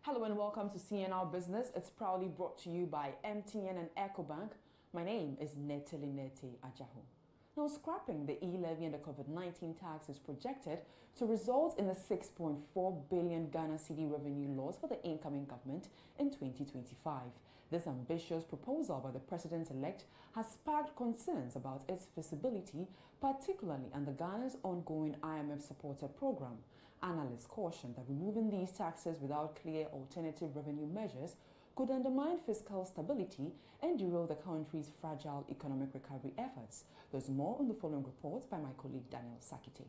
Hello and welcome to CNR Business. It's proudly brought to you by MTN and EcoBank. My name is Netelinete Ajahu. Now, scrapping the e-levy and the COVID-19 tax is projected to result in a 6.4 billion Ghana cedi revenue loss for the incoming government in 2025. This ambitious proposal by the president-elect has sparked concerns about its feasibility, particularly under Ghana's ongoing IMF-supported program. Analysts caution that removing these taxes without clear alternative revenue measures could undermine fiscal stability and derail the country's fragile economic recovery efforts. There's more on the following report by my colleague Daniel Sakite.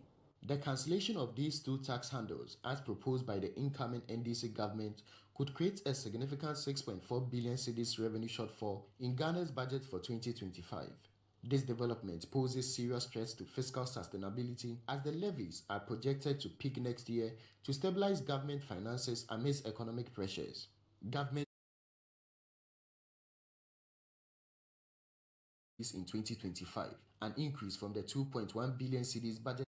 The cancellation of these two tax handles, as proposed by the incoming NDC government, could create a significant 6.4 billion cedis revenue shortfall in Ghana's budget for 2025. This development poses serious threats to fiscal sustainability as the levies are projected to peak next year to stabilize government finances amidst economic pressures. Government is in 2025, an increase from the 2.1 billion cedis budget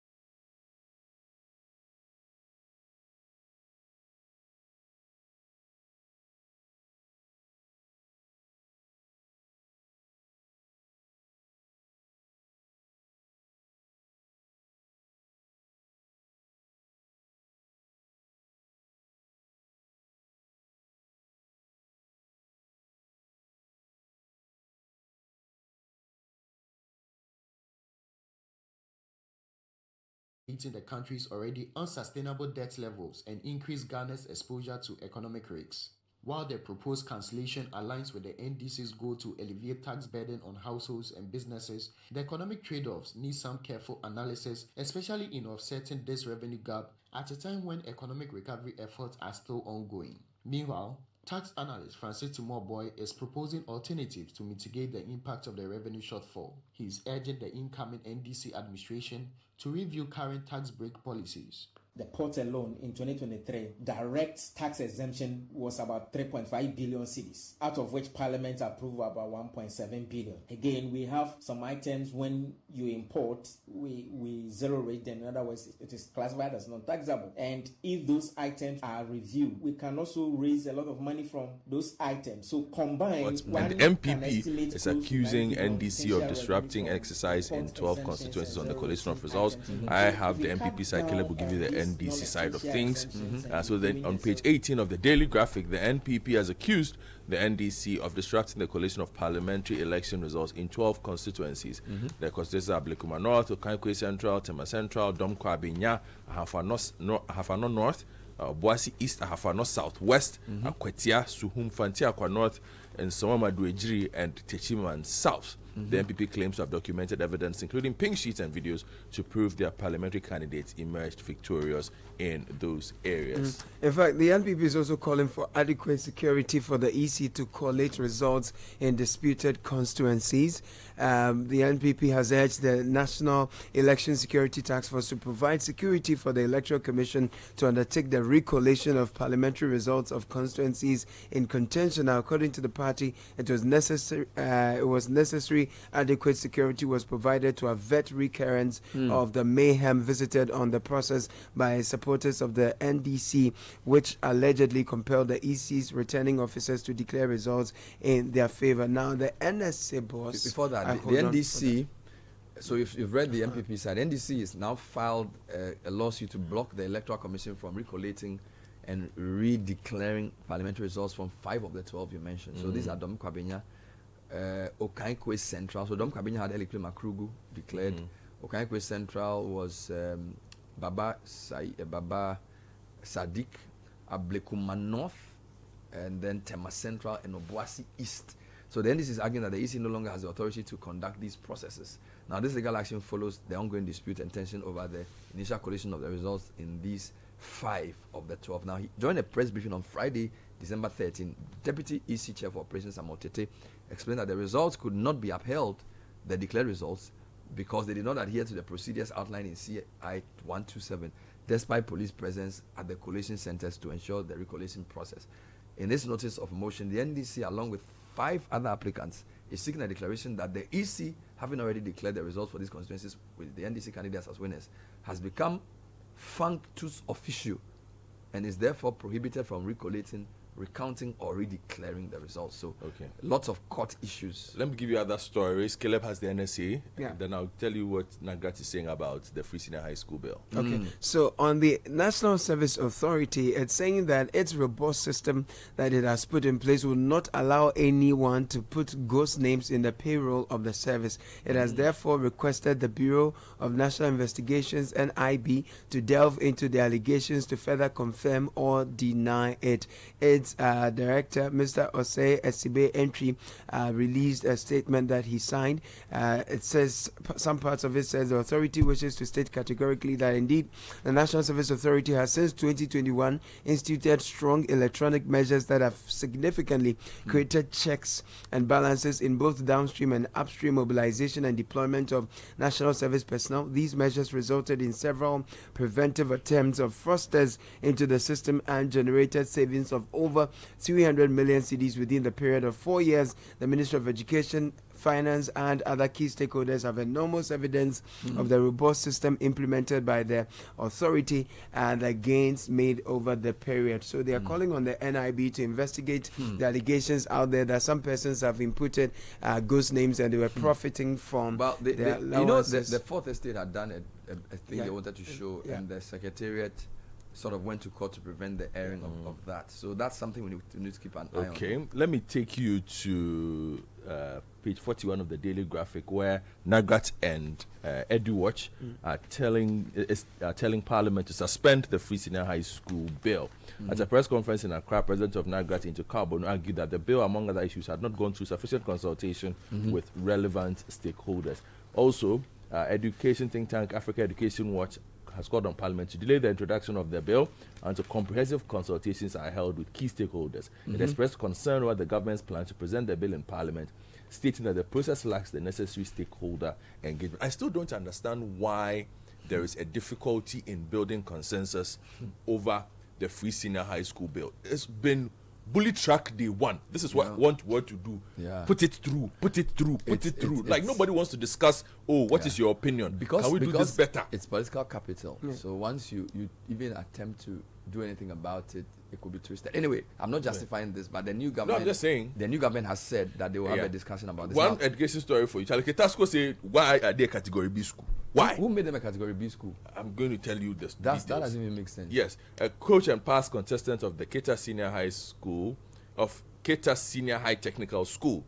meeting the country's already unsustainable debt levels and increase Ghana's exposure to economic risks. While the proposed cancellation aligns with the NDC's goal to alleviate tax burden on households and businesses, the economic trade-offs need some careful analysis, especially in offsetting this revenue gap at a time when economic recovery efforts are still ongoing. Meanwhile, tax analyst Francis Timoboy is proposing alternatives to mitigate the impact of the revenue shortfall. He is urging the incoming NDC administration to review current tax break policies. The port alone in 2023, direct tax exemption was about 3.5 billion cedis, out of which Parliament approved about 1.7 billion. Again, we have some items when you import, we zero rate them. In other words, it is classified as non-taxable. And if those items are reviewed, we can also raise a lot of money from those items. So combined, and the MPP is accusing NDC of disrupting exercise in 12 constituencies on the collation of results. I have the MPP side. Caleb will give you the NDC side of things. So then on page 18 of the Daily Graphic, the NPP has accused the NDC of disrupting the collation of parliamentary election results in 12 constituencies. The constituencies are Blekuma North, Okankwe Central, Tema Central, Domkwa Abinya, Ahafano North, Boasi East, Ahafano Southwest, Akwetia, Suhum, Fantiakwa North, and Somama Duejiri and Techiman South. The MPP claims to have documented evidence, including pink sheets and videos, to prove their parliamentary candidates emerged victorious in those areas. In fact, the NPP is also calling for adequate security for the EC to collate results in disputed constituencies. The NPP has urged the National Election Security Task Force to provide security for the Electoral Commission to undertake the recollation of parliamentary results of constituencies in contention. Now, according to the party, it was necessary adequate security was provided to avert recurrence of the mayhem visited on the process by supporters of the NDC, which allegedly compelled the EC's returning officers to declare results in their favor. Now, the NSA boss... Before that, the NDC... So if you've read the MPP side, NDC has now filed a lawsuit to block the Electoral Commission from recollating and redeclaring parliamentary results from 5 of the 12 you mentioned. So these are Domkwa Abinya, Okankwe Central. So Domkwa Abinya had Elikwe Makrugu declared. Okankwe Central was Baba Sadiq, Ablekuma North, and then Tema Central and Obuasi East. So the NDC is arguing that the EC no longer has the authority to conduct these processes. Now, this legal action follows the ongoing dispute and tension over the initial collation of the results in these 5 of the 12. Now, he joined a press briefing on Friday, December 13. Deputy EC Chair for Operations Amotete explained that the results could not be upheld, the declared results, because they did not adhere to the procedures outlined in CI 127, despite police presence at the collation centers to ensure the recollation process. In this notice of motion, the NDC, along with 5 other applicants, is seeking a declaration that the EC, having already declared the results for these constituencies with the NDC candidates as winners, has become functus officio and is therefore prohibited from recollating, recounting, or redeclaring the results. So, lots of court issues. Let me give you other stories. Caleb has the NSA. Yeah. Then I'll tell you what Nagrat is saying about the Free Senior High School bill. Okay, so on the National Service Authority, it's saying that its robust system that it has put in place will not allow anyone to put ghost names in the payroll of the service. It has therefore requested the Bureau of National Investigations, NIB, to delve into the allegations to further confirm or deny it. Its director, Mr. Osei Esibe Entry, released a statement that he signed. It says, some parts of it says, the authority wishes to state categorically that indeed the National Service Authority has since 2021 instituted strong electronic measures that have significantly created checks and balances in both downstream and upstream mobilization and deployment of national service personnel. These measures resulted in several preventive attempts of fraudsters into the system and generated savings of over 300 million cedis within the period of 4 years. The Ministry of Education, Finance, and other key stakeholders have enormous evidence of the robust system implemented by the authority and the gains made over the period. So they are calling on the NIB to investigate the allegations out there that some persons have inputted ghost names and they were profiting from. Well, the fourth estate had done a thing they wanted to show, and the secretariat sort of went to court to prevent the airing of that. So that's something we need to keep an eye on. Okay, let me take you to page 41 of the Daily Graphic, where Nagrat and EduWatch are telling Parliament to suspend the Free Senior High School bill. At a press conference in Accra, President of Nagrat Into Carbon argued that the bill, among other issues, had not gone through sufficient consultation with relevant stakeholders. Also, education think tank Africa Education Watch has called on Parliament to delay the introduction of the bill until comprehensive consultations are held with key stakeholders. It expressed concern over the government's plan to present the bill in Parliament, stating that the process lacks the necessary stakeholder engagement. I still don't understand why there is a difficulty in building consensus over the Free Senior High School bill. It's been bully track day one. This is what I want to do. Put it through. Like nobody wants to discuss, what is your opinion? Can we do this better? It's political capital. So once you even attempt to do anything about it, it could be twisted. Anyway, I'm not justifying this, but the new government. No, I'm just saying. The new government has said that they will have a discussion about this. One education story for you. Charlie Ketasco said, why are they a category B school? Why? Who made them a category B school? I'm going to tell you this. That doesn't even make sense. Yes. A coach and past contestant of the Keta Senior High School, of Keta Senior High Technical School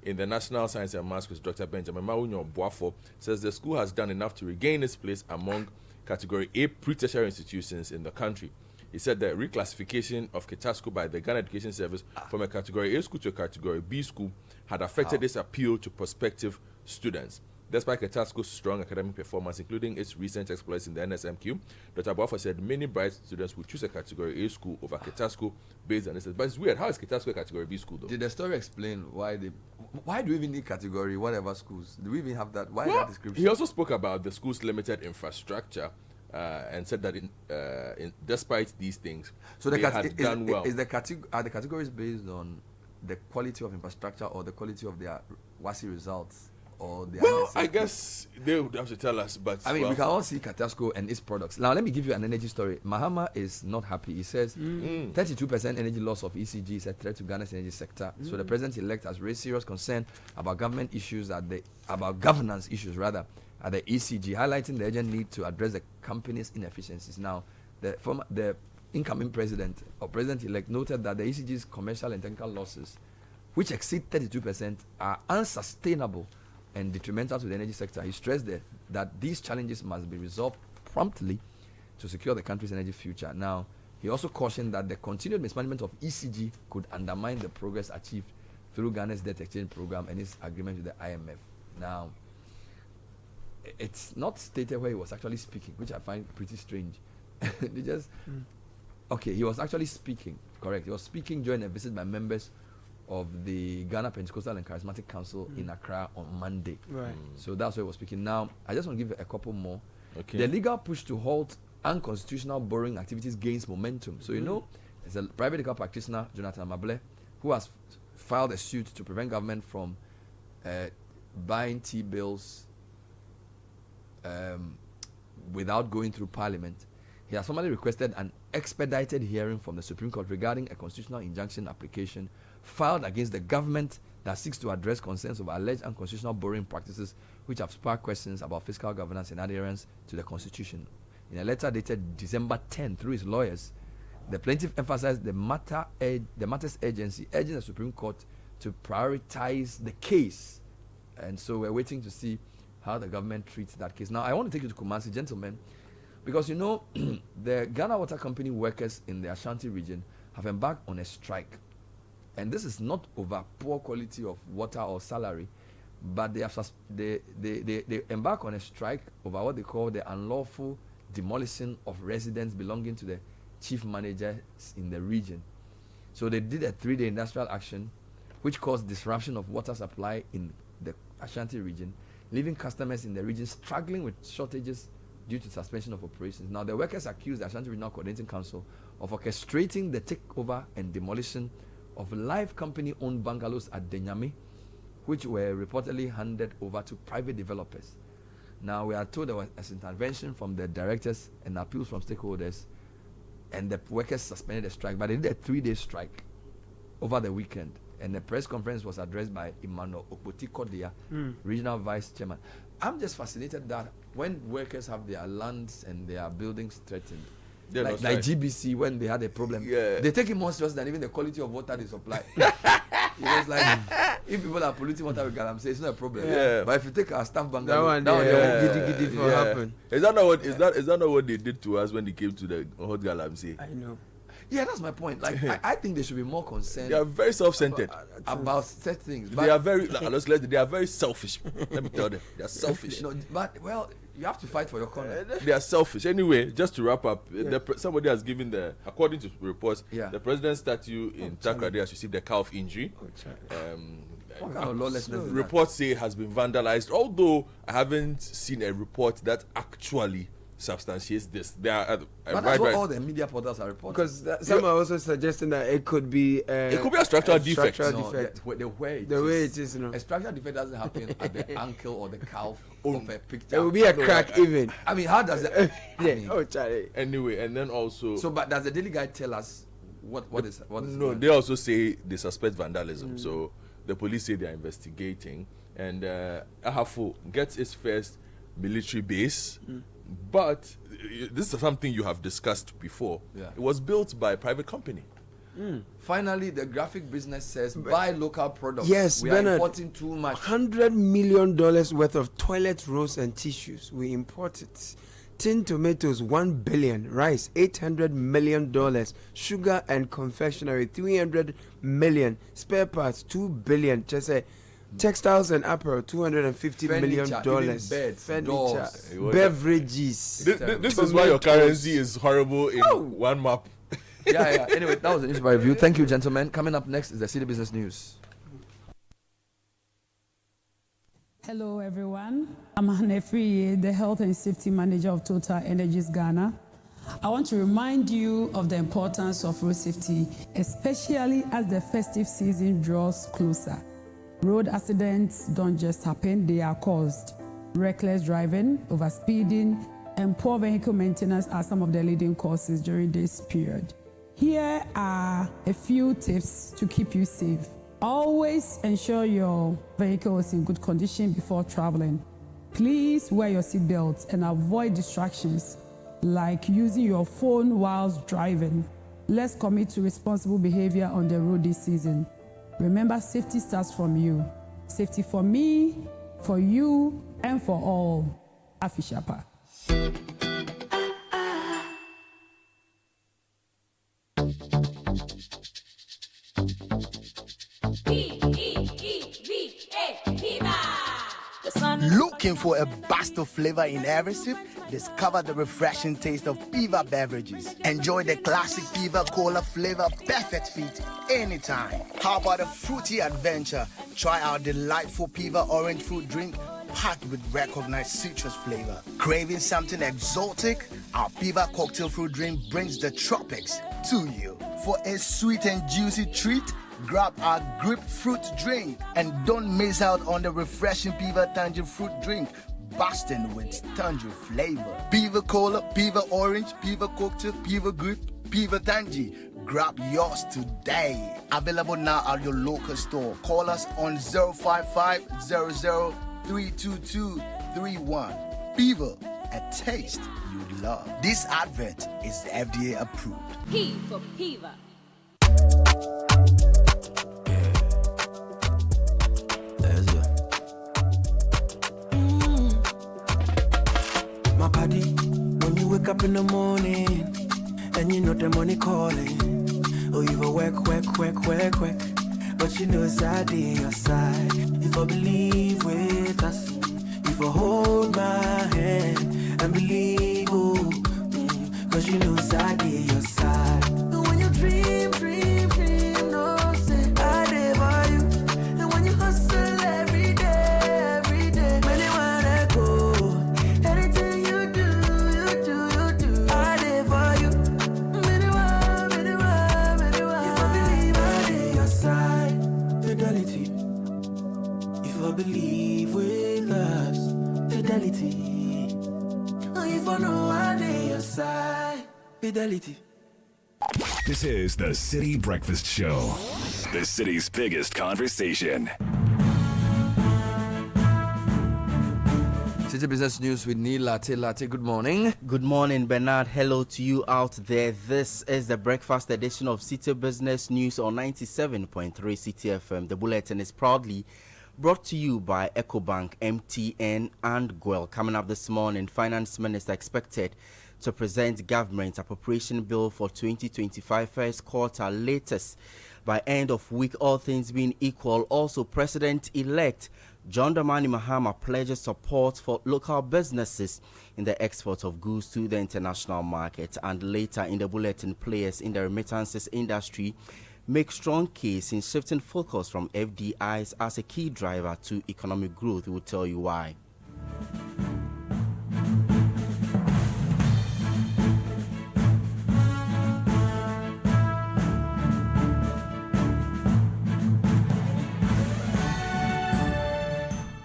in the National Science and Maths with Dr. Benjamin Mawunyo Boafo says the school has done enough to regain its place among category A pre-tertiary institutions in the country. He said that reclassification of Ketasco by the Ghana Education Service from a category A school to a category B school had affected its appeal to prospective students. Despite Ketasco's strong academic performance, including its recent exploits in the NSMQ, Dr. Boafo said many bright students would choose a category A school over Ketasco based on this. But it's weird. How is Ketasco a category B school, though? Did the story explain why do we even need category whatever schools? Do we even have that? Why that description? He also spoke about the school's limited infrastructure and said that despite these things, so they had done well. Are the categories based on the quality of infrastructure or the quality of their WASI results? I guess they would have to tell us, but we can all see Ketasco and its products. Now, let me give you an energy story. Mahama is not happy. He says 32% energy loss of ECG is a threat to Ghana's energy sector. So the president-elect has raised serious concern about governance issues at the ECG, highlighting the urgent need to address the company's inefficiencies. Now, the incoming president or president-elect noted that the ECG's commercial and technical losses, which exceed 32%, are unsustainable and detrimental to the energy sector. He stressed that these challenges must be resolved promptly to secure the country's energy future. Now, he also cautioned that the continued mismanagement of ECG could undermine the progress achieved through Ghana's debt exchange program and its agreement with the IMF. Now, it's not stated where he was actually speaking, which I find pretty strange. He was actually speaking, correct. He was speaking during a visit by members of the Ghana Pentecostal and Charismatic Council in Accra on Monday. Right. So that's why we're speaking. Now, I just want to give a couple more. Okay. The legal push to halt unconstitutional borrowing activities gains momentum. So, there's a private legal practitioner, Jonathan Mable, who has filed a suit to prevent government from buying T-bills without going through Parliament. He has formally requested an expedited hearing from the Supreme Court regarding a constitutional injunction application filed against the government that seeks to address concerns of alleged unconstitutional borrowing practices which have sparked questions about fiscal governance and adherence to the Constitution. In a letter dated December 10 through his lawyers, the plaintiff emphasized the matter's urgency, urging the Supreme Court to prioritize the case. And so we're waiting to see how the government treats that case. Now, I want to take you to Kumasi, gentlemen, because the Ghana Water Company workers in the Ashanti region have embarked on a strike. And this is not over poor quality of water or salary, but they embark on a strike over what they call the unlawful demolition of residents belonging to the chief managers in the region. So they did a 3-day industrial action which caused disruption of water supply in the Ashanti region, leaving customers in the region struggling with shortages due to suspension of operations. Now, the workers accused the Ashanti Regional Coordinating Council of orchestrating the takeover and demolition of live company-owned bungalows at Denyami, which were reportedly handed over to private developers. Now, we are told there was intervention from the directors and appeals from stakeholders, and the workers suspended the strike, but they did a 3-day strike over the weekend. And the press conference was addressed by Emmanuel Okpoti-Kodia, Regional Vice Chairman. I'm just fascinated that when workers have their lands and their buildings threatened, like GBC, when they had a problem, they take it more serious than even the quality of water they supply. It was like, if people are polluting water with galamsey, it's not a problem. But if you take our staff bungalow, happen. Is that not what they did to us when they came to the hot galamsey? I know. Yeah, that's my point. Like, I think they should be more concerned. They are very self-centered about such things. They are very, they are very selfish. Let me tell them, they are selfish. No, but well, you have to fight for your corner. They are selfish. Anyway, just to wrap up, somebody has given according to reports, the president's statue in Takoradi has received a calf injury. What kind of lawlessness? Reports say it has been vandalized, although I haven't seen a report that actually substantiates this. But that's what all the media portals are reporting. Because some are also suggesting that it could be a structural defect. The way it is, a structural defect doesn't happen at the ankle or the calf of a picture. It will be a crack even. I mean, how does it? Anyway, and then also. So, but does the daily guide tell us what is? No, they also say they suspect vandalism. So the police say they are investigating, and Ahafo gets its first military base. But this is something you have discussed before. It was built by a private company. Finally, the graphic business says buy local products. Yes, we are importing too much. $100 million worth of toilet rolls and tissues. We imported. Tin tomatoes, $1 billion. Rice, $800 million. Sugar and confectionery, $300 million. Spare parts, $2 billion. Just say. Textiles and apparel, $250 million. Beds, furniture, beverages. This is why your currency is horrible in one map. Anyway, that was the news review. Thank you, gentlemen. Coming up next is the Citi Business News. Hello, everyone. I'm Hannah Friye, the Health and Safety Manager of Total Energies Ghana. I want to remind you of the importance of road safety, especially as the festive season draws closer. Road accidents don't just happen, they are caused. Reckless driving, overspeeding, and poor vehicle maintenance are some of the leading causes during this period. Here are a few tips to keep you safe. Always ensure your vehicle is in good condition before traveling. Please wear your seatbelt and avoid distractions like using your phone whilst driving. Let's commit to responsible behavior on the road this season. Remember, safety starts from you. Safety for me, for you, and for all. Afishapa. Looking for a burst of flavor in every sip? Discover the refreshing taste of Piva beverages. Enjoy the classic Piva Cola flavor, perfect fit anytime. How about a fruity adventure? Try our delightful Piva orange fruit drink packed with recognized citrus flavor. Craving something exotic? Our Piva cocktail fruit drink brings the tropics to you. For a sweet and juicy treat, grab our grapefruit drink and don't miss out on the refreshing Piva Tangerine fruit drink, busting with tangy flavor. Beaver Cola, Beaver Orange, Beaver Cocktail, Beaver Grip, Beaver Tangy. Grab yours today. Available now at your local store. Call us on 055-00-32231. Beaver, a taste you love. This advert is FDA approved. P for Beaver. My body, when you wake up in the morning and you know the money calling, oh, you go work, but you know it's out your side. If I believe with us, if I hold my hand and believe, oh, cause you know it's out your side. And when you dream, no say I live for you. And when you hustle every day, when you wanna go, anything you do, I live for you. If I believe I live your side, fidelity. If I believe with us, fidelity. If I know I live your side, fidelity. This is the Citi Breakfast Show, the city's biggest conversation. Citi Business News with Neil Latte. Good morning. Good morning, Bernard. Hello to you out there. This is the breakfast edition of Citi Business News on 97.3 Citi FM. The bulletin is proudly brought to you by EcoBank, MTN, and GWEL. Coming up this morning, Finance Minister expected to present government appropriation bill for 2025 first quarter latest by end of week, all things being equal. Also, President-elect John Dramani Mahama pledges support for local businesses in the export of goods to the international market. And later in the bulletin, players in the remittances industry make strong case in shifting focus from FDIs as a key driver to economic growth. We will tell you why.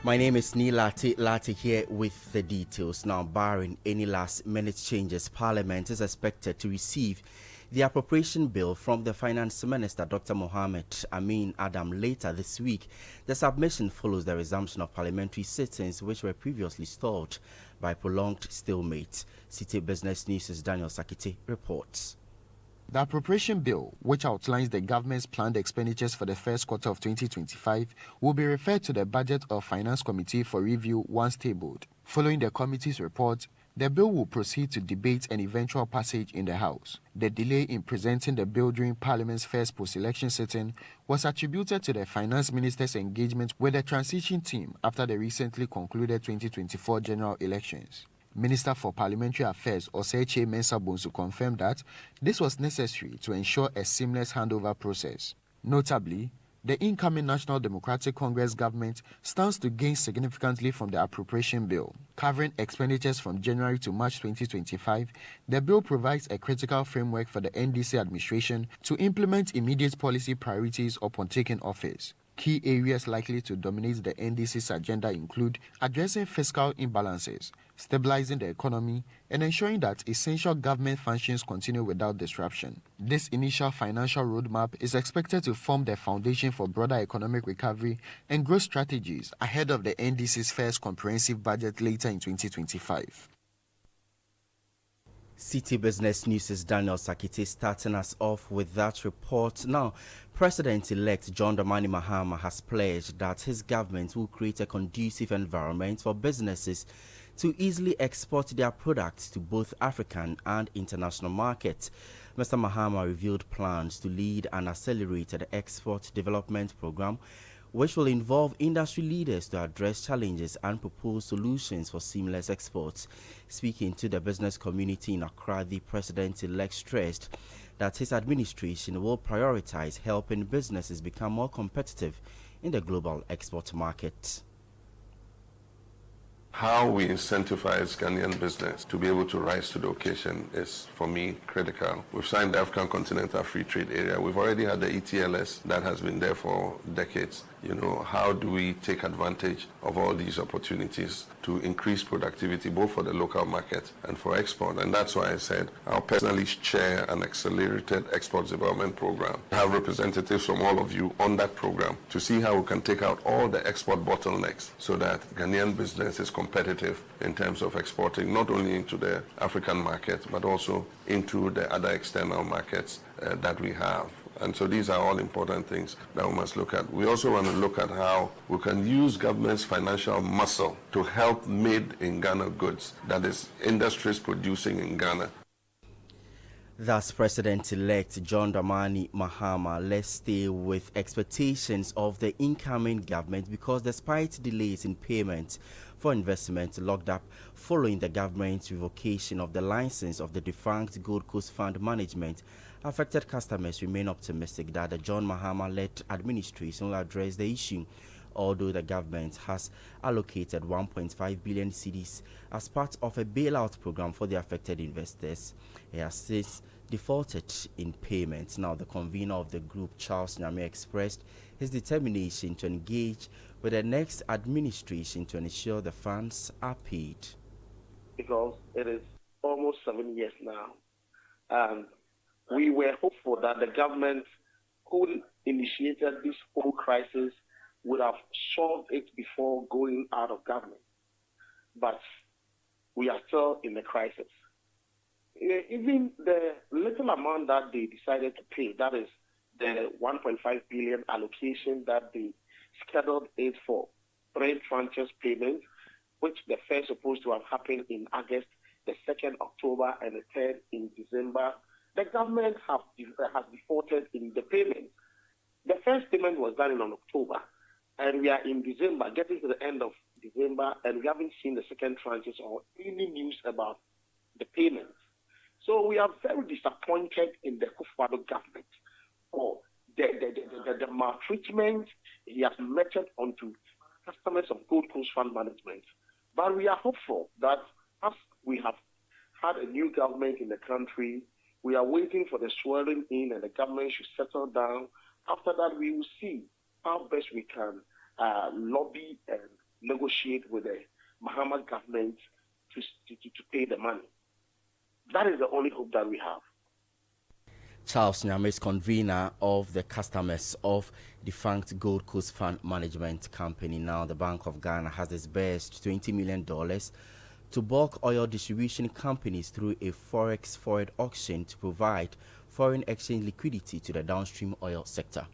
My name is Neil Latte here with the details. Now, barring any last-minute changes, Parliament is expected to receive the appropriation bill from the Finance Minister, Dr. Mohamed Amin Adam, later this week. The submission follows the resumption of parliamentary sittings, which were previously stalled by prolonged stalemate. Citi Business News' Daniel Sakite reports. The appropriation bill, which outlines the government's planned expenditures for the first quarter of 2025, will be referred to the Budget or Finance Committee for review once tabled. Following the committee's report, the bill will proceed to debate and eventual passage in the House. The delay in presenting the bill during Parliament's first post-election sitting was attributed to the Finance Minister's engagement with the transition team after the recently concluded 2024 general elections. Minister for Parliamentary Affairs Oseche Mensah Bonsu confirmed that this was necessary to ensure a seamless handover process. Notably, the incoming National Democratic Congress government stands to gain significantly from the appropriation bill. Covering expenditures from January to March 2025, the bill provides a critical framework for the NDC administration to implement immediate policy priorities upon taking office. Key areas likely to dominate the NDC's agenda include addressing fiscal imbalances, stabilizing the economy, and ensuring that essential government functions continue without disruption. This initial financial roadmap is expected to form the foundation for broader economic recovery and growth strategies ahead of the NDC's first comprehensive budget later in 2025. Citi Business News' Daniel Sakite starting us off with that report. Now, President-elect John Dramani Mahama has pledged that his government will create a conducive environment for businesses to easily export their products to both African and international markets. Mr. Mahama revealed plans to lead an accelerated export development program which will involve industry leaders to address challenges and propose solutions for seamless exports. Speaking to the business community in Accra, the president-elect stressed that his administration will prioritize helping businesses become more competitive in the global export market. How we incentivize Ghanaian business to be able to rise to the occasion is, for me, critical. We've signed the African Continental Free Trade Area. We've already had the ETLS that has been there for decades. You know, how do we take advantage of all these opportunities to increase productivity, both for the local market and for export? And that's why I said I'll personally chair an accelerated export development program. I have representatives from all of you on that program to see how we can take out all the export bottlenecks so that Ghanaian business is competitive in terms of exporting not only into the African market but also into the other external markets that we have. And so these are all important things that we must look at. We also want to look at how we can use government's financial muscle to help made in Ghana goods, that is, industries producing in Ghana. Thus, President-elect John Dramani Mahama, let's stay with expectations of the incoming government, because despite delays in payments for investment locked up following the government's revocation of the license of the defunct Gold Coast Fund Management, affected customers remain optimistic that the John Mahama-led administration will address the issue. Although the government has allocated 1.5 billion cedis as part of a bailout program for the affected investors, it has since defaulted in payments. Now, the convener of the group, Charles Nyame, expressed his determination to engage with the next administration to ensure the funds are paid. Because it is almost 7 years now, and we were hopeful that the government who initiated this whole crisis would have solved it before going out of government. But we are still in the crisis. Even the little amount that they decided to pay, that is the 1.5 billion allocation that they scheduled it for 3 tranches payment, which the first supposed to have happened in August, the 2nd October, and the 3rd in December. The government has defaulted in the payment. The first payment was done in October, and we are in December, getting to the end of December, and we haven't seen the second tranches or any news about the payments. So we are very disappointed in the Akufo-Addo government for the maltreatment he has meted onto customers of Gold Coast Fund Management. But we are hopeful that as we have had a new government in the country, we are waiting for the swearing in and the government should settle down. After that, we will see how best we can lobby and negotiate with the Mahama government to pay the money. That is the only hope that we have. Charles Nyame is convener of the customers of defunct Gold Coast Fund Management Company. Now, the Bank of Ghana has disbursed $20 million to bulk oil distribution companies through a forex forward auction to provide foreign exchange liquidity to the downstream oil sector.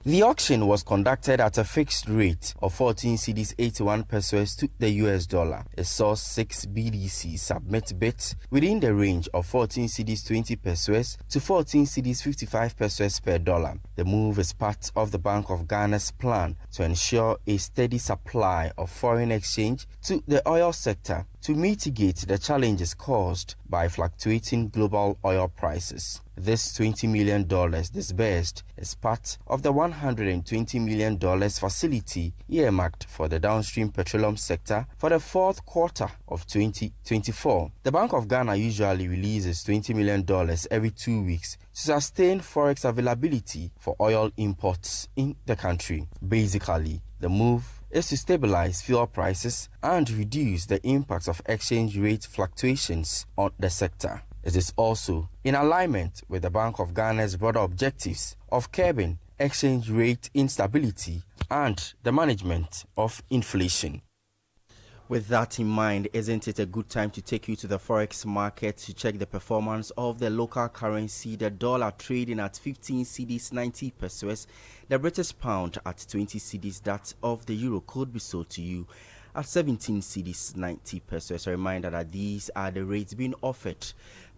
The auction was conducted at a fixed rate of 14 cedis 81 pesos to the US dollar. It saw 6 BDC submit bids within the range of 14 cedis 20 pesos to 14 cedis 55 pesos per dollar. The move is part of the Bank of Ghana's plan to ensure a steady supply of foreign exchange to the oil sector to mitigate the challenges caused by fluctuating global oil prices. This $20 million disbursed is part of the $120 million facility earmarked for the downstream petroleum sector for the 4th quarter of 2024. The Bank of Ghana usually releases $20 million every 2 weeks to sustain forex availability for oil imports in the country. Basically, the move is to stabilize fuel prices and reduce the impacts of exchange rate fluctuations on the sector. It is also in alignment with the Bank of Ghana's broader objectives of curbing exchange rate instability and the management of inflation. With that in mind, isn't it a good time to take you to the forex market to check the performance of the local currency? The dollar trading at 15 cedis 90 pesos, the British pound at 20 cedis. That of the euro could be sold to you at 17 cedis 90 pesos. A reminder that these are the rates being offered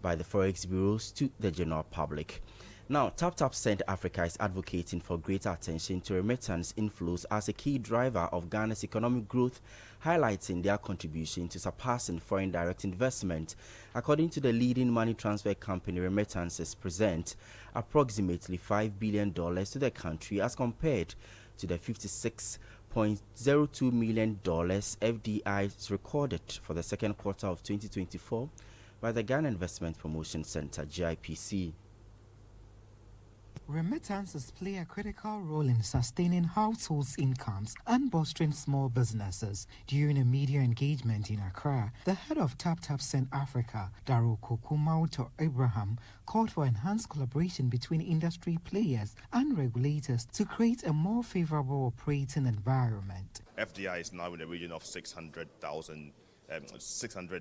by the forex bureaus to the general public. Now, TapTap Send Africa is advocating for greater attention to remittance inflows as a key driver of Ghana's economic growth, highlighting their contribution to surpassing foreign direct investment. According to the leading money transfer company, Remittances present approximately $5 billion to the country as compared to the $0.02 million FDIs recorded for the second quarter of 2024 by the Ghana Investment Promotion Center, GIPC. Remittances play a critical role in sustaining households' incomes and bolstering small businesses. During a media engagement in Accra, the head of TapTap Send Africa, Daro Kokumauto Abraham, called for enhanced collaboration between industry players and regulators to create a more favorable operating environment. FDI is now in the region of 600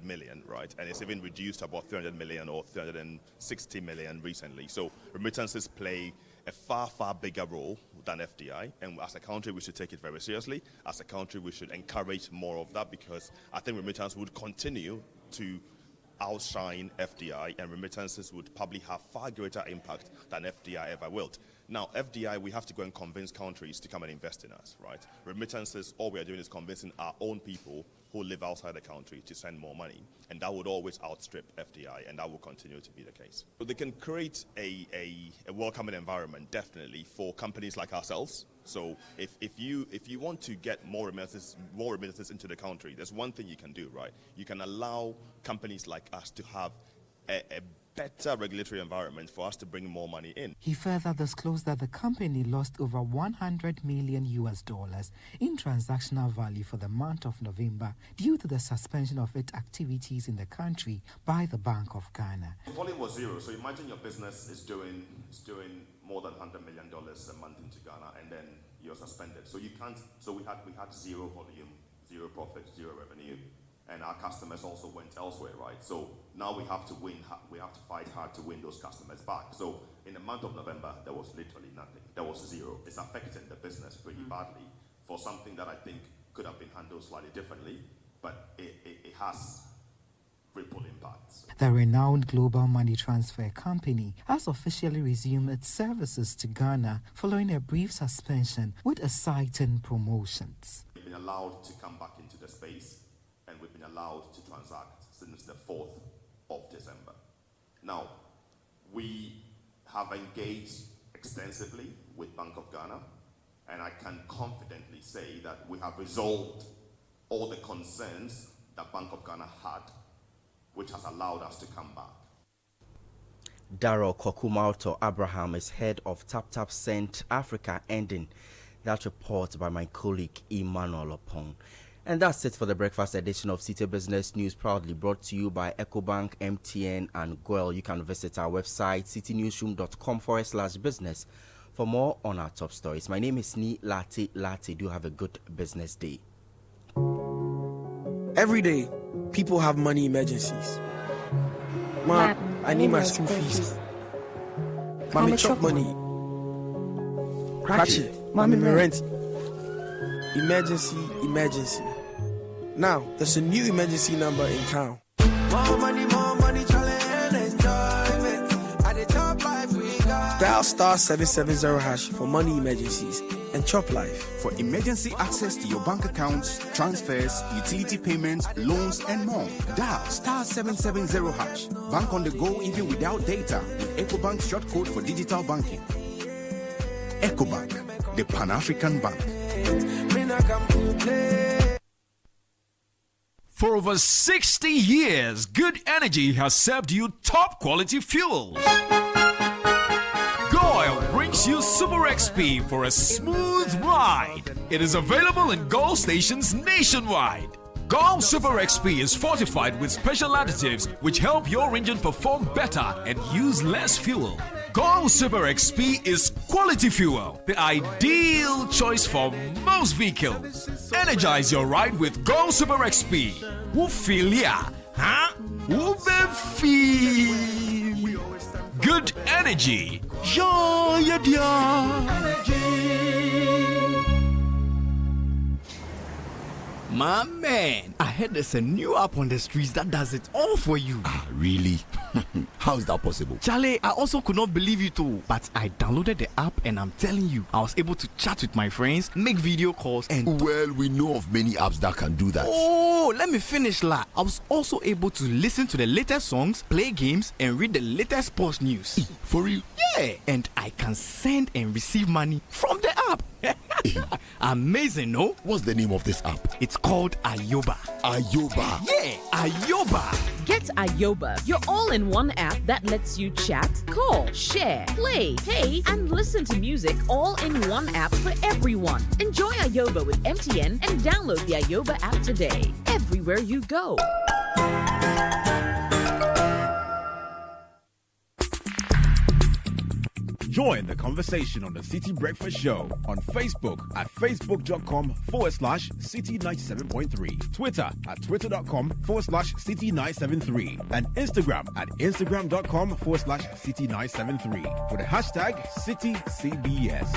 million, right? And it's even reduced to about 300 million or 360 million recently. So remittances play a far, far bigger role than FDI. And as a country, we should take it very seriously. As a country, we should encourage more of that, because I think remittance would continue to outshine FDI, and remittances would probably have far greater impact than FDI ever will. Now, FDI, we have to go and convince countries to come and invest in us, right? Remittances, all we are doing is convincing our own people who live outside the country to send more money, and that would always outstrip FDI, and that will continue to be the case. So they can create a welcoming environment, definitely, for companies like ourselves. So if you want to get more remittances into the country, there's one thing you can do, right? You can allow companies like us to have a better regulatory environment for us to bring more money in. He further disclosed that the company lost over $100 million in transactional value for the month of November due to the suspension of its activities in the country by the Bank of Ghana. The volume was zero, so imagine your business is doing more than $100 million a month into Ghana, and then you're suspended. So you can't. So we had zero volume, zero profit, zero revenue. And our customers also went elsewhere, right? So now we have to win. We have to fight hard to win those customers back. So in the month of November, there was literally nothing. There was zero. It's affected the business pretty badly for something that I think could have been handled slightly differently, but it has ripple impacts. The renowned global money transfer company has officially resumed its services to Ghana following a brief suspension with exciting promotions. We've been allowed to come back into the space, and we've been allowed to transact since the 4th of December. Now, we have engaged extensively with Bank of Ghana, and I can confidently say that we have resolved all the concerns that Bank of Ghana had, which has allowed us to come back. Daro Kokumauto Abraham is head of TapTap Send Africa, ending that report by my colleague Emmanuel Opong. And that's it for the breakfast edition of Citi Business News, proudly brought to you by EcoBank, MTN, and GOEL. You can visit our website, citynewsroom.com/business, for more on our top stories. My name is Ni Latte. Do have a good business day. Every day, people have money emergencies. Ma, I need my school fees. Mommy chop money. Pachi, mommy rent. Emergency. Now, there's a new emergency number in town. More money, challenge and enjoyment. At the top life we got. Dial *770# for money emergencies and Chop Life. For emergency access to your bank accounts, transfers, utility payments, loans, and more, dial *770#. Bank on the go even without data with EcoBank's short code for digital banking. EcoBank, the Pan-African Bank. For over 60 years, Good Energy has served you top quality fuels. GOIL brings you Super XP for a smooth ride. It is available in GOIL stations nationwide. GOIL Super XP is fortified with special additives which help your engine perform better and use less fuel. GOIL Super XP is quality fuel, the ideal choice for most vehicles. Energize your ride with GOIL Super XP. Wufilia, huh? Wubefi. Good energy. Yeah. My man, I heard there's a new app on the streets that does it all for you. Ah, really? How is that possible? Charlie, I also could not believe it too. But I downloaded the app and I'm telling you, I was able to chat with my friends, make video calls, and... Well, we know of many apps that can do that. Oh, let me finish, la. I was also able to listen to the latest songs, play games, and read the latest sports news. For real? Yeah, and I can send and receive money from the app. Amazing, no? What's the name of this app? It's called Ayoba. Ayoba. Yeah, Ayoba. Get Ayoba, your all-in-one app that lets you chat, call, share, play, pay, and listen to music all in one app for everyone. Enjoy Ayoba with MTN and download the Ayoba app today. Everywhere you go. Join the conversation on the Citi Breakfast Show on Facebook at facebook.com/Citi97.3, Twitter at twitter.com/Citi973, and Instagram at instagram.com/Citi973 with the hashtag CitiCBS.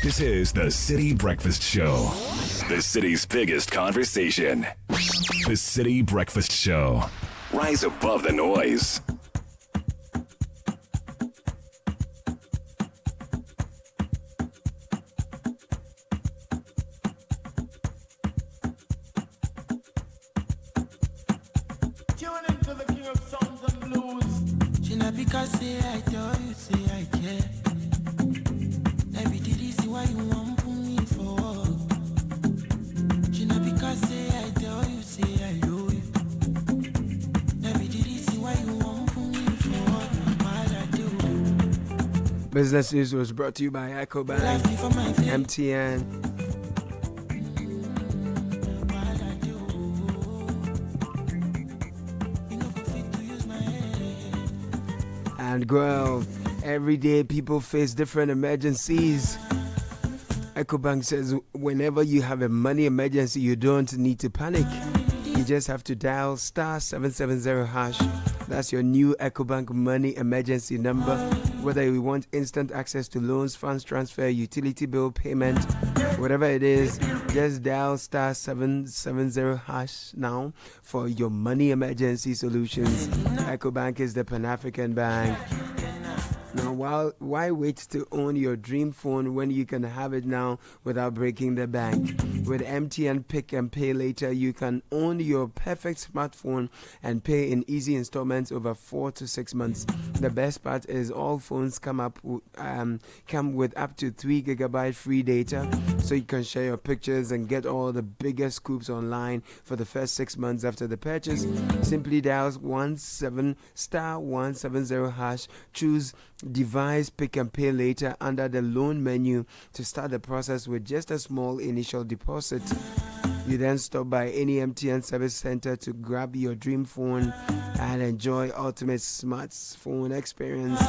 This is the Citi Breakfast Show, the city's biggest conversation. The Citi Breakfast Show. Rise above the noise. Tune into the king of songs and blues. Because say I tell you, say I care. Every day is why you want put me for. Because say I tell you, say I love you. Every day is why you want put me for. What I do. Business News was brought to you by EcoBank, MTN. And girl, every day people face different emergencies. EcoBank says whenever you have a money emergency, you don't need to panic. You just have to dial *770#. That's your new EcoBank money emergency number. Whether you want instant access to loans, funds transfer, utility bill payment, whatever it is, just dial *770# now for your money emergency solutions. EcoBank is the Pan-African bank. Now, why wait to own your dream phone when you can have it now without breaking the bank? With MTN Pick and Pay Later, you can own your perfect smartphone and pay in easy installments over 4 to 6 months. The best part is all phones come with up to 3 GB free data, so you can share your pictures and get all the biggest scoops online for the first 6 months after the purchase. Simply dial *170#, choose Device Pick and Pay Later under the loan menu to start the process with just a small initial deposit. You then stop by any MTN service center to grab your dream phone and enjoy ultimate smartphone experience.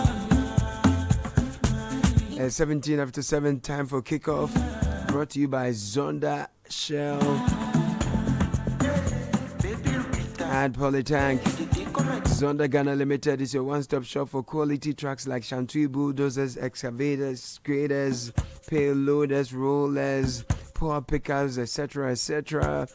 17 after 7, time for kickoff. Brought to you by Zonda, Shell, and Polytank. Zonda Ghana Limited is your one-stop shop for quality trucks like Shantui bulldozers, excavators, graders, payloaders, rollers, power pickups, etc., etc.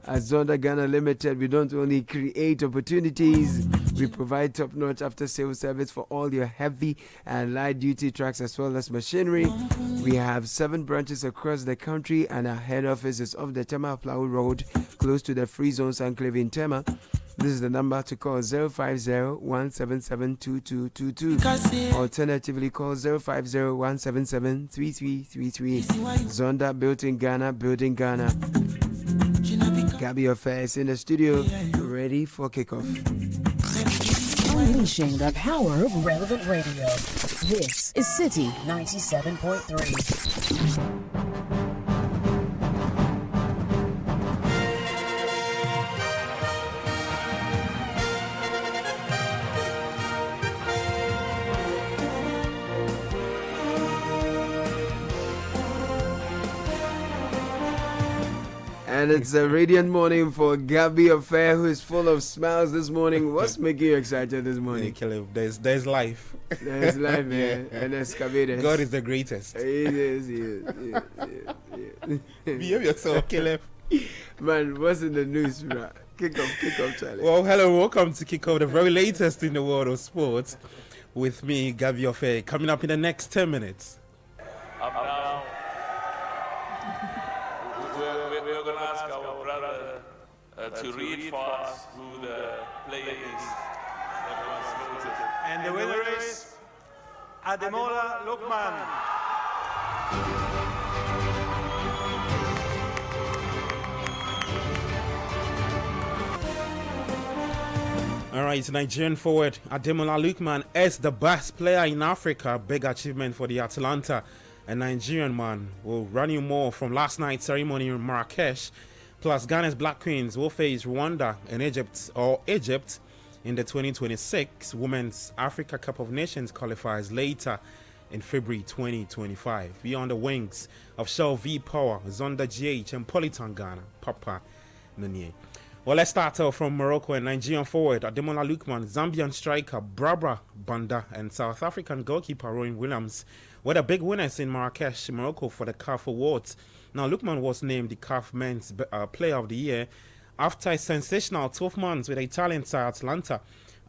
At Zonda Ghana Limited, we don't only create opportunities, we provide top-notch after-sales service for all your heavy and light-duty trucks as well as machinery. We have 7 branches across the country, and our head office is off the Tema Plow Road, close to the Free Zones Enclave in Tema. This is the number to call 050-177-2222. Alternatively, call 050-177-3333. Zonda, built in Ghana, building Ghana. Gabby Affairs in the studio, ready for kickoff. Unleashing the power of relevant radio. This is Citi 97.3. And it's a radiant morning for Gabby Affair, who is full of smiles this morning. What's making you excited this morning? There's life. There's life, man. And excavator. God is the greatest. He is. Behave yourself, Caleb. Man, what's in the news, bro? Kick off, Charlie. Well, hello, welcome to Kick Off, the very latest in the world of sports. With me, Gabby Affair, coming up in the next 10 minutes. Up now. We're going to ask our brother to read for us who the player is. And the winner is Ademola Lookman. All right, Nigerian forward Ademola Lookman is the best player in Africa. Big achievement for the Atalanta. A Nigerian man will run you more from last night's ceremony in Marrakesh. Plus, Ghana's Black Queens will face Rwanda and Egypt in the 2026 Women's Africa Cup of Nations qualifiers later in February 2025. Beyond the wings of Shell V Power, Zonda GH and Politan Ghana, Papa Nunye. Well, let's start off from Morocco and Nigerian forward Ademola Lookman, Zambian striker Barbara Banda, and South African goalkeeper Rowan Williams were the big winners in Marrakesh, Morocco for the CAF Awards. Now, Lookman was named the CAF Men's Player of the Year after a sensational 12 months with the Italian side Atalanta,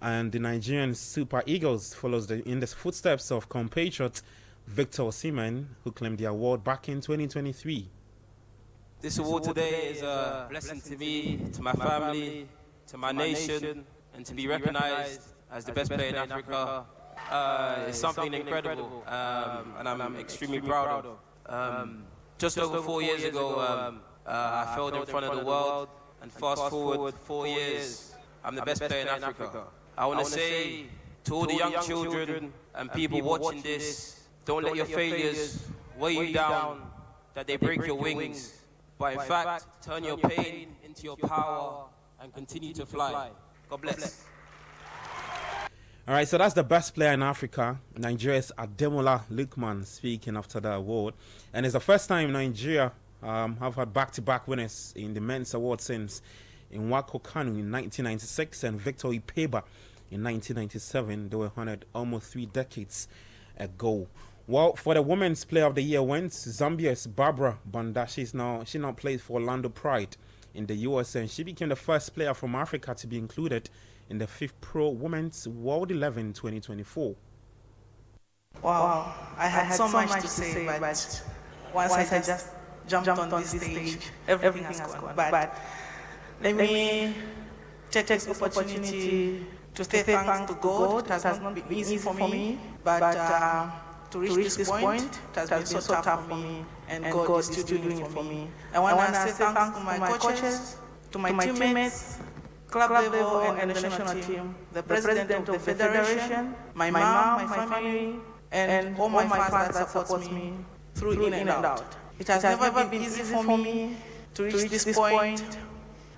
and the Nigerian Super Eagles follows in the footsteps of compatriot Victor Osimhen, who claimed the award back in 2023. This award today is a blessing to me, to my family, to my nation, and to be recognized as the best player in Africa. It's something incredible, and I'm extremely proud of. Just over 4 years ago, I failed in front of the world, and fast forward 4 years, I'm the best player in Africa. I want to say to all the young children and people watching this, don't let your failures weigh you down, that they break your wings. But in fact, turn your pain into your power and continue to fly. God bless. All right, so that's the best player in Africa, Nigeria's Ademola Lookman, speaking after the award. And it's the first time Nigeria have had back-to-back winners in the men's award since Nwako Kanu in 1996 and Victor Ipeba in 1997. They were honored almost 3 decades ago. Well, for the Women's Player of the Year went Zambia's Barbara Banda. She now plays for Orlando Pride in the US, and she became the first player from Africa to be included in the 5th Pro Women's World 11 2024. Wow, I had so much to say, but once I just jumped on this stage, everything has gone bad. Let me take this opportunity to say thanks to God. It has not been easy for me, but to reach this point, it has been so tough for me, and God is still doing it for me. I want to say thanks to my coaches, to my teammates, club level and the national team, the president of the federation, my mom, my family, and all my fans that support me through in and out. It has never been easy for me to reach this point,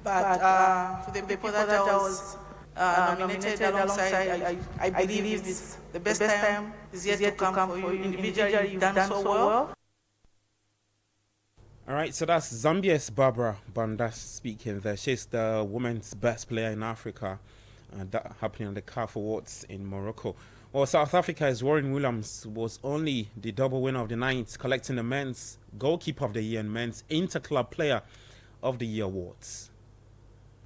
but to the people that I was nominated alongside, I believe this, the best time is yet to come for you. Individually, you've done so well. All right, so that's Zambia's Barbara Banda speaking there. She's the women's best player in Africa, that happening on the CAF Awards in Morocco. Well, South Africa's Rowan Williams was only the double winner of the night, collecting the men's goalkeeper of the year and men's interclub player of the year awards.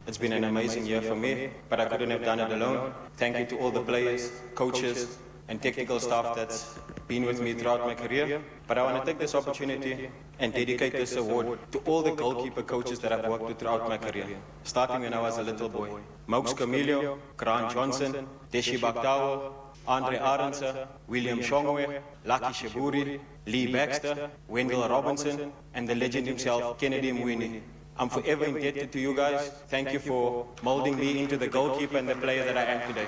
It's been an amazing year for me, but I couldn't have done it alone. Thank you to all the players, coaches, and technical staff that's been with me throughout my career. But I want to take this opportunity and dedicate this award to all the goalkeeper coaches that I've worked with throughout my career, starting when I was a little boy. Mokes Camillo, Grant Johnson, Deshi Baktawa, Andre Arendse, William Shongwe, Lucky Sheburi, Lee Baxter, Wendell Robinson, and the legend himself, Kennedy Mwini. I'm forever indebted to you guys. Thank you for molding me into the goalkeeper and the player that I am today.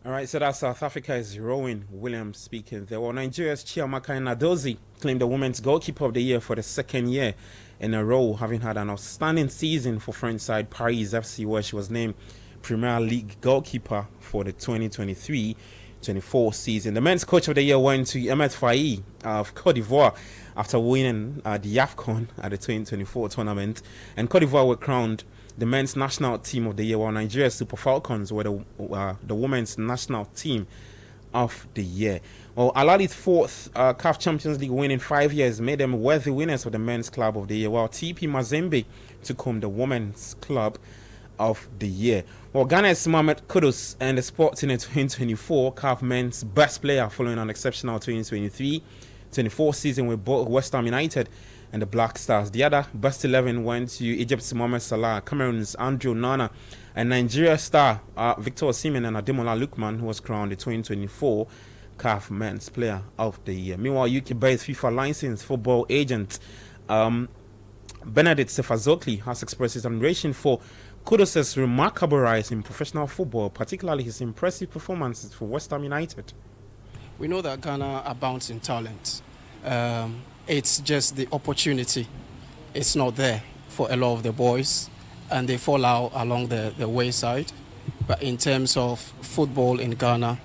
All right, so that's South Africa's Rowan Williams speaking there. Well, Nigeria's Chiamaka Nadozie claimed the Women's Goalkeeper of the Year for the 2nd year in a row, having had an outstanding season for French side Paris FC, where she was named Premier League Goalkeeper for the 2023-24 season. The Men's Coach of the Year went to Ahmed Faye of Cote d'Ivoire after winning the AFCON at the 2024 tournament. And Cote d'Ivoire were crowned the Men's National Team of the Year, while Nigeria's Super Falcons were the Women's National Team of the Year. Well, Al Ahly's 4th CAF Champions League win in 5 years made them worthy winners of the Men's Club of the Year, while TP Mazembe took home the Women's Club of the Year. Well, Ghana's Mohamed Kudus and the Sporting 2024 CAF Men's Best Player following an exceptional 2023-24 season with both West Ham United and the Black Stars. The other best 11 went to Egypt's Mohamed Salah, Cameroon's Andrew Nana, and Nigeria star Victor Osimhen and Ademola Lookman, who was crowned the 2024 CAF Men's Player of the Year. Meanwhile, UK-based FIFA licensed football agent Benedict Sefazokli has expressed his admiration for Kudus' remarkable rise in professional football, particularly his impressive performances for West Ham United. We know that Ghana abounds in talent. It's just the opportunity. It's not there for a lot of the boys, and they fall out along the wayside. But in terms of football in Ghana,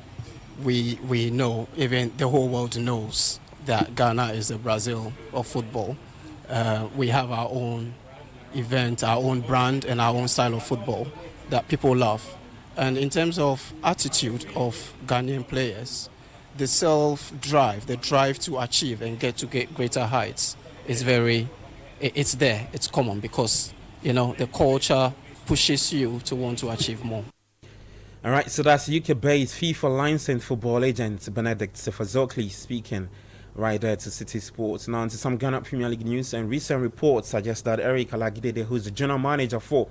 we know, even the whole world knows, that Ghana is the Brazil of football. We have our own event, our own brand, and our own style of football that people love. And in terms of attitude of Ghanaian players, the self-drive, the drive to achieve and get to greater heights is it's there, it's common, because, you know, the culture pushes you to want to achieve more. All right, so that's UK-based FIFA licensed football agent Benedict Sefazokli speaking right there to City Sports. Now into some Ghana Premier League news, and recent reports suggest that Eric Alagidede, who's the general manager for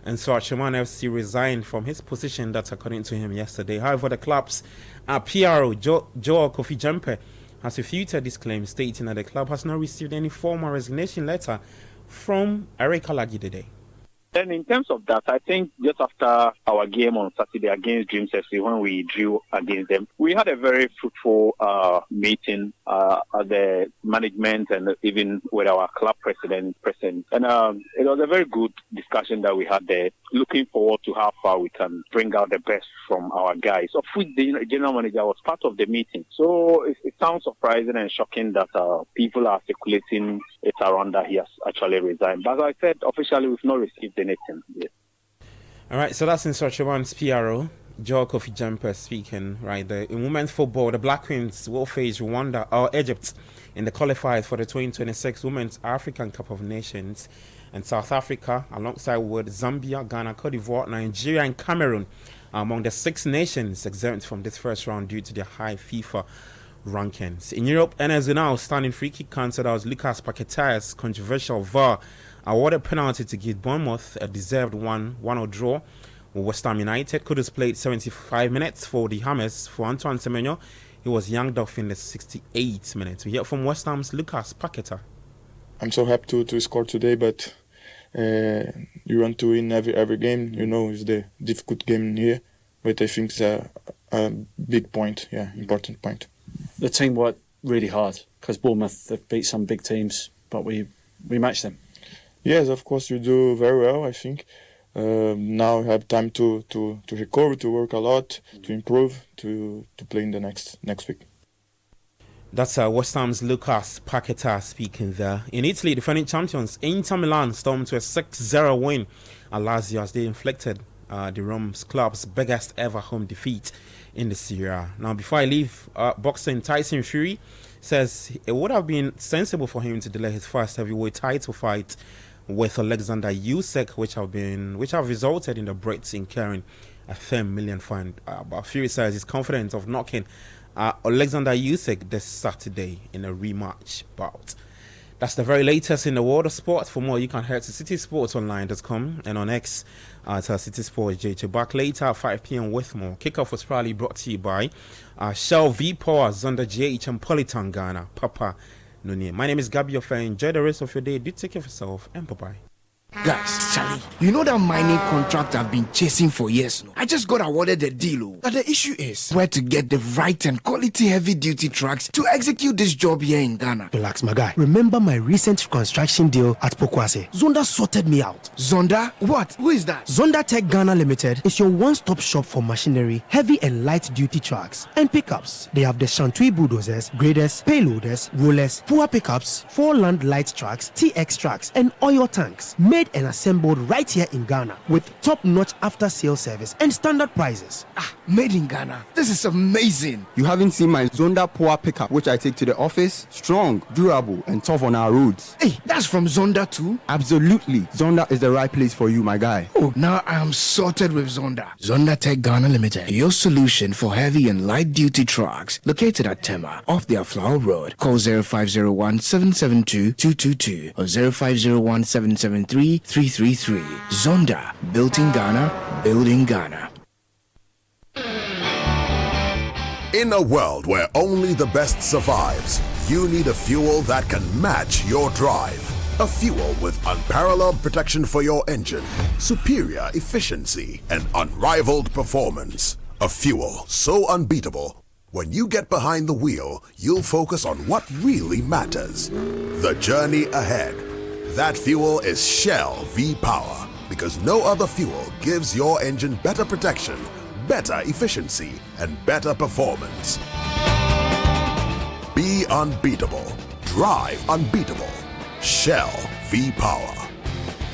Nsawachimana FC, resigned from his position. That's according to him yesterday. However, the club's PRO, Joel Kofi Jempe, has refuted this claim, stating that the club has not received any formal resignation letter from Eric Alagidede. And in terms of that, I think just after our game on Saturday against Dreams FC, when we drew against them, we had a very fruitful meeting at the management and even with our club president present. And it was a very good discussion that we had there, looking forward to how far we can bring out the best from our guys, of which the general manager was part of the meeting. So it sounds surprising and shocking that people are speculating it around that he has actually resigned. But as I said, officially we've not received anything yet. All right, so that's in Nsawachimana's PRO, Joel Kofi Jempe speaking right there. In women's football, the Black Queens will face Rwanda or Egypt in the qualifiers for the 2026 Women's African Cup of Nations. And South Africa, alongside with Zambia, Ghana, Cote d'Ivoire, Nigeria, and Cameroon, are among the 6 nations exempt from this first round due to their high FIFA rankings. In Europe, NSU now standing free kick counter was Lucas Paqueta's controversial VAR awarded penalty to give Bournemouth a deserved 1-1 draw with West Ham United. Kudus played 75 minutes for the Hammers. For Antoine Semenyo, he was yanked off in the 68 minutes. We hear from West Ham's Lucas Paqueta. I'm so happy to score today, but you want to win every game. You know, it's the difficult game here, but I think it's a big point, important point. The team worked really hard because Bournemouth have beat some big teams, but we matched them. Yes, of course, we do very well, I think. Now we have time to recover, to work a lot, to improve, to play in the next week. That's West Ham's Lucas Paqueta speaking there. In Italy, defending champions Inter Milan stormed to a 6-0 win at Lazio as they inflicted the Rome's club's biggest ever home defeat in the Serie A. Now, before I leave, boxer Tyson Fury says it would have been sensible for him to delay his first heavyweight title fight with Alexander Usyk, which have resulted in the Brits incurring a $10 million fine. But Fury says he's confident of knocking Alexander Usyk this Saturday in a rematch bout. That's the very latest in the world of sports. For more, you can head to citysportsonline.com and on X at City Sports JJ. Back later at 5 p.m. with more. Kickoff was proudly brought to you by Shell V-Power, Zonda GH and Polyton Ghana, Papa Nuni. My name is Gabi Ofe. Enjoy the rest of your day. Do take care of yourself and bye-bye. Guys, Charlie, you know that mining contract I've been chasing for years now? I just got awarded the deal. But the issue is where to get the right and quality heavy-duty trucks to execute this job here in Ghana. Relax, my guy. Remember my recent construction deal at Pokwase? Zonda sorted me out. Zonda? What? Who is that? Zonda Tech Ghana Limited is your one-stop shop for machinery, heavy and light-duty trucks, and pickups. They have the Shantui bulldozers, graders, payloaders, rollers, poor pickups, 4 land light trucks, TX trucks, and oil tanks. made and assembled right here in Ghana with top-notch after-sale service and standard prices. Made in Ghana. This is amazing. You haven't seen my Zonda Power pickup, which I take to the office. Strong, durable, and tough on our roads. Hey, that's from Zonda too? Absolutely. Zonda is the right place for you, my guy. Oh, now I am sorted with Zonda. Zonda Tech Ghana Limited, your solution for heavy and light-duty trucks. Located at Tema, off the Flower Road. Call 0501-772-222 or 0501-773-333. Zonda, built in Ghana, building Ghana. In a world where only the best survives, you need a fuel that can match your drive. A fuel with unparalleled protection for your engine, superior efficiency, and unrivaled performance. A fuel so unbeatable, when you get behind the wheel, you'll focus on what really matters. The journey ahead. That fuel is Shell V-Power, because no other fuel gives your engine better protection, better efficiency, and better performance. Be unbeatable. Drive unbeatable. Shell V-Power.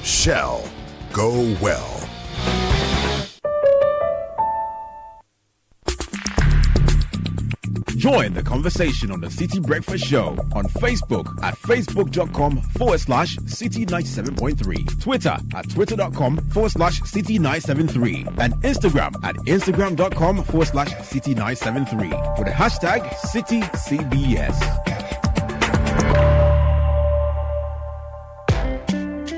Shell. Go well. Join the conversation on the Citi Breakfast Show on Facebook at facebook.com/Citi97.3, Twitter at twitter.com/Citi973, and Instagram at instagram.com/Citi973 with the hashtag CitiCBS.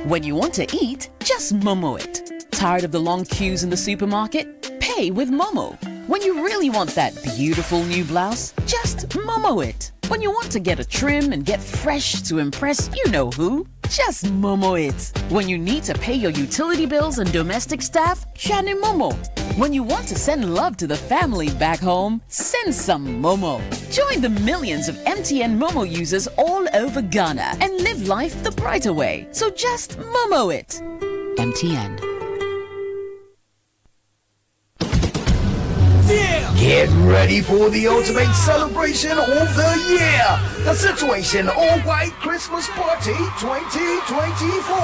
When you want to eat, just Momo it. Tired of the long queues in the supermarket? Pay with Momo. When you really want that beautiful new blouse, just Momo it. When you want to get a trim and get fresh to impress you know who, just Momo it. When you need to pay your utility bills and domestic staff, Shani Momo. When you want to send love to the family back home, send some Momo. Join the millions of MTN Momo users all over Ghana and live life the brighter way. So just Momo it. MTN. Get ready for the ultimate celebration of the year. The Situation All White Christmas Party 2024.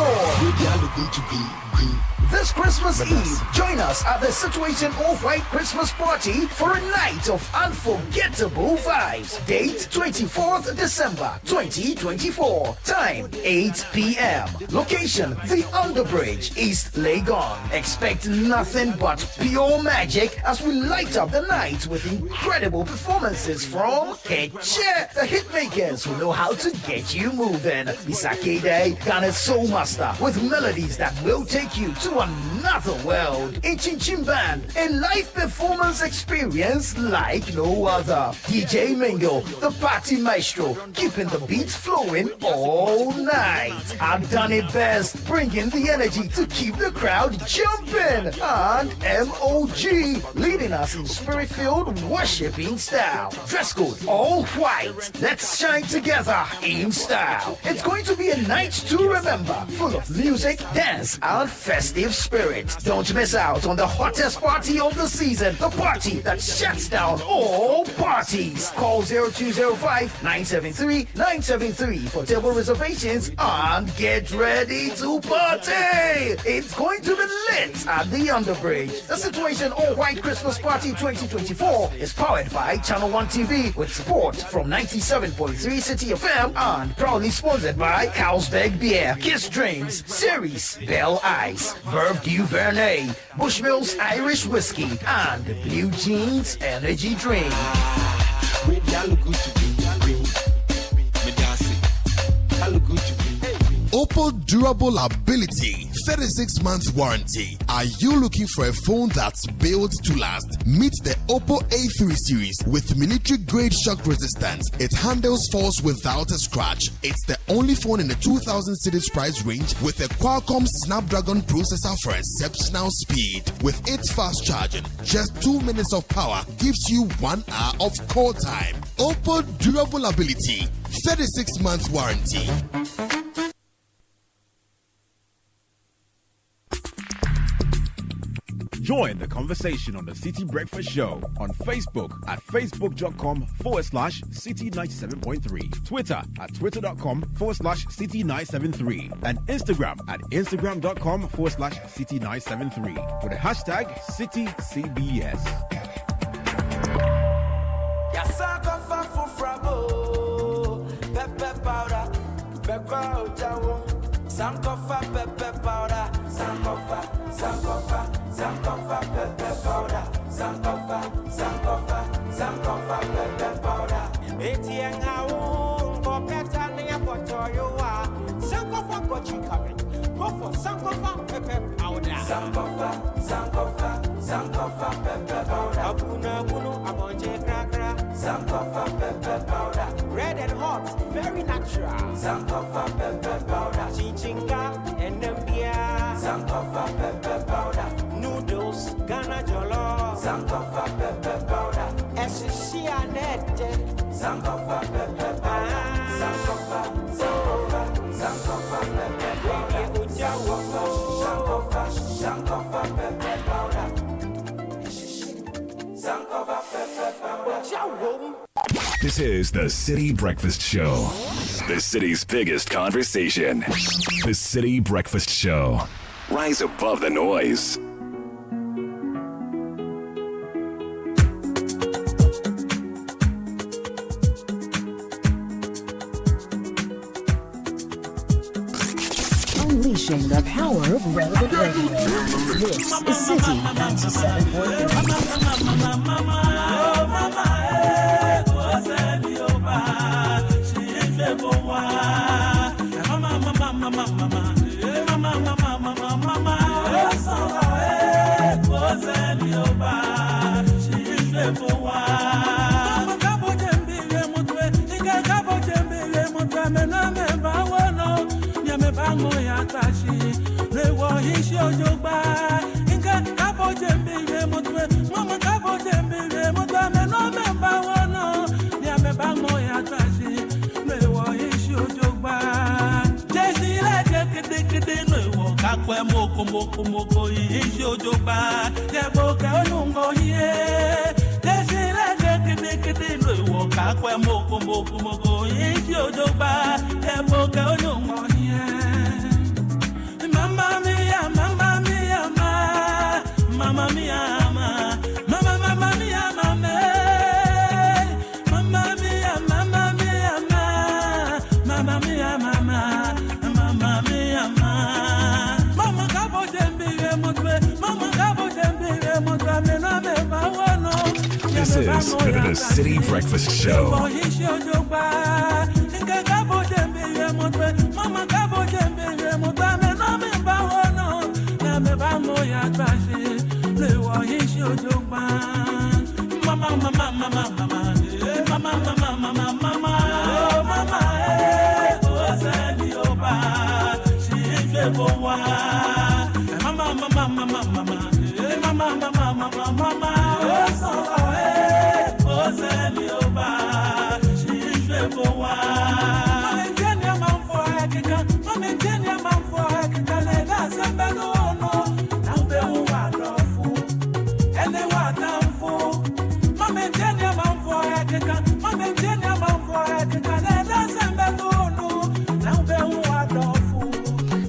This Christmas Eve, join us at the Situation All White Christmas Party for a night of unforgettable vibes. Date 24th December 2024. Time 8 p.m. Location The Underbridge, East Legon. Expect nothing but pure magic as we light up the night with incredible performances from Keche, the hitmakers who know how to get you moving. Isake Day, Ghana's Soul Master with melodies that will take you to another world. A Chin Band, a live performance experience like no other. DJ Mingo, the party maestro, keeping the beats flowing all night. I've done it best, bringing the energy to keep the crowd jumping. And MOG, leading us in spirit-filled worshiping style. Dress code all white. Let's shine together in style. It's going to be a night to remember, full of music, dance, and festive spirit. Don't miss out on the hottest party of the season, the party that shuts down all parties. Call 0205-973-973 for table reservations and get ready to party. It's going to be lit at the Underbridge. The Situation All White Christmas Party 2024 is powered by Channel 1 TV with support from 97.3 Citi FM and proudly sponsored by Carlsberg Beer, Kiss Drinks, Series, Bell Ice, Verve Duvernay, Bushmills Irish Whiskey, and Blue Jeans Energy Drink. Oppo Durable Ability 36-month warranty. Are you looking for a phone that's built to last? Meet the Oppo A3 series with military-grade shock resistance. It handles falls without a scratch. It's the only phone in the 2,000 cedis price range with a Qualcomm Snapdragon processor for exceptional speed. With its fast charging, just 2 minutes of power gives you 1 hour of call time. Oppo Durable Ability 36-month warranty. Join the conversation on the Citi Breakfast Show on Facebook at facebook.com/Citi97.3, Twitter at twitter.com/Citi973, and Instagram at instagram.com/Citi973 with the hashtag CitiCBS. Sankofa pepper powder, Sankofa pepper powder, Sankofa pepper powder. ATN out, Bocata near Potoyoa, Sankofa got you coming. Go for Sankofa pepper powder, Sankofa pepper powder. Abuna Bunu, Abonje Cracker, Sankofa pepper powder. Red and hot, very natural. Sankofa pepper powder. Chinchinga and Nambia. Sankofa pepper powder. Noodles, Ghana Jolo. Sankofa pepper powder. Essia Nette. Sankofa pepper powder. Sankofa pepper powder. Sankofa pepper powder. Sankofa pepper powder. This is the Citi Breakfast Show, the city's biggest conversation. The Citi Breakfast Show. Rise above the noise. Unleashing the power of relevant radio. This is Citi 'This is the Citi Breakfast Show.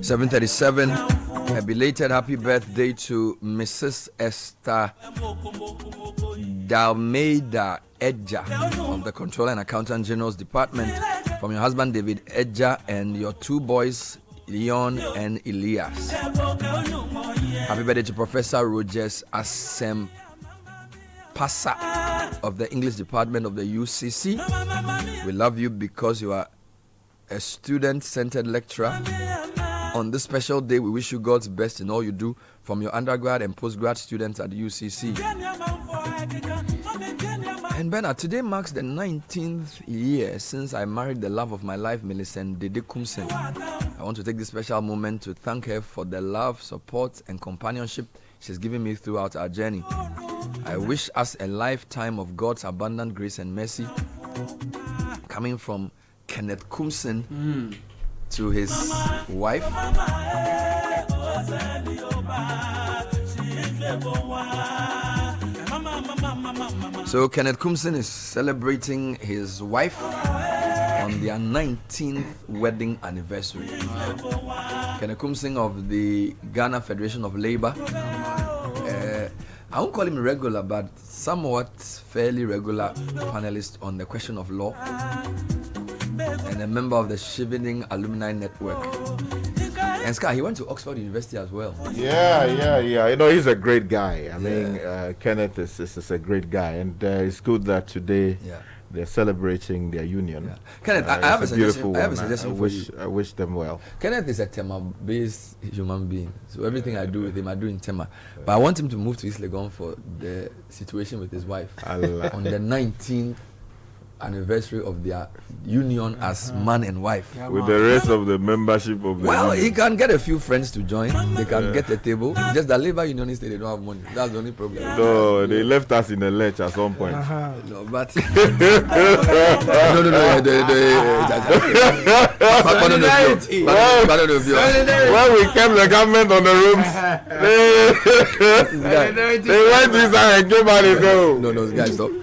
(7:37). A belated happy birthday to Mrs. Esther Dalmeida Edja of the Controller and Accountant General's Department, from your husband David Edja and your two boys Leon and Elias. Happy birthday to Professor Rogers Asem Pasa of the English Department of the UCC. We love you because you are a student-centered lecturer. On this special day, we wish you God's best in all you do, from your undergrad and postgrad students at UCC. And Bernard, today marks the 19th year since I married the love of my life, Millicent Dede Kumsen. I want to take this special moment to thank her for the love, support, and companionship she's given me throughout our journey. I wish us a lifetime of God's abundant grace and mercy, coming from Kenneth Kumsen to his wife. So Kenneth Kumsin is celebrating his wife on their 19th wedding anniversary. Kenneth Kumsin of the Ghana Federation of Labour. I won't call him regular, but somewhat fairly regular panelist on the question of law, and a member of the Chevening Alumni Network. And Sky, he went to Oxford University as well. Yeah. You know, he's a great guy. I mean, Kenneth is a great guy, and it's good that today they're celebrating their union. Yeah. Kenneth, I have a suggestion. I wish them well. Kenneth is a Tema-based human being, so everything I do with him, I do in Tema. But I want him to move to East Legon for the situation with his wife on the 19th anniversary of their union as man and wife. With the rest of the membership of the union. He can get a few friends to join. They can get a table. Just the labor unionists, they don't have money. That's the only problem. No, they left us in the lurch at some point. No, but no. When we kept the government on the rooms, they went inside and came out and said, no,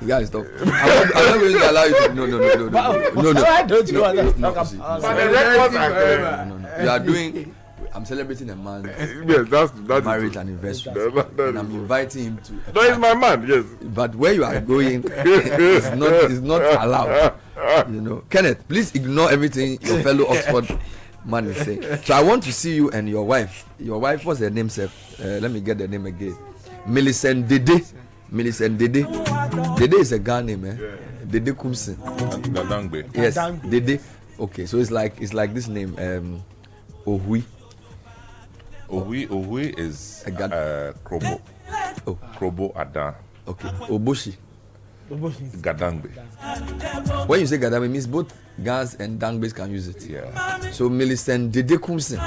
guys, stop. I'm not going to allow you to. No. Why don't you want to talk about? But the records are clear. No. You are doing. I'm celebrating a man's that's marriage anniversary, and I'm inviting him to. No, he's my man. Yes. But where you are going is not allowed. You know, Kenneth, please ignore everything your fellow Oxford man is saying. So I want to see you and your wife. Your wife, what's her name, sir? Let me get the name again. Millicent Dede. Dede is a Ghana name, eh? Dede Kumsin. Gadangbe. Yes, Dede. Okay, so it's like this name, Ohui. Ohui is Krobo. Oh, Krobo Adan. Okay, Oboshi. Gadangbe. When you say Gadangbe, it means both Gans and Dangbes can use it. Yeah. So Millicent Dede Kumsin.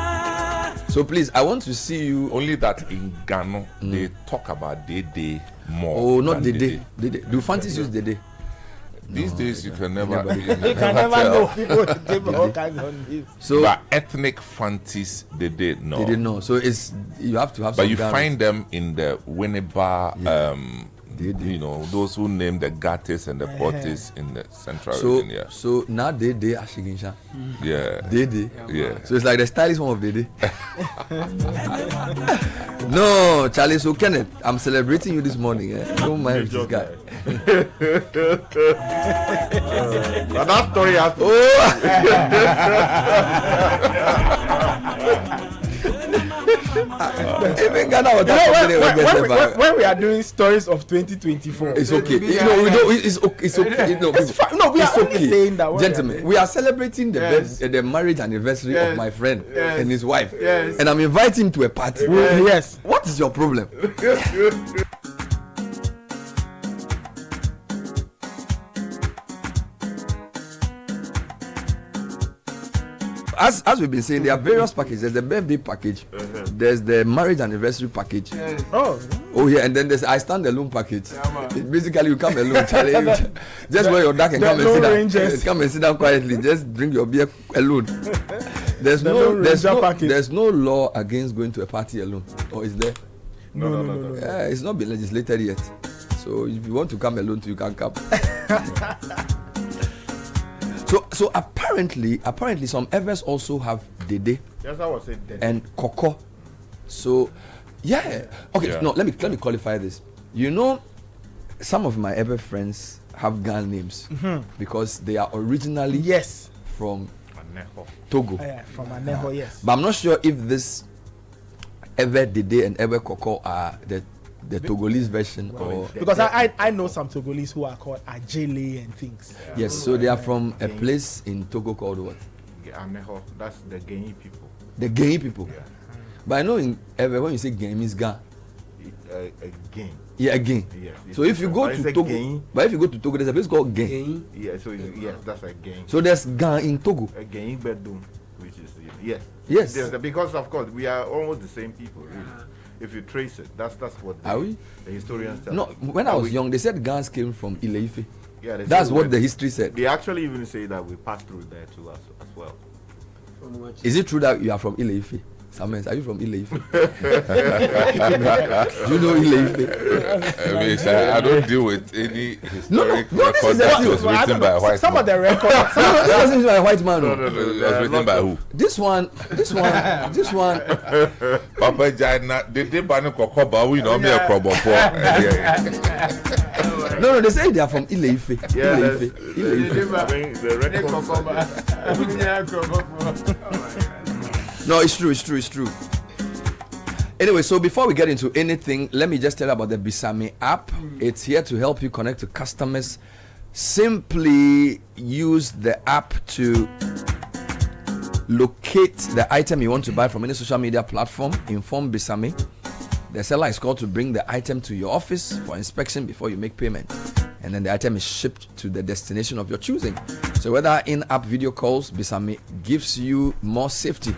So please, I want to see you. Only that in Ghana they talk about Dede more. Oh, not Dede. Do Fantis use Dede? These days you can never know people give all kinds of names. So but ethnic Fantis they did know. They didn't know. So it's you have to have. But you find them in the Winneba, you know, those who name the Gatis and the Portis in the central region. Yeah. So now Dede Ashiginsha. Yeah. Dede. Yeah. So it's like the stylish one of Dede. No, Charlie. So Kenneth, I'm celebrating you this morning. Don't mind this guy. But that story has to when we are doing stories of 2024, it's okay. It's okay. We are only saying that, gentlemen, we are celebrating the marriage anniversary of my friend and his wife, and I'm inviting him to a party. Yes. What is your problem? As we've been saying, there are various packages. There's the birthday package, there's the marriage anniversary package. Oh yeah, and then there's I stand alone package. Basically, you come alone, Charlie. Just wear your dark and come and sit down. Come and sit down quietly. Just drink your beer alone. There's no law against going to a party alone, or is there? No. It's not been legislated yet. So if you want to come alone, you can come. So apparently some Evers also have Dede. Yes, I was saying Dede. And Koko. So okay. No, let me qualify this. You know, some of my Ever friends have Ghana names because they are originally from Togo. From Aneho, yes. But I'm not sure if this Ever Dede and Ever Koko are the Togolese version, or because I know some Togolese who are called Ajele and things. Yes, so they are from a place in Togo called what? Aneho. That's the Genyi people. The Genyi people. Yeah. But I know when you say Genyi means Ga. Gen. Yeah, again. Yes. So if you go to Togo, but if you go to Togo, there's a place called Gen. Yeah. So yes, that's a Gen. So there's Ga in Togo. A Genyi bedroom, which is yes. Yes. Because of course we are almost the same people, really. If you trace it, that's what the historians tell. No, when I was young, they said Gans came from Ile-Ife. Yeah, that's what the history said. They actually even say that we passed through there too as well. Is it true that you are from Ile-Ife? Samuel, are you from Ile-Ife? Do you know Ile-Ife? I don't deal with any historic record that was written by a white man. Some of the records. It wasn't by a white man. No. It was written by who? This one. Papa Jana, they ban Kokoba, we know me a crop of No, they say they are from Ile-Ife. Yeah, Ile-Ife. the No, it's true. Anyway, so before we get into anything, let me just tell you about the Bisame app. It's here to help you connect to customers. Simply use the app to locate the item you want to buy from any social media platform. Inform Bisame. The seller is called to bring the item to your office for inspection before you make payment. And then the item is shipped to the destination of your choosing. So whether in-app video calls, Bisame gives you more safety.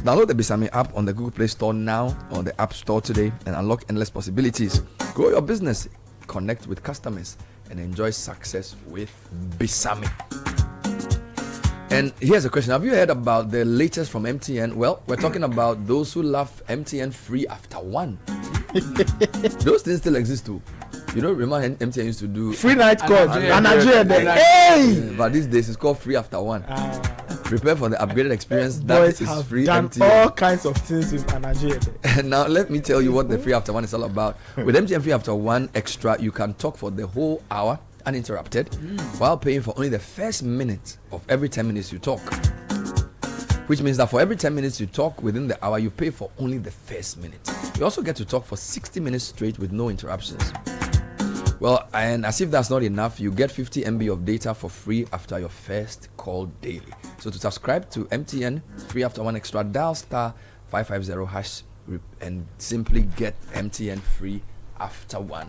Download the Bisame app on the Google Play Store now or the App Store today and unlock endless possibilities. Grow your business, connect with customers, and enjoy success with Bisame. And here's a question. Have you heard about the latest from MTN? Well, we're talking about those who love MTN free after one. Those things still exist too. You know, remember MTN used to do free night calls. Hey! But these days it's called free after one. Prepare for the upgraded experience that Boys is have free done MTN. all kinds of things with Nigeria. And now let me tell you what the free after one is all about. With MTN free after one extra, you can talk for the whole hour uninterrupted while paying for only the first minute of every 10 minutes you talk. Which means that for every 10 minutes you talk within the hour, you pay for only the first minute. You also get to talk for 60 minutes straight with no interruptions. Well, and as if that's not enough, you get 50 MB of data for free after your first call daily. So to subscribe to MTN free after one extra, dial *550# and simply get MTN free after one.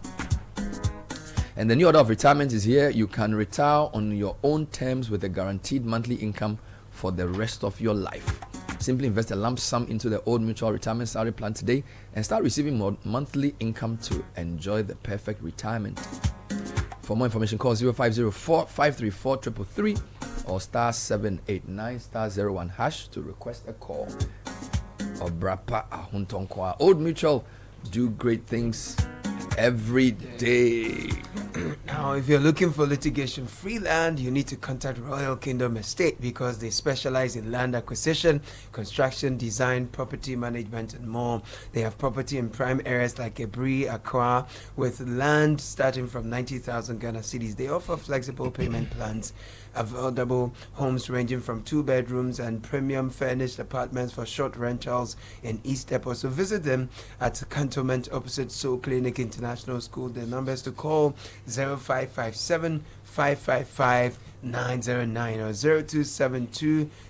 And the new order of retirement is here. You can retire on your own terms with a guaranteed monthly income for the rest of your life. Simply invest a lump sum into the Old Mutual Retirement Salary Plan today and start receiving more monthly income to enjoy the perfect retirement. For more information, call 0504-534-333 or *789*01# to request a call. Obrapa Ahuntonkwa. Old Mutual, do great things every day. Now, if you're looking for litigation-free land, you need to contact Royal Kingdom Estate because they specialize in land acquisition, construction, design, property management, and more. They have property in prime areas like Ebri, Accra, with land starting from 90,000 Ghana cedis. They offer flexible payment plans, affordable homes ranging from 2 bedrooms and premium furnished apartments for short rentals in East Depot. So visit them at the cantonment opposite Soul Clinic International School. The numbers to call 0557-555-909 or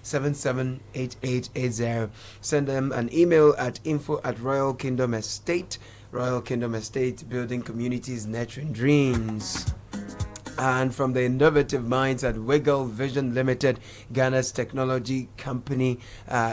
0272-778880. Send them an email at info@Royal Kingdom Estate. Royal Kingdom Estate, building communities, nurturing dreams. And from the innovative minds at Wiggle Vision Limited, Ghana's technology company,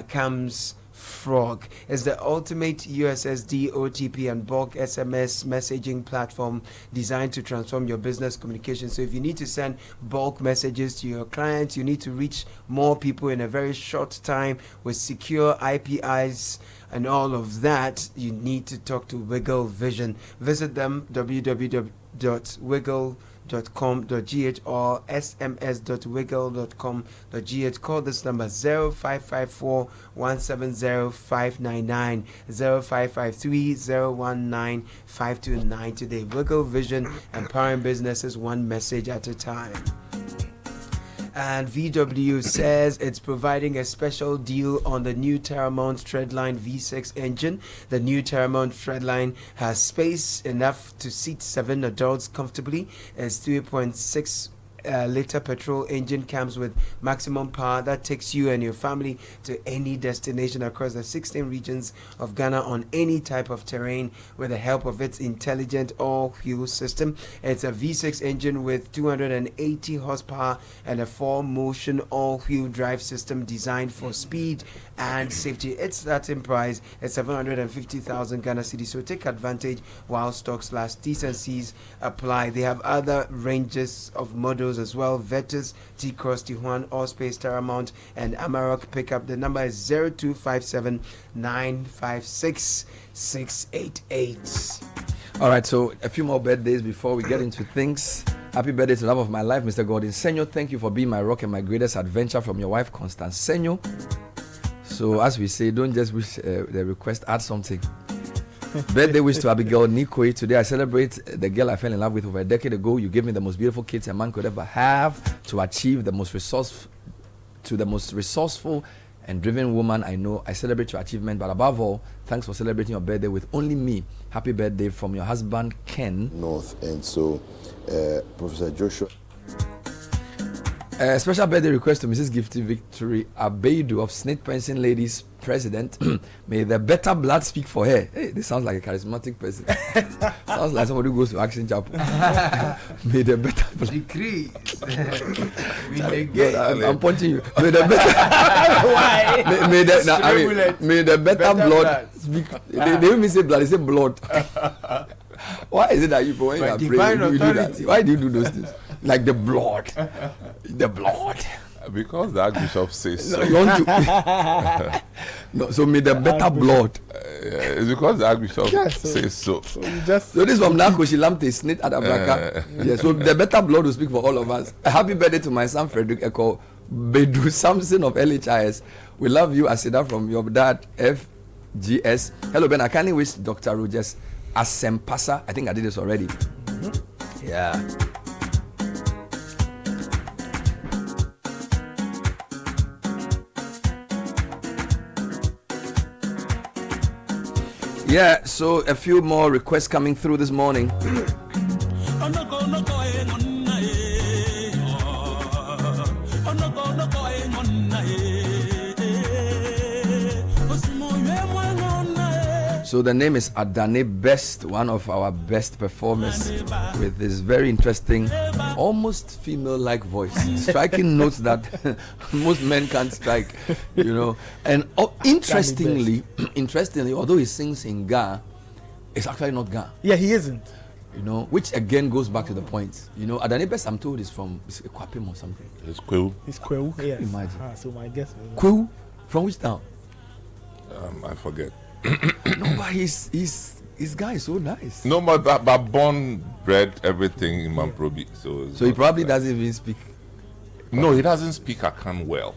comes Frog. Is the ultimate USSD, OTP, and bulk SMS messaging platform designed to transform your business communication. So if you need to send bulk messages to your clients, you need to reach more people in a very short time with secure IPIs and all of that, you need to talk to Wiggle Vision. Visit them, www.wiggle.com.gh or sms.wiggle.com.gh. Call this number 0554-170-599, 0553-019-529 today. Wiggle Vision, empowering businesses one message at a time. And VW says it's providing a special deal on the new Terramount Treadline V6 engine. The new Terramount Treadline has space enough to seat 7 adults comfortably. It's 3.6 liter petrol engine, comes with maximum power that takes you and your family to any destination across the 16 regions of Ghana on any type of terrain with the help of its intelligent all-wheel system. It's a V6 engine with 280 horsepower and a 4-motion all-wheel drive system designed for speed and safety. Its starting price is 750,000 Ghana cedis, so take advantage while stocks last. T's and C's apply. They have other ranges of models those as well. Vetus, T-Cross, Tijuan, Allspace, Paramount, and Amarok Pickup. The number is 0257 956 688. All right, so a few more birthdays before we get into things. Happy birthday to the love of my life, Mr. Gordon Senyo. Thank you for being my rock and my greatest adventure, from your wife, Constance Senyo. So, as we say, don't just wish the request, add something. Birthday wish to Abigail Nikoi. Today I celebrate the girl I fell in love with over a decade ago. You gave me the most beautiful kids a man could ever have to achieve the most resourceful and driven woman I know. I celebrate your achievement, but above all, thanks for celebrating your birthday with only me. Happy birthday from your husband, Ken. North. And so, Professor Joshua. Special birthday request to Mrs. Gifty Victory Abeidu of Snake Pension Ladies President. May the better blood speak for her. Hey, this sounds like a charismatic person. Sounds like somebody who goes to Action Chapel. May the better blood. Decree. I'm punching you. May the better. Why? May the better blood speak. They don't even say blood, they say blood. Why is it that you, when you are praying, you do that? Why do you do those things? Like the blood. The blood. Because the Archbishop says so. No, so may the better blood. It's because the Archbishop says so. So this from Nako Shilamte Snit Adabraka. Yeah, so the better blood will speak for all of us. A happy birthday to my son Frederick Echo Bedu Samson of LHIS. We love you, Asida, from your dad FGS. Hello Ben, I kindly wish Dr. Rogers Asempasa. I think I did this already. Yeah. Yeah, so a few more requests coming through this morning. So the name is Adane Best, one of our best performers, with this very interesting, almost female-like voice, striking notes that most men can't strike, you know. And interestingly, although he sings in Ga, it's actually not Ga. Yeah, he isn't. You know, which again goes back to the point. You know, Adane Best, I'm told, is from Kwapim or something. It's Kwewu. It's Kwewu, yes. Imagine. So my guess is Kwewu? From which town? I forget. No, but his guy is so nice. No, but born, bred, everything in Mamprobi. So he probably doesn't even speak. No, he doesn't speak Akan well.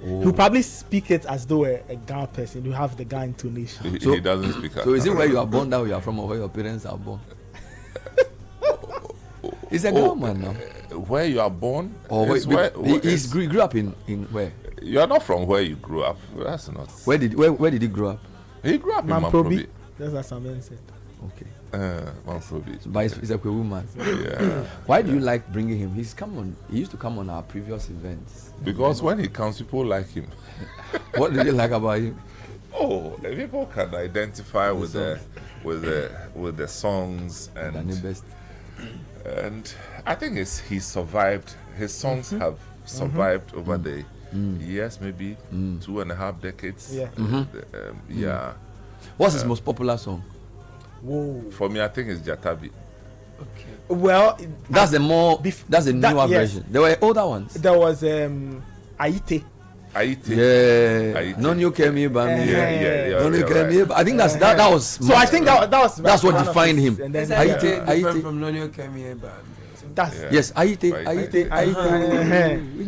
Oh. He'll probably speak it as though a Ghana person. You have the Ghana intonation. He doesn't speak Akan. So is it where you are born, that you are from, or where your parents are born? He's a Ghana man now. Where you are born? Or he grew up in where? You are not from where you grew up. That's not. Where did he grow up? He grew up in Mamprobi. That's what someone said. Okay. Mamprobi. But he's a woman. Yeah. Why do you like bringing him? He used to come on our previous events. Because when he comes, people like him. What do you like about him? Oh, the people can identify with the songs and I think he survived. His songs have survived over the years, maybe 2.5 decades. Yeah. Yeah. What's his most popular song? Whoa. For me, I think it's Jatabi. Okay. Well, that's the newer version. There were older ones. There was Aite. Yeah. Nonyo Kemi Bami. Yeah. Nonyo Kemi. I think that was. So I think that's what defined him. Aite from Nonyo Kemi Bami. Yes, Aite.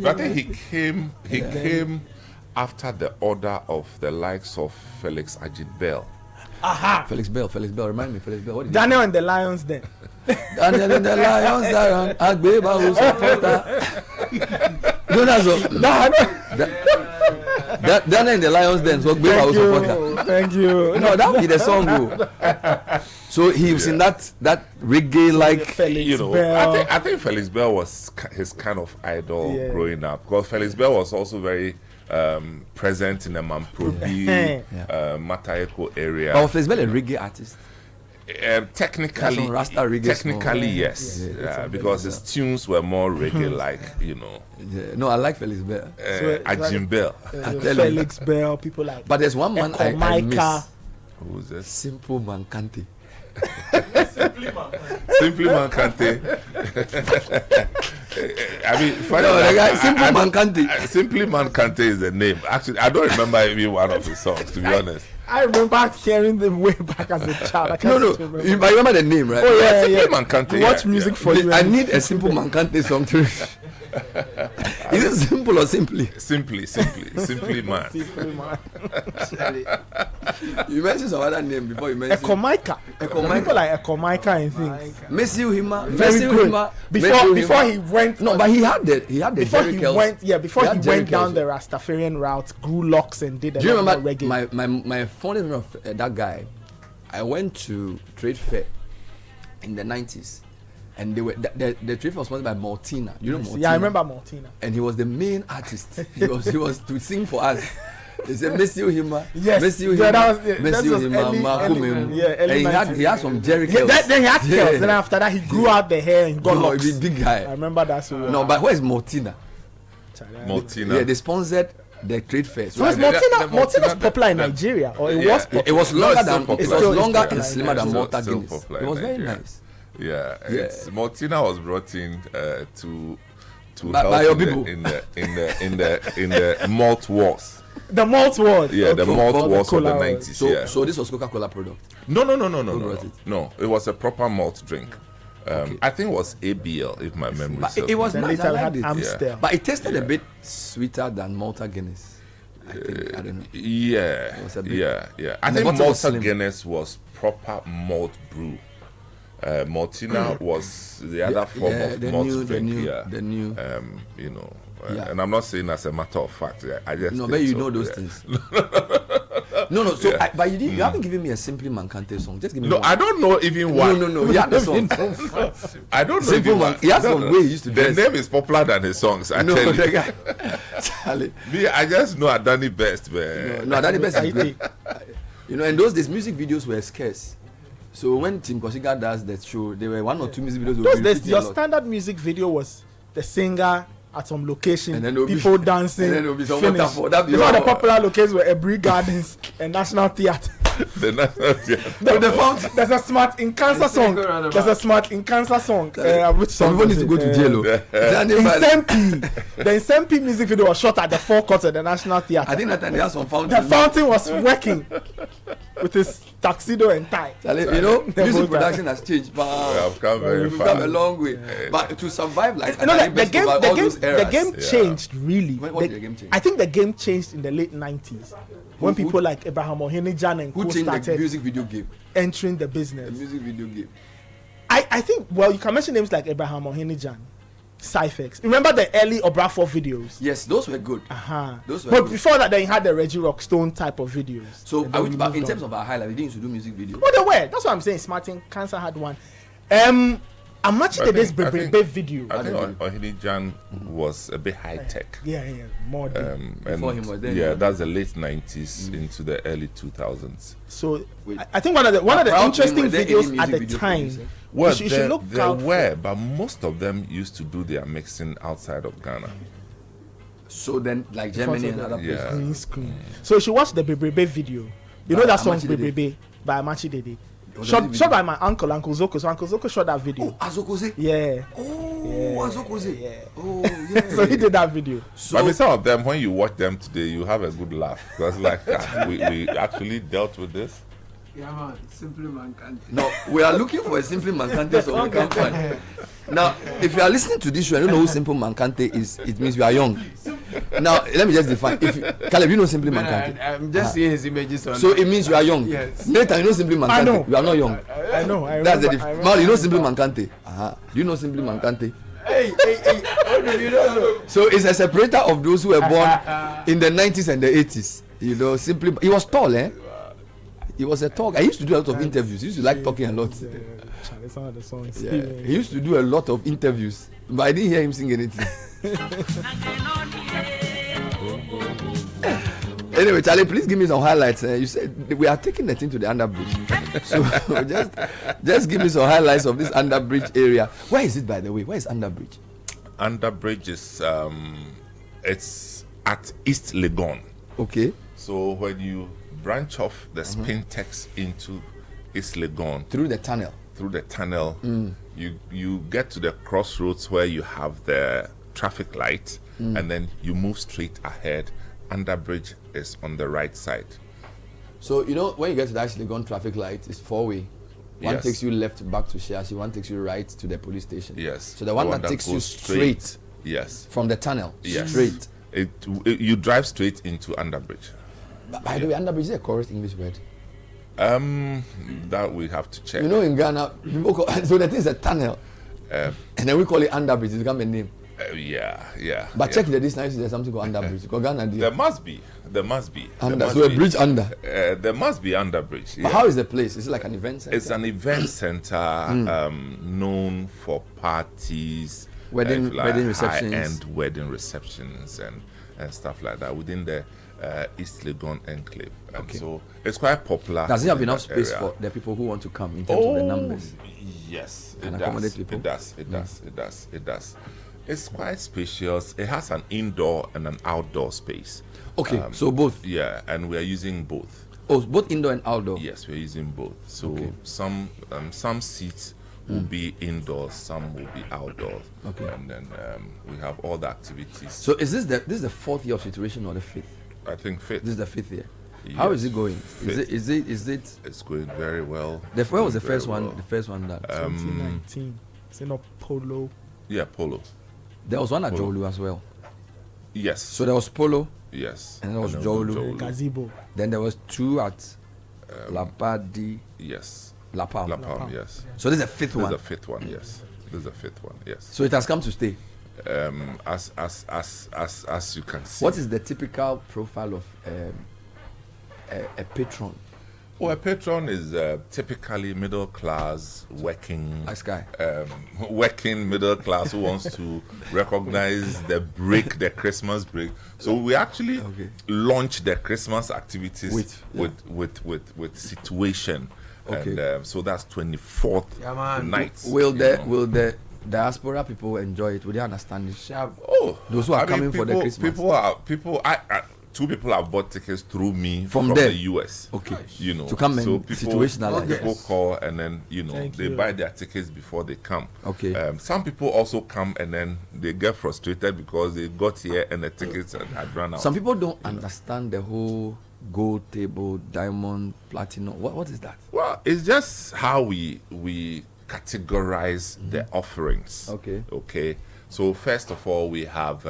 But I think he came after the order of the likes of Felix Ajit-Bell. Aha! Felix Bell, remind me, Felix Bell. What did Daniel and the Lions then. Daniel and the Lions are Agbeba who supporter. Daniel and the Lions then, so Agbeba who supporter. Thank you. No, that would be the song, bro. So he was in that reggae like, you know. I think Felix Bell was his kind of idol growing up, because Felix Bell was also very present in the Mamprobi, Matayeko area. Oh, Felix Bell a reggae artist. Technically, yes, because his tunes were more reggae-like, you know. Yeah. No, I like Felix Bell. Ajim Bell. Felix Bell, people like. But there's one man I miss. Who's this? Simple Man Kante. Simply Man Kante. I mean, Simple Man Kante. Simply Man Kante is the name. Actually, I don't remember even one of his songs, to be honest. I remember hearing them way back as a child. I remember the name, right? Oh yeah, Simply Man Kante. Watch music for you. I need a Simple Man Kante song to. Is it simple or simply? Simply Man. Simply Man. You mentioned some other name before you mentioned Ekomaika. People like Ekomaika and things. Messi Hima. Very good. Before he went. No, but he had the before Jerry he Kells. went. Yeah, before he went down Kells. the Rastafarian route, grew locks and did. Do you remember reggae. my fondest memory of that guy? I went to trade fair in the 90s. And they were the trade fair was sponsored by Maltina. You know Maltina? Yeah, I remember Maltina. And he was the main artist. He was to sing for us. They said Messi Hima. Yes. Messi Hima. Yeah, and he had some Jerry Kells. Then he had Kells. Then after that he grew out the hair and got locks. He big guy. I remember that so well. No, but where is Maltina? Maltina. Yeah, they sponsored the trade fair. So was Maltina's popular in Nigeria, or it was popular? It was longer than popular. it was longer and slimmer than Malta Guinness. It was very nice. Yeah, Maltina was brought in to by help your people in the malt wars. The malt wars. Yeah, the malt wars of the 90s. So this was Coca-Cola product. No. It was a proper malt drink. I think it was ABL, if my memory serves. It was nice. I liked it. Amstel. But it tasted a bit sweeter than Malta Guinness. I don't know. Yeah. I think Malta Guinness was proper malt brew. Maltina was the other form of malt drink. The new. And I'm not saying as a matter of fact. I just but you know those things. No. So, but you haven't given me a Simply Man Kante song. Just give me one. I don't know even one. No. He had the song. I don't know. Simple Man. He has some way he used to dress. The name is popular than his songs. I tell you. The guy. Charlie. Me, I just know Adani Best, man. No, Adani Best is great. In those days, music videos were scarce. So when Tim Koshiga does that show, there were 1 or 2 music videos. Those days, your standard music video was the singer at some location, and then people dancing. And then there will be some waterfall. The popular locations were Ebri Gardens and National Theatre. The National Theatre. There's a Smart in Cancer song. Which some people need to go to jail. The Insempi music video was shot at the forecourt of the National Theatre. I think that time they had some fountain. The fountain was working with his tuxedo and tie. Music production has changed. We have come very far. We've come a long way. But to survive the game changed really. When did the game change? I think the game changed in the late 90s. When people like Abraham Ohinijan and who changed the music video game entering the business. The music video game. I think you can mention names like Abraham Ohinijan, Cyphex. Remember the early Obrafor videos? Yes, those were good. Those were good. Before that, then you had the Reggie Rockstone type of videos. So in terms of our highlight, we didn't used to do music videos. Oh, they were. That's what I'm saying. Smarting Cancer had one. I'm matching this Bebe video. I think Ohinijan was a bit high tech. Yeah, more before him was there. Yeah, that's the late 90s into the early 2000s. So I think one of the interesting videos at the time. Well, there were, but most of them used to do their mixing outside of Ghana. So then, like Germany and other places. Green screen. So you should watch the Bebe video. You know that song Bebe by Amachi Dede. Shot by my Uncle Zoko. So Uncle Zoko shot that video. Oh, Azokoze? Yeah. Azokoze. Yeah. Oh, yeah. So he did that video. So, but some of them, when you watch them today, you have a good laugh. Because like, we actually dealt with this. Yeah, man. Simply Man Kante. No, we are looking for a Simply Man Kante so we can find. Now, if you are listening to this show and you don't know who Simple Man Kante is, it means you are young. Now, let me just define. Caleb, you know Simply Man Kante? I'm just seeing his images on. So it means you are young. Yes. Later, you know Simply Man Kante. I know. You are not young. I know. That's the difference. Mal, you know Simply Man Kante? Do you know Simply Man Kante? Hey. You don't know. So it's a separator of those who were born in the 90s and the 80s. Simply. He was tall, eh? He was a talker. I used to do a lot of interviews. He used to like talking a lot. He used to do a lot of interviews, but I didn't hear him sing anything. Anyway, Charlie, please give me some highlights. You said we are taking the thing to the underbridge. So just give me some highlights of this underbridge area. Where is it, by the way? Where is underbridge? Underbridge is it's at East Legon. Okay. So when you branch off the Spintex into East Legon through the tunnel, you get to the crossroads where you have the traffic light, and then you move straight ahead. Underbridge is on the right side. So, you know, when you get to the Ashley Gun traffic light, it's four-way. One takes you left back to Shashi, one takes you right to the police station. Yes. So the one that takes you straight yes, from the tunnel, yes, straight. You drive straight into Underbridge. By the way, Underbridge is a correct English word. That we have to check. You know, in Ghana, people call, so the thing is a tunnel, and then we call it Underbridge. It's become a name. Yeah. But check the distance. There's something called Underbridge. Ghana, there must be. Under, so a bridge under. There must be Underbridge. But how is the place? Is it like an event center? It's an event center known for parties, wedding receptions, high-end wedding receptions, and stuff like that within the East Legon enclave. And so it's quite popular. Does it have enough space for the people who want to come in terms of the numbers? Yes, and accommodate people. It does. It's quite spacious. It has an indoor and an outdoor space. Okay, so both. Yeah, and we are using both. Oh, both indoor and outdoor. Yes, we're using both. So some seats will be indoors, some will be outdoors. Okay, and then we have all the activities. So is this the fourth year of situation or the fifth? I think fifth. This is the fifth year. Yes, how is it going? Is it? It's going very well. Where was the first one? Well. The first one that 2019. Is it not Polo? Yeah, Polo. There was one at Jolu as well. Yes. So there was Polo. Yes. And there was Jolu. Gazebo. Then there was two at Lapadi. Yes. La Palm. Yes. So this is the fifth one. This is the fifth one. Yes. This is the fifth one. Yes. So it has come to stay. As you can see. What is the typical profile of a patron? Well, a patron is typically middle class, working middle class who wants to recognize the Christmas break. So we actually launch the Christmas activities with situation. Okay. And so that's 24th night. Will the diaspora people enjoy it? Will they understand it? Oh, those who are coming for the Christmas. Two people have bought tickets through me from the US. Okay. You know, to come so and situational. People call and then they buy their tickets before they come. Okay. Some people also come and then they get frustrated because they got here and the tickets had run out. Some people don't understand the whole gold table, diamond, platinum. What is that? Well, it's just how we categorize the offerings. Okay. So first of all, we have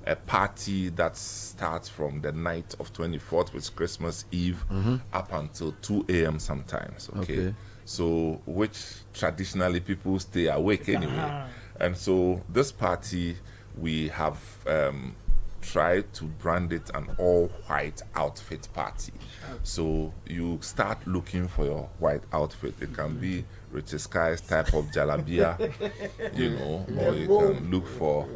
a party that starts from the night of 24th, which is Christmas Eve, up until 2 a.m. sometimes. Okay. So which traditionally people stay awake anyway. And so this party, we have tried to brand it an all-white outfit party. So you start looking for your white outfit. It can be Richie Sky's type of jalabia, or you can look for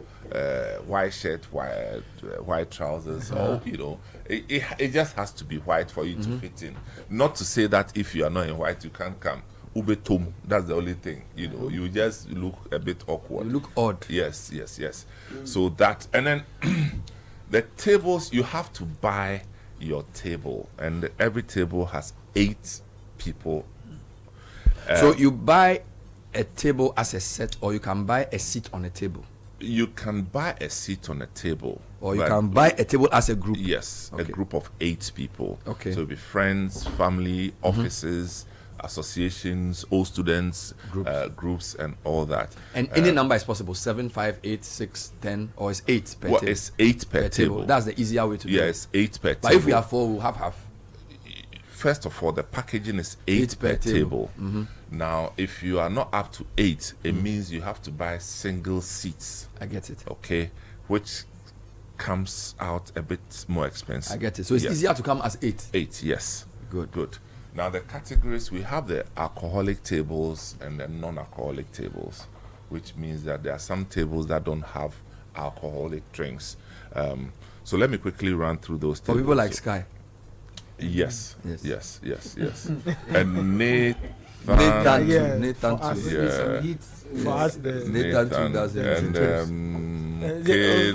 white shirt, white trousers, or it just has to be white for you to fit in. Not to say that if you are not in white, you can't come. Ubetum, that's the only thing. You just look a bit awkward. You look odd. Yes. So that, and then the tables, you have to buy your table, and every table has 8 people. So you buy a table as a set, or you can buy a seat on a table. You can buy a seat on a table, or you can buy a table as a group. Yes, a group of 8 people. Okay. So it'll be friends, family, offices, associations, all students, groups, and all that. And any number is possible: 7, 5, 8, 6, 10, or it's 8 per table. It's 8 per table. That's the easier way to do it. Yeah, it's 8 per table. But if we have 4, we'll have half. First of all, the packaging is 8 per table. Now, if you are not up to 8, it means you have to buy single seats. I get it. Okay, which comes out a bit more expensive. I get it. So it's easier to come as 8. 8, yes. Good. Now, the categories, we have the alcoholic tables and the non-alcoholic tables, which means that there are some tables that don't have alcoholic drinks. So let me quickly run through those tables. For people like Sky. Yes. And Nathan too. For us, and The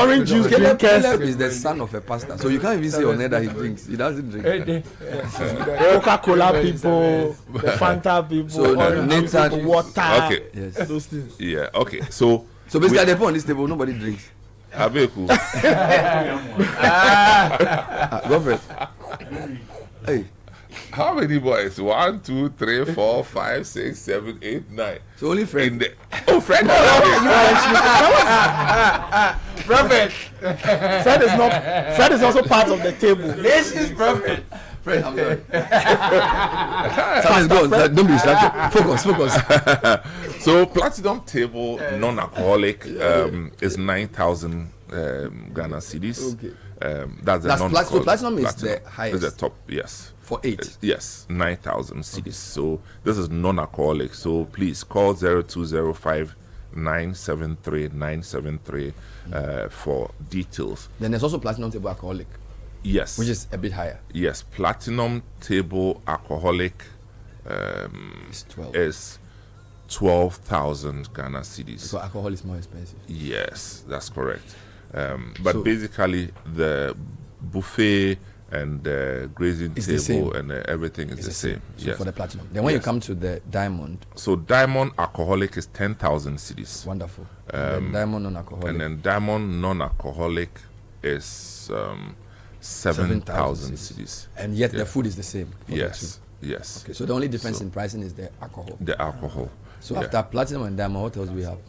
orange juice. Caleb is the son of a pastor, so you can't even say on air that he drinks. He doesn't drink. Coca-Cola people, the Fanta people, so orange juice people, water. Okay. Yes. Those things. Yeah. Okay. So basically, they put on this table, nobody drinks. Abeku. Go for it. Hey. How many boys? 1, 2, 3, 4, 5, 6, 7, 8, 9. So only Fred. Fred. Prophet. Fred is also part of the table. This is Prophet. Fred, I'm sorry. Don't be distracted. Focus. So platinum table non-alcoholic is 9,000 Ghana cedis. Okay. That's the non-alcoholic. So platinum is the highest. Is the top, yes. For 8? Yes, 9,000 cedis. Okay. So this is non-alcoholic. So please call 0205 973 973 for details. Then there's also platinum table alcoholic. Yes. Which is a bit higher. Yes, platinum table alcoholic is 12,000 Ghana cedis. So alcohol is more expensive. Yes, that's correct. But so basically the buffet and the grazing table and everything is the same. So yes. For the platinum. Then when you come to the diamond. So diamond alcoholic is 10,000 cedis. Wonderful. And diamond non-alcoholic. And then diamond non-alcoholic is 7,000 cedis. And yet the food is the same. Yes. Yes. Okay. So the only difference in pricing is the alcohol. The alcohol. So after platinum and diamond, what else we have?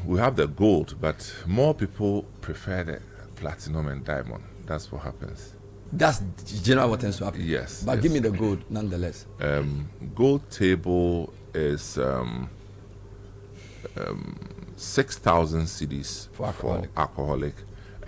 We have the gold, but more people prefer the platinum and diamond. That's what happens. That's generally what tends to happen. Yes. But give me the gold nonetheless. Gold table is 6,000 cedis for alcoholic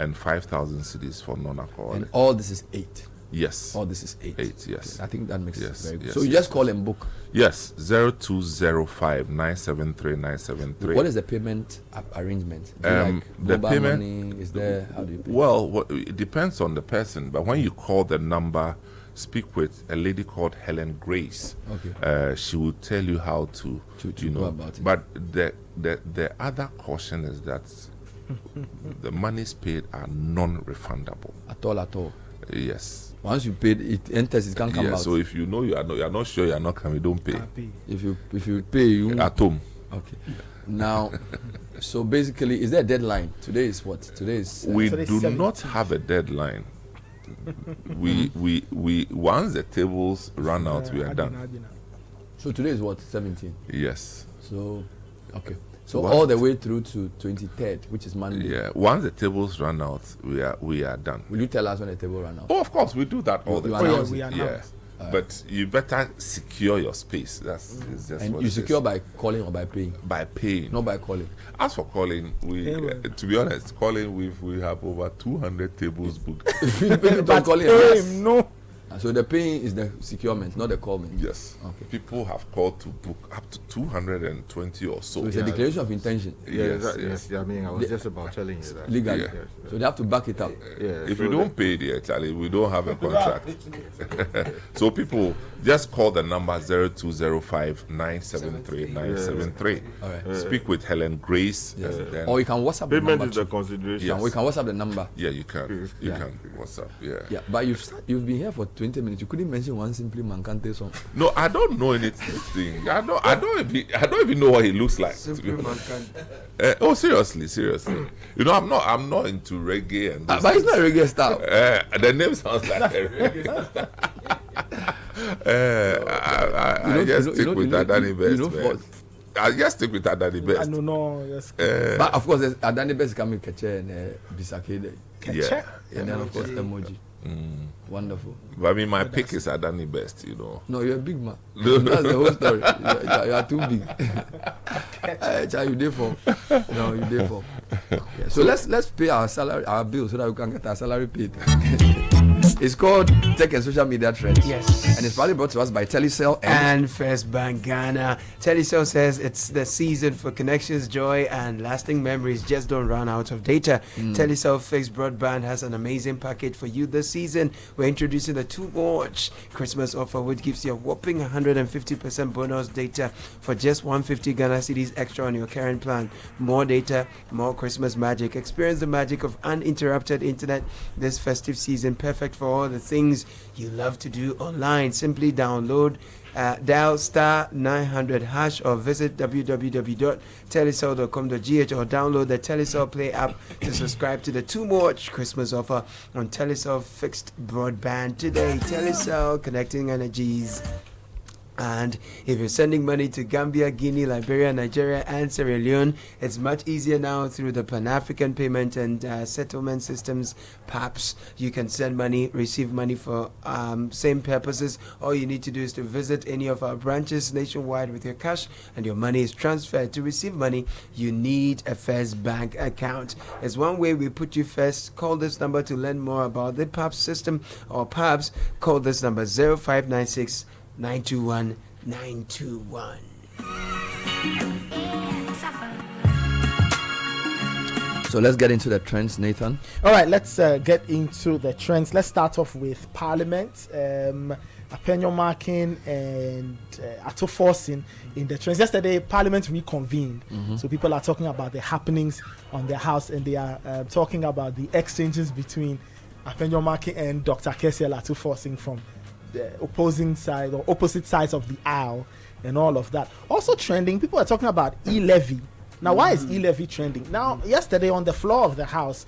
and 5,000 cedis for non-alcoholic. And all this is 8. Yes. All this is 8. 8, yes. Okay. I think that makes it very good. Yes, so you just call and book. Yes, 0205 973 973. What is the payment arrangement? The payment money is there. How do you pay? Well, it depends on the person. But when you call the number, speak with a lady called Helen Grace. Okay. She will tell you how to go about it. But the other caution is that the monies paid are non-refundable. At all. Yes. Once you paid, it enters. It can't come out. So if you know you are not sure you are not coming, don't pay. If you pay, you at home. Okay. Now, so basically, is there a deadline? Today is what? Today is. We do not have a deadline. we once the tables run out, we are done. So today is what? 17. Yes. So, okay. So all the way through to 23rd, which is Monday. Yeah. Once the tables run out, we are done. Will you tell us when the table run out? Oh, of course, we do that all the time. We announce. But you better secure your space. That's just and what you it secure is. by calling or by paying? By paying, not by calling. As for calling, to be honest, calling we have over 200 tables booked. People don't call in. No. So the paying is the securement, not the callment. Yes. Okay. People have called to book up to 220 or so. So it's a declaration of intention. Yes. I mean, I was just about telling you that. Legally. Yeah. So they have to back it up. If you don't pay it, Charlie, we don't have a contract. So people just call the number 0205 973 973. All right. Speak with Helen Grace. Yes. Or you can WhatsApp the number. Payment is the consideration. Yes. We can WhatsApp the number. Yeah, you can. You can WhatsApp. Yeah, but you've been here for 20 minutes. You couldn't mention one Simply Mankante song. No, I don't know anything. I don't even know what he looks like. Simply Mankante. Oh, seriously. You know, I'm not into reggae and. But it's not a reggae style. The name sounds like a reggae style. I just stick with Adani Best. I just stick with Adani Best. But of course, Adani Best coming Keche and Bisake. Yeah. And then of course Emoji. Wonderful. But I mean, my pick is Adani Best, you know. No, you're a big man. That's the whole story. You are too big. You dey for. No, you dey for. Yeah. So let's pay our salary, our bill, so that we can get our salary paid. It's called Tech and Social Media Trends. Yes. And it's probably brought to us by Telecel and First Bank Ghana. Telecel says it's the season for connections, joy, and lasting memories. Just don't run out of data. Telecel Fixed Broadband has an amazing package for you this season. We're introducing the 2-watch Christmas offer, which gives you a whopping 150% bonus data for just 150 Ghana cedis extra on your current plan. More data, more Christmas magic. Experience the magic of uninterrupted internet this festive season, perfect for all the things you love to do online. Simply download, dial *900# or visit www.telecel.com.gh or download the Telecel Play app to subscribe to the 2-watch Christmas offer on Telecel Fixed Broadband today. Telecel, connecting energies. And if you're sending money to Gambia, Guinea, Liberia, Nigeria, and Sierra Leone, it's much easier now through the Pan-African Payment and Settlement Systems, PAPS. You can send money, receive money for same purposes. All you need to do is to visit any of our branches nationwide with your cash, and your money is transferred. To receive money, you need a First Bank account. It's one way we put you first. Call this number to learn more about the PAPS system or PAPS. Call this number 0596 921 921. So let's get into the trends, Nathan. All right, let's get into the trends. Let's start off with Parliament. Apenyo marking and Ato forcing in the trends. Yesterday, Parliament reconvened. So people are talking about the happenings on their house, and they are talking about the exchanges between Apenyo marking and Dr. Kessiel Ato forcing from the opposing side or opposite sides of the aisle and all of that. Also trending, people are talking about e-levy. Now, why is e-levy trending? Now, yesterday on the floor of the House,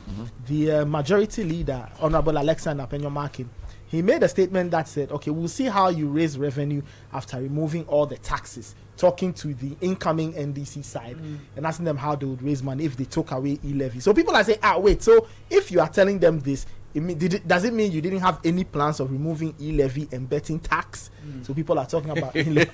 the majority leader, Honorable Alexander Apenyo-Markin, he made a statement that said, okay, we'll see how you raise revenue after removing all the taxes, talking to the incoming NDC side and asking them how they would raise money if they took away e-levy. So people are saying, wait, so if you are telling them this, does it mean you didn't have any plans of removing e-levy and betting tax? So people are talking about e-levy.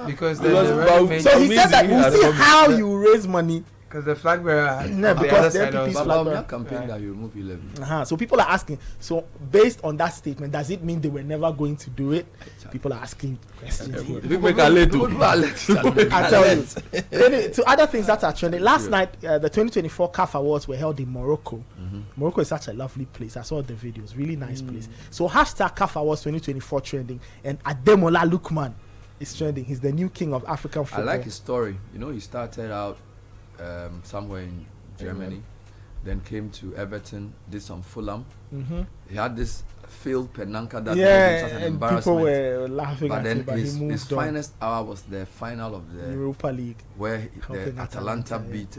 Because so he said that we'll see how you raise money. Because the flag bearer, because the MPP's flag bearer campaign that you remove e-levy. So people are asking. So based on that statement, does it mean they were never going to do it? People are asking questions. People are late. I tell you. To other things that are trending. Last night, the 2024 CAF Awards were held in Morocco. Morocco is such a lovely place. I saw the videos. Really nice place. So hashtag CAF Awards 2024 trending, and Ademola Lookman is trending. He's the new king of African football. I like his story. You know, he started out somewhere in Germany, then came to Everton, did some Fulham. He had this Phil Penanka that was such an embarrassment. People were laughing but at then him, but his finest hour was the final of the Europa League, where the Atalanta beat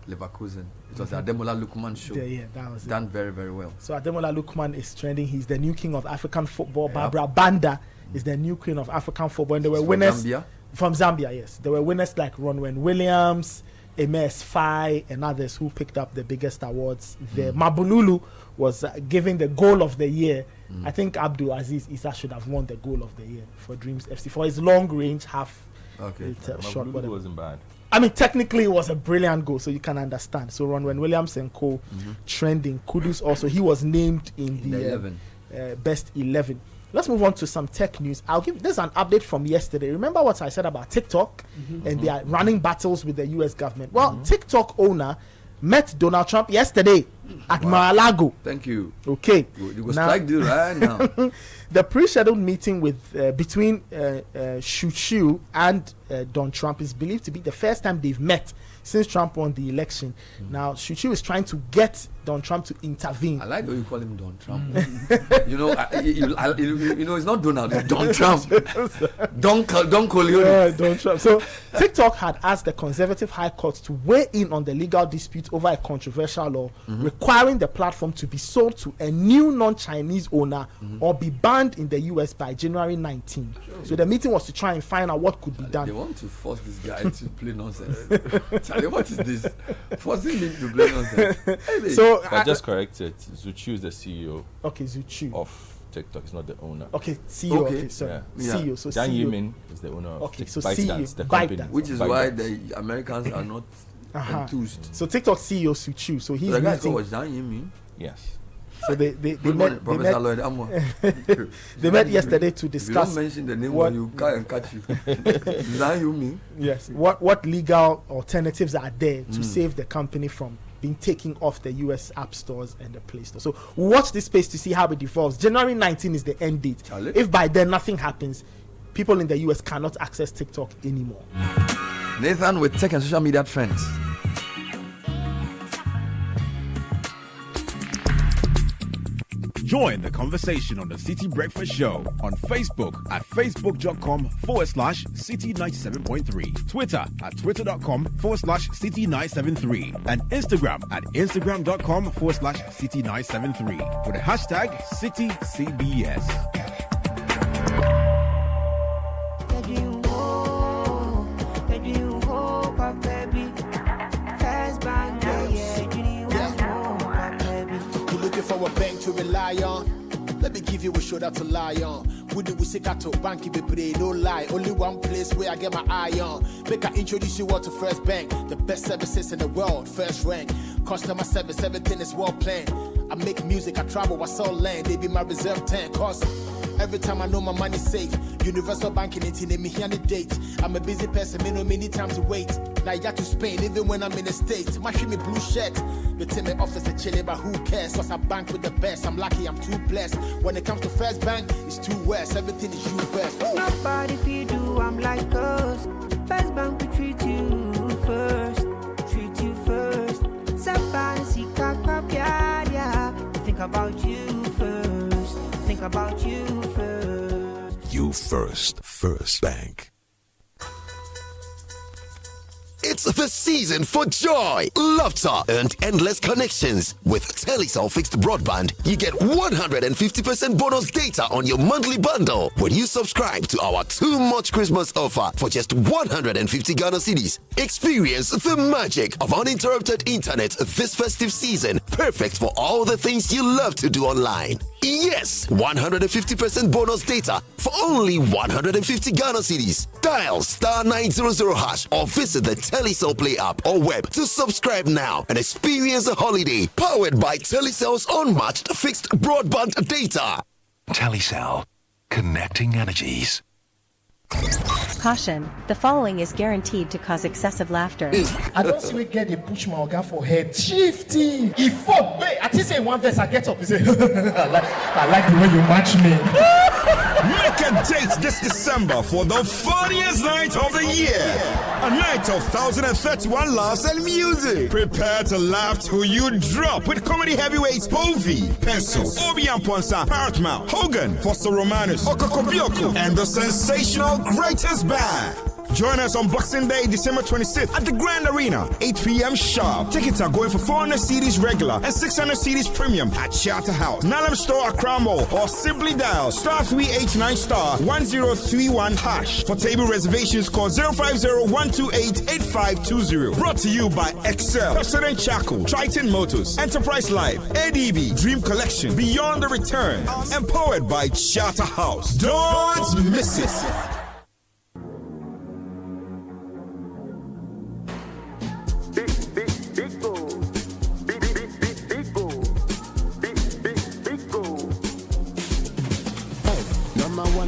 Leverkusen. It was the Ademola Lookman show. That was done very, very well. So Ademola Lookman is trending. He's the new king of African football. Barbara Banda is the new queen of African football, and they were winners from Zambia. Yes, there were winners like Ronwen Williams, MS Fai, and others who picked up the biggest awards. The Mabululu was given the goal of the year. I think Abdul Aziz Issa should have won the goal of the year for Dreams FC for his long range half shot. Mabululu wasn't bad. I mean, technically it was a brilliant goal, so you can understand. So Ronwen Williams and co trending. Kudus also, he was named in the 11. Best 11. Let's move on to some tech news. There's an update from yesterday. Remember what I said about TikTok and they are running battles with the US government? Well, TikTok owner met Donald Trump yesterday at Mar-a-Lago. Thank you. Okay. You go strike deal right now. The pre-scheduled meeting between Shu and Don Trump is believed to be the first time they've met since Trump won the election. Now, Shu is trying to get Don Trump to intervene. I like how you call him Don Trump. You know, it's not Donald, it's Don Trump. Don Corleone. Don Trump. So, TikTok had asked the conservative high court to weigh in on the legal dispute over a controversial law requiring the platform to be sold to a new non-Chinese owner or be banned in the US by January 19. So the meeting was to try and find out what could be done. They want to force this guy to play nonsense. Charlie, what is this? Forcing him to play nonsense. So I just corrected. Zuchu is the CEO. Okay, Zuchu of TikTok. Is not the owner. Okay, CEO. Okay, sorry. CEO. So Jiang CEO. Yimin is the owner of TikTok. So ByteDance, the company. Which is why the Americans are not enthused. So TikTok CEO Zuchu. So he's the guy called Jiang Yimin. Yes. So they met yesterday to discuss. If you don't mention the name when you can't catch you. Is that you mean? Yes. What legal alternatives are there to save the company from being taken off the US app stores and the Play Store? So watch this space to see how it evolves. January 19 is the end date. Charlie? If by then nothing happens, people in the US cannot access TikTok anymore. Nathan with tech and social media trends. Join the conversation on the Citi Breakfast Show on Facebook at facebook.com/Citi97.3, Twitter at twitter.com/Citi973, and Instagram at instagram.com/Citi973 with the hashtag CitiCBS. For a bank to rely on, let me give you a shoulder to lie on. We do we seek out to bank be pray, no lie. Only one place where I get my eye on. Make I introduce you all to First Bank, the best services in the world, first rank. Customer service, everything is well planned. I make music, I travel, I sell land. They be my reserve tank. Cause every time I know my money's safe. Universal banking, it's in me here the date. I'm a busy person, me no many time to wait. Now I got to Spain, even when I'm in the States. My me blue shirt. The team in office are chilling, but who cares? Cause I bank with the best. I'm lucky, I'm too blessed. When it comes to First Bank, it's too west. Everything is you first. Nobody feed you, I'm like us. First Bank, we treat you first. Treat you first. Somebody seek out yeah. Think about you first. Think about you first. You first. First Bank. It's the season for joy, laughter, and endless connections. With Telecel fixed broadband, you get 150% bonus data on your monthly bundle when you subscribe to our Too Much Christmas offer for just 150 Ghana cedis. Experience the magic of uninterrupted internet this festive season, perfect for all the things you love to do online. Yes, 150% bonus data for only 150 Ghana cedis. Dial *900# or visit the Telecel Play app or web to subscribe now and experience a holiday powered by Telecel's unmatched fixed broadband data. Telecel, connecting energies. Caution, the following is guaranteed to cause excessive laughter. I don't see we get a push my organ for head. Shifty! He fought, wait, I just say one verse, I get up and say, I like the way you match me. Make a date this December for the funniest night of the year. A night of 1,031 laughs and music. Prepare to laugh till you drop with comedy heavyweights Povey, Pencil, Obian Ponsa, Paramount, Hogan, Foster Romanus, Okokobioko, and the sensational Greatest Band. Join us on Boxing Day, December 26th at the Grand Arena, 8 p.m. sharp. Tickets are going for 400 CDs regular and 600 CDs premium at Charterhouse, Nalem Store, Accra Mall, or simply dial *389*1031#. For table reservations, call 050-128-8520. Brought to you by Excel, President Chaco, Triton Motors, Enterprise Life, ADB, Dream Collection, Beyond the Return, and powered by Charterhouse. Don't miss it.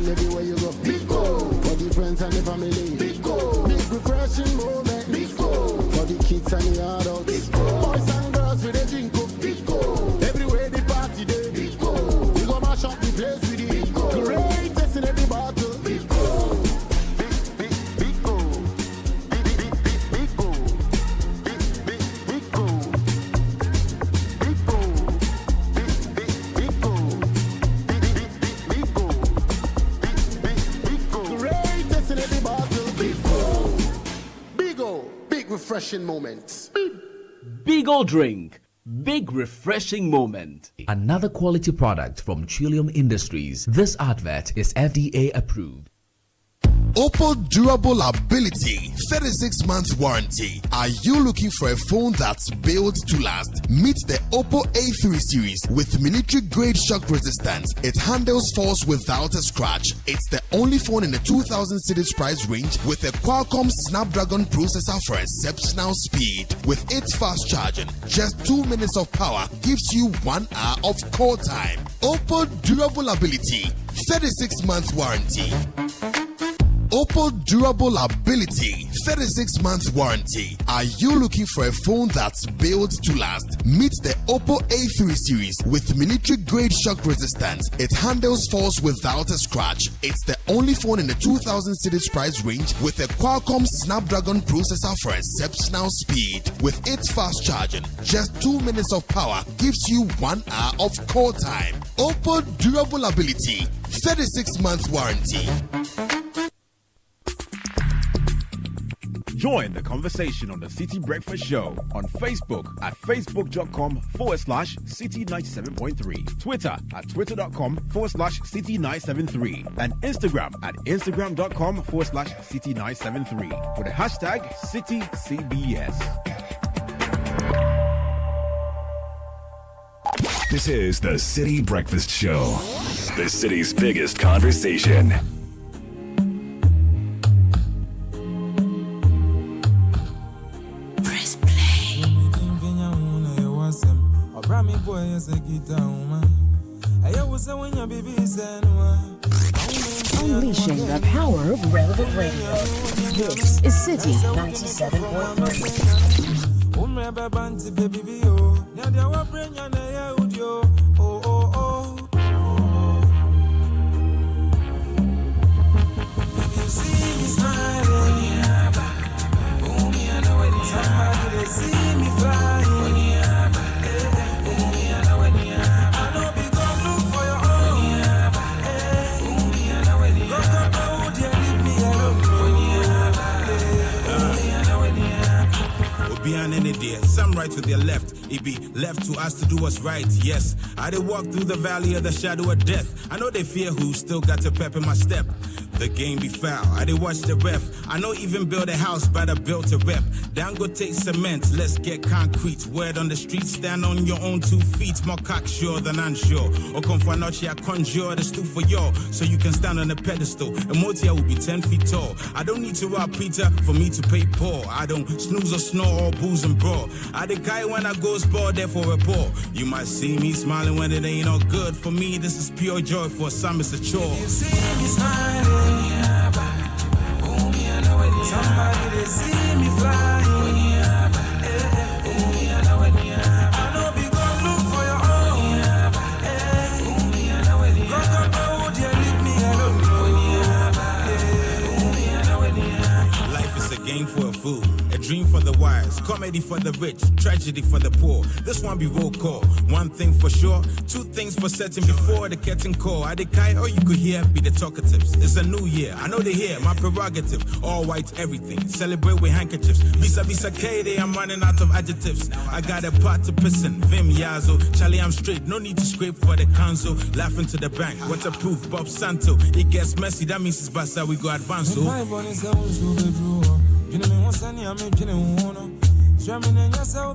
Everywhere you go, big go for the friends and the family. Big go, big refreshing moment. Big go for the kids and the adults. Big go, boys and girls with a drink up. Big go, everywhere the party day. Big go, we go mash up the place with it. Big go, greatest in every battle. Big go, big go, big go, big go, big go, big go. Big refreshing moments. Big old drink. Big refreshing moment. Another quality product from Trillium Industries. This advert is FDA approved. Oppo Durable Ability 36-month warranty. Are you looking for a phone that's built to last? Meet the Oppo A3 series with military-grade shock resistance. It handles falls without a scratch. It's the only phone in the 2,000 cities price range with a Qualcomm Snapdragon processor for exceptional speed. With its fast charging, just 2 minutes of power gives you 1 hour of call time. Oppo Durable Ability 36-month warranty. Oppo Durable Ability 36-month warranty. Are you looking for a phone that's built to last? Meet the Oppo A3 series with military-grade shock resistance. It handles falls without a scratch. It's the only phone in the 2,000 cities price range with a Qualcomm Snapdragon processor for exceptional speed. With its fast charging, just 2 minutes of power gives you 1 hour of call time. Oppo Durable Ability 36-month warranty. Join the conversation on the Citi Breakfast Show on Facebook at facebook.com/Citi97.3, Twitter at twitter.com/Citi973, and Instagram at instagram.com/Citi973 with the hashtag CitiCBS. This is the Citi Breakfast Show, the city's biggest conversation. Unleashing the power of relevant radio. This is Citi Beyond any day, some right to their left, it be left to us to do what's right. Yes, I did walk through the valley of the shadow of death. I know they fear who still got to pep in my step. The game be foul, I did watch the ref. I know even build a house, but I built a rep. Down go take cement, let's get concrete. Word on the street, stand on your own 2 feet. More cocksure than unsure. Or come for noche, I conjure the stool for y'all, so you can stand on a pedestal. And Motia will be 10 feet tall. I don't need to rob Peter for me to pay Paul. I don't snooze or snore or booze and brawl. I the guy when I go sport there for a ball. You might see me smiling when it ain't all good. For me, this is pure joy. For some, it's a chore. You see me smiling. Somebody they see me flying. I know be gonna look for your own. Leave me alone. Life is a game for a fool, a dream for the wise, comedy for the rich, tragedy for the poor. This one be roll call. One thing for sure, 2 things for certain before the curtain call. I decay, all you could hear be the talkatives. It's a new year, I know they hear my prerogative. All white everything, celebrate with handkerchiefs. Bisa K, I'm running out of adjectives. I got a pot to pissin', Vim Yazo. Charlie, I'm straight, no need to scrape for the council. Laughing to the bank, waterproof, Bob Santo. It gets messy, that means it's Bassa, we go advance. So.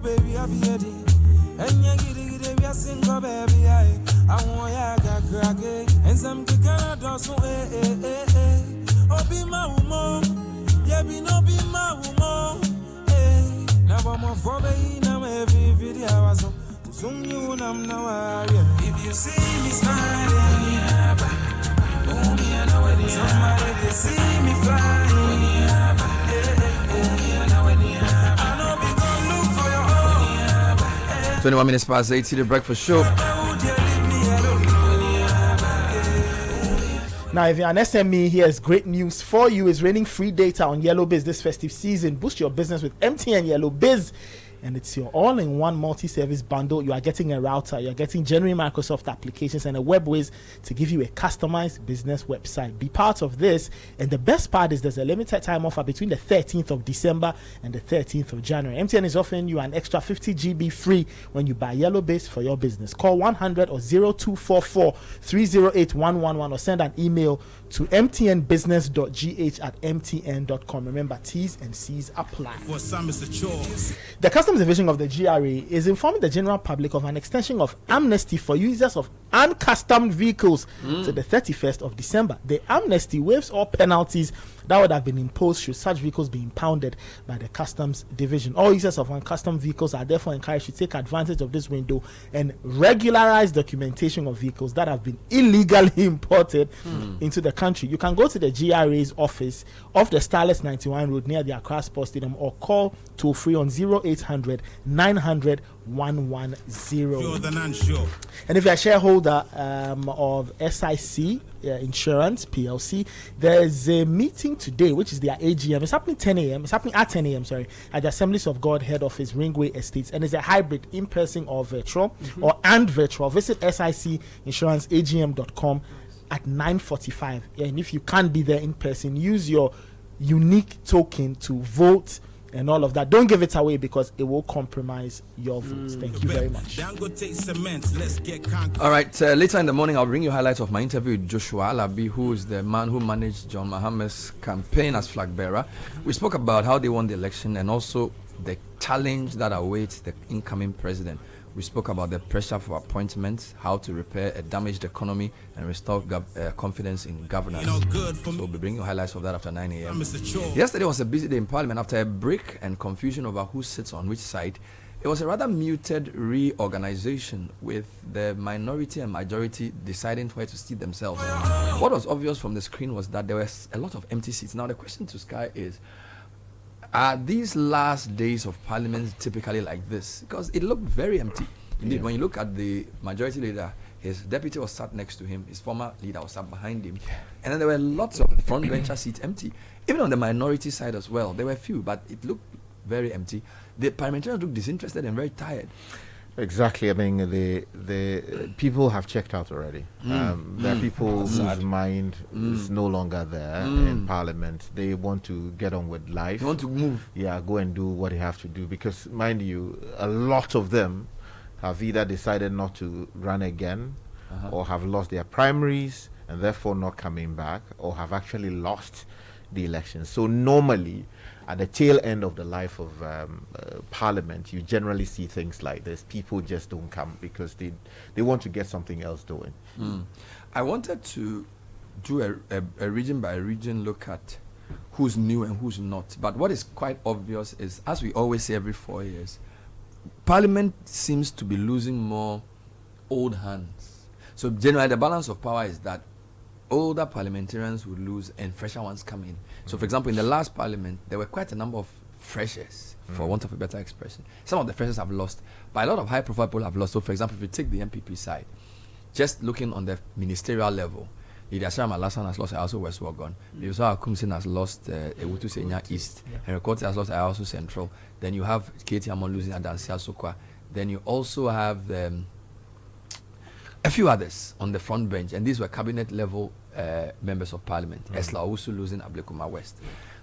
Baby, I be ready. And you get it, we are single, baby. I want ya, got cracky. And some Canada, so oh, be my woman. Yeah, be no be my woman. Now I'm a for me, now every video I was soon you and I'm now. If you see me smiling, somebody they see me flying. 21 minutes past 8, Citi Breakfast Show. Now, if you're an SME, here's great news for you. It's raining free data on Yellow Biz this festive season. Boost your business with MTN Yellow Biz. and it's your all-in-one multi-service bundle. You are getting a router, you're getting genuine Microsoft applications, and a webways to give you a customized business website. Be part of this, and the best part is there's a limited time offer between the 13th of December and the 13th of January. MTN is offering you an extra 50 GB free when you buy Yellow Base for your business. Call 100 or 0244 308 111 or send an email to mtnbusiness.gh@mtn.com. Remember, T's and C's apply. For some, it's a chore. The Customs Division of the GRA is informing the general public of an extension of amnesty for users of uncustomed vehicles to the 31st of December. The amnesty waives all penalties that would have been imposed should such vehicles be impounded by the Customs Division. All users of uncustomed vehicles are therefore encouraged to take advantage of this window and regularize documentation of vehicles that have been illegally imported into the country. You can go to the GRA's office off the Starless 91 Road near the Accra Sports Stadium, or call toll free on 0800 900 110. And if you're a shareholder of SIC Insurance PLC, there's a meeting today, which is their AGM. It's happening 10 a.m. It's happening at 10 a.m. At the Assemblies of God head office, Ringway Estates, and it's a hybrid, in person or virtual, and virtual. Visit SICinsuranceAGM.com at 9:45. And if you can't be there in person, use your unique token to vote and all of that. Don't give it away because it will compromise your votes. Thank you very much. All right, later in the morning, I'll bring you highlights of my interview with Joshua Alabi, who is the man who managed John Mahamed's campaign as flag bearer. We spoke about how they won the election and also the challenge that awaits the incoming president. We spoke about the pressure for appointments, how to repair a damaged economy and restore confidence in governance. So we'll be bringing you highlights of that after 9 a.m. Yesterday was a busy day in Parliament. After a break and confusion over who sits on which side, it was a rather muted reorganization, with the minority and majority deciding where to seat themselves. What was obvious from the screen was that there was a lot of empty seats. Now the question to Sky is, are these last days of Parliament typically like this? Because it looked very empty. Indeed, when you look at the majority leader, his deputy was sat next to him, his former leader was sat behind him, and then there were lots of front bencher seats empty. Even on the minority side as well, there were few, but it looked very empty. The parliamentarians looked disinterested and very tired. Exactly. I mean, the people have checked out already. There are people whose mind is no longer there in Parliament. They want to get on with life. They want to move. Yeah, go and do what they have to do. Because, mind you, a lot of them have either decided not to run again, or have lost their primaries and therefore not coming back, or have actually lost the election. So normally, at the tail end of the life of Parliament, you generally see things like this. People just don't come because they want to get something else doing. I wanted to do a region by region look at who's new and who's not. But what is quite obvious is, as we always say every 4 years, Parliament seems to be losing more old hands. So generally the balance of power is that older parliamentarians would lose and fresher ones come in. So for example, in the last Parliament, there were quite a number of freshers, for want of a better expression. Some of the freshers have lost, but a lot of high profile people have lost. So for example, if you take the MPP side, just looking on the ministerial level, Lydia Sharam Alasan has lost, I also West Wagon. Yusa Akumsin has lost Ewutu Senya East. Henry Kote has lost, I also Central. Then you have Katie Amon losing Adansia Sokwa. Then you also have a few others on the front bench, and these were cabinet level members of Parliament. Esla also losing Ablekuma West.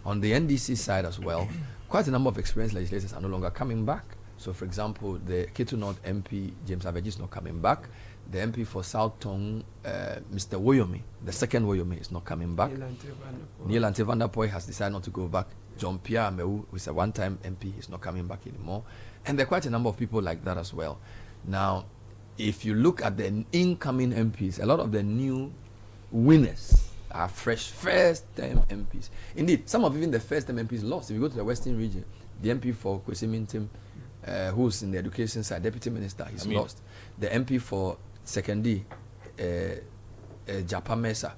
On the NDC side as well, quite a number of experienced legislators are no longer coming back. So for example, the Ketu North MP, James Aveji, is not coming back. The MP for South Tong, Mr. Woyomi, the second Woyomi, is not coming back. Neil Ante Van der Poel has decided not to go back. John Pierre Amewu, who is a one-time MP, is not coming back anymore. And there are quite a number of people like that as well. Now, if you look at the incoming MPs, a lot of the new winners are fresh first-time MPs. Indeed, some of even the first-time MPs lost. If you go to the Western region, the MP for Kwesi Mintim, who's in the education side, deputy minister, he's lost. The MP for Sekondi, Japa Mesa,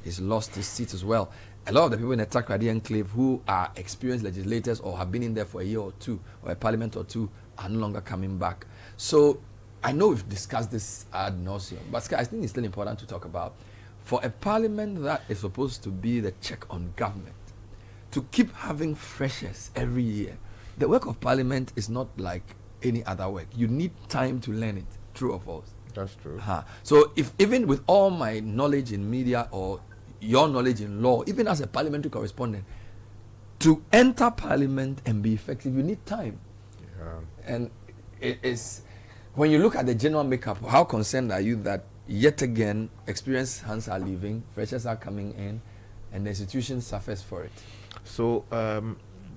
he's lost his seat as well. A lot of the people in the Takrady enclave who are experienced legislators or have been in there for a year or two, or a parliament or two, are no longer coming back. So I know we've discussed this ad nauseum, but I think it's still important to talk about. For a parliament that is supposed to be the check on government, to keep having freshers every year the work of parliament is not like any other work. You need time to learn it. True or false? That's true. So if even with all my knowledge in media or your knowledge in law, even as a parliamentary correspondent, to enter parliament and be effective, you need time. And it is, when you look at the general makeup, how concerned are you that yet again experienced hands are leaving, freshers are coming in, and the institution suffers for it? So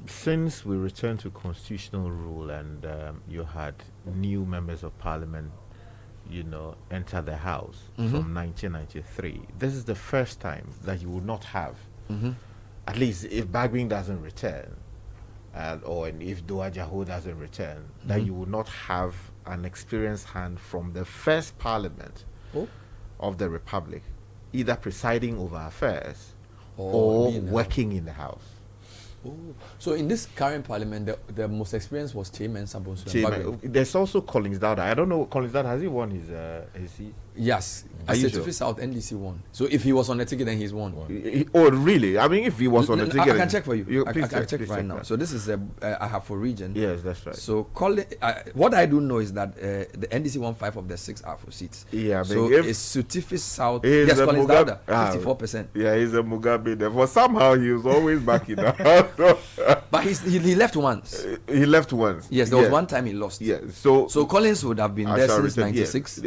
since we returned to constitutional rule and you had new members of parliament, enter the house from 1993, this is the first time that you will not have, at least if Bagbin doesn't return, or if Doa Jaho doesn't return, that you will not have an experienced hand from the first parliament of the Republic, either presiding over affairs or working in the house. So in this current parliament, the most experienced was Chairman Sabonsu. There's also Collins Dowda. I don't know, Collins Dowda, has he won his seat? Yes. Citi South NDC won. So if he was on the ticket, then he's won. Oh, really? I mean, if he was on the ticket... I can check for you. I can check right now. So this is I have for region. Yes, that's right. So what I do know is that the NDC won 5 of the 6 AFO seats. Yeah, so it's Citi South. Yes, Collins Dowda, 54%. Yeah, he's a Mugabe there. For somehow he was always back in the house. But he left once. He left once. Yes, there was one time he lost. Yeah. So Collins would have been there since 96.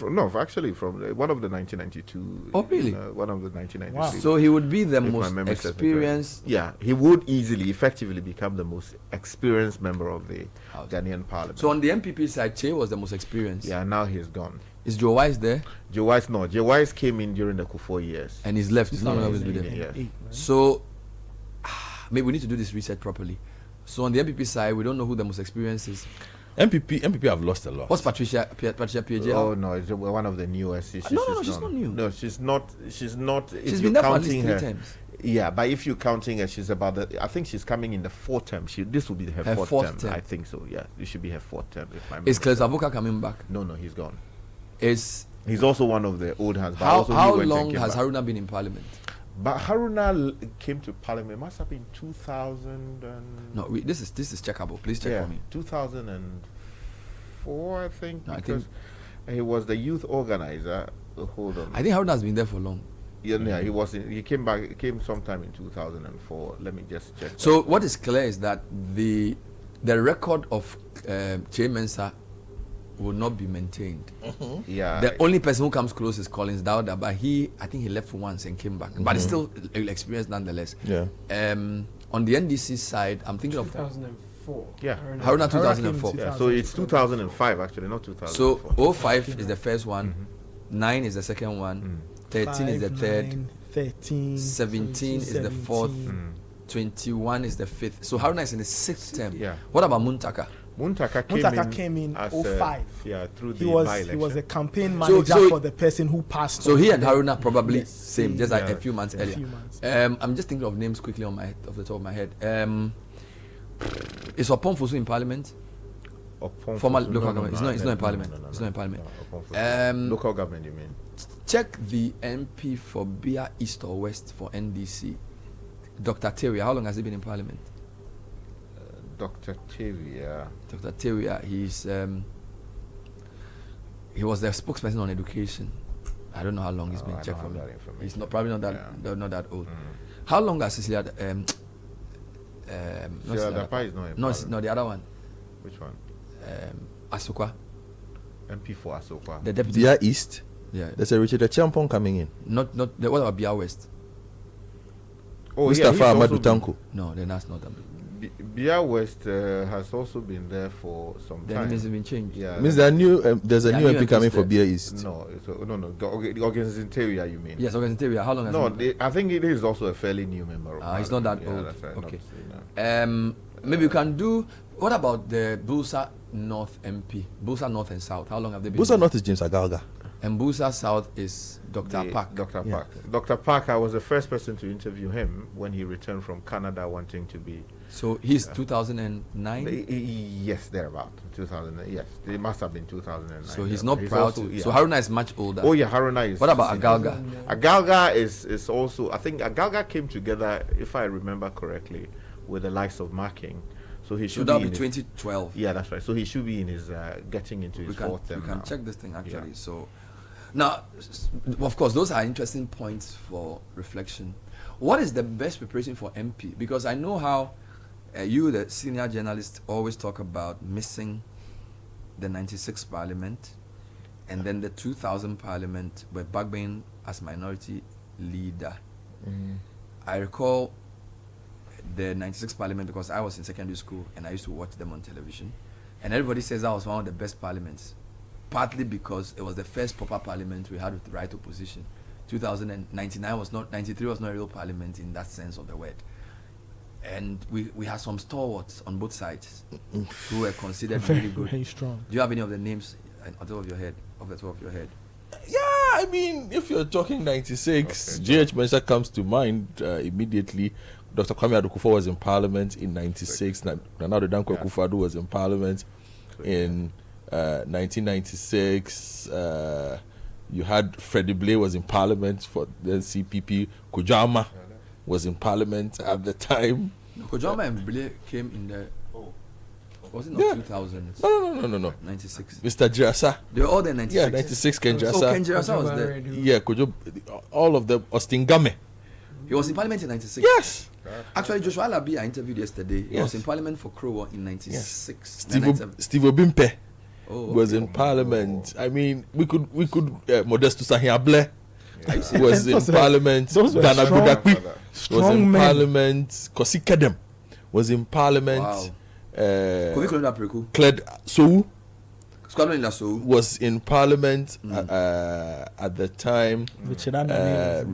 No, actually from one of the 1992. Oh, really? One of the 1993. Wow. So he would be the most experienced. Yeah, he would effectively become the most experienced member of the Ghanaian Parliament. So on the MPP side, Che was the most experienced. Yeah, now he's gone. Is Joe Wise there? Joe Wise, no. Joe Wise came in during the Kufuor years. And he's left. He's not always been there. Yes. So maybe we need to do this research properly. So on the MPP side, we don't know who the most experienced is. MPP have lost a lot. What's Patricia PJ? Oh no, it's one of the newest. She's not new. No, she's not. She's been there for at least 3 times. Yeah, but if you're counting her, she's about I think she's coming in the 4th term. This will be her fourth term. I think so. Yeah, it should be her 4th term. Is Claire Zabuka coming back? No, he's gone. He's also one of the old hands. But how long has Haruna been in Parliament? But Haruna came to Parliament. It must have been 2000. No, this is checkable. Please check for me. 2004, I think. No, because he was the youth organizer. Hold on. I think Haruna has been there for long. Yeah, he was. He came back. He came sometime in 2004. Let me just check. So what is clear is that the record of Che Mensah will not be maintained. Yeah. The only person who comes close is Collins Dowda, but I think he left once and came back. But he's still experienced nonetheless. Yeah. On the NDC side, I'm thinking 2004. Yeah. Haruna 2004. Yeah. So it's 2005 actually, not 2004. So 05 is the first one, 9 is the second one, 13 is the third, 13, 17 is the fourth, 21 is the fifth. So Haruna is in the 6th term. Yeah. What about Muntaka? Muntaka came in 05. Through the by-election. He was a campaign manager for the person who passed. So he and Haruna probably same, just like a few months earlier. I'm just thinking of names quickly off the top of my head. Is Opon Fusu in Parliament? Former local government. It's not in Parliament. It's not in Parliament. Local government, you mean? Check the MP for Bia East or West for NDC. Dr. Teria. How long has he been in Parliament? Dr. Teria. Dr. Teria, he was the spokesperson on education. I don't know how long he's been. Check for me. He's probably not that old. How long has Cecilia? Cecilia Dapa is not. No, the other one. Which one? Asokwa. MP for Asokwa. The deputy. Bia East. Yeah. There's a Richard Champon coming in. What about Bia West? Oh, Mustafa Amadou Tanko. No, then that's not them. Bia West has also been there for some time. Then it has been changed. Yeah. Means there's a new MP coming for Bia East. No. The Organization Teria, you mean? Yes, Organization Teria. How long has he been? I think it is also a fairly new member. He's not that old. That's right. Okay. Maybe you can do. What about the Busa North MP? Busa North and South. How long have they been? Busa North is James Agalga. And Busa South is Dr. Park. Dr. Park. Dr. Park, I was the first person to interview him when he returned from Canada wanting to be... So he's 2009? Yes, thereabout. 2009, yes. It must have been 2009. So he's not proud to... Yeah. So Haruna is much older. Oh yeah, Haruna is... What about Agalga? Agalga is also... I think Agalga came together, if I remember correctly, with the likes of Marking. So he should that'll be be 2012. Yeah, that's right. So he should be in his getting into his fourth term. We can now. check this thing actually. Yeah. So now, of course, those are interesting points for reflection. What is the best preparation for MP? Because I know how you, the senior journalist, always talk about missing the 96 Parliament and then the 2000 Parliament with Bagbin as minority leader. I recall the 96 Parliament because I was in secondary school and I used to watch them on television. And everybody says that was one of the best parliaments, partly because it was the first proper parliament we had with the right opposition. 2099 was not, 93 was not a real parliament in that sense of the word. And we had some stalwarts on both sides who were considered really good. Very strong. Do you have any of the names on top of your head, off the top of your head? Yeah, I mean, if you're talking 96, J.H. Mensah comes to mind immediately. Dr. Kwame Adokufo was in Parliament in 96. Nana Danko Akufo-Addo was in Parliament in 1996. You had Freddie Blay was in Parliament for the CPP. Kujama was in Parliament at the time. Kujama and Blay came in the... Was it not 2000s? No. 96. Mr. Jirasa. They were all there in 96. Yeah, 96 Ken Jirasa. Oh, Ken Jirasa was there. Yeah, all of them. Austin Game. He was in Parliament in 96. Yes. Actually, Joshua Alabi I interviewed yesterday. He was in Parliament for Crow in 96. Steve Obimpe was in Parliament. I mean, we could Modestus Ahiable was in Parliament. Dana Budakwi was in Parliament. Kosi Kedem was in Parliament. Wow. Cled Sou was in Parliament at the time.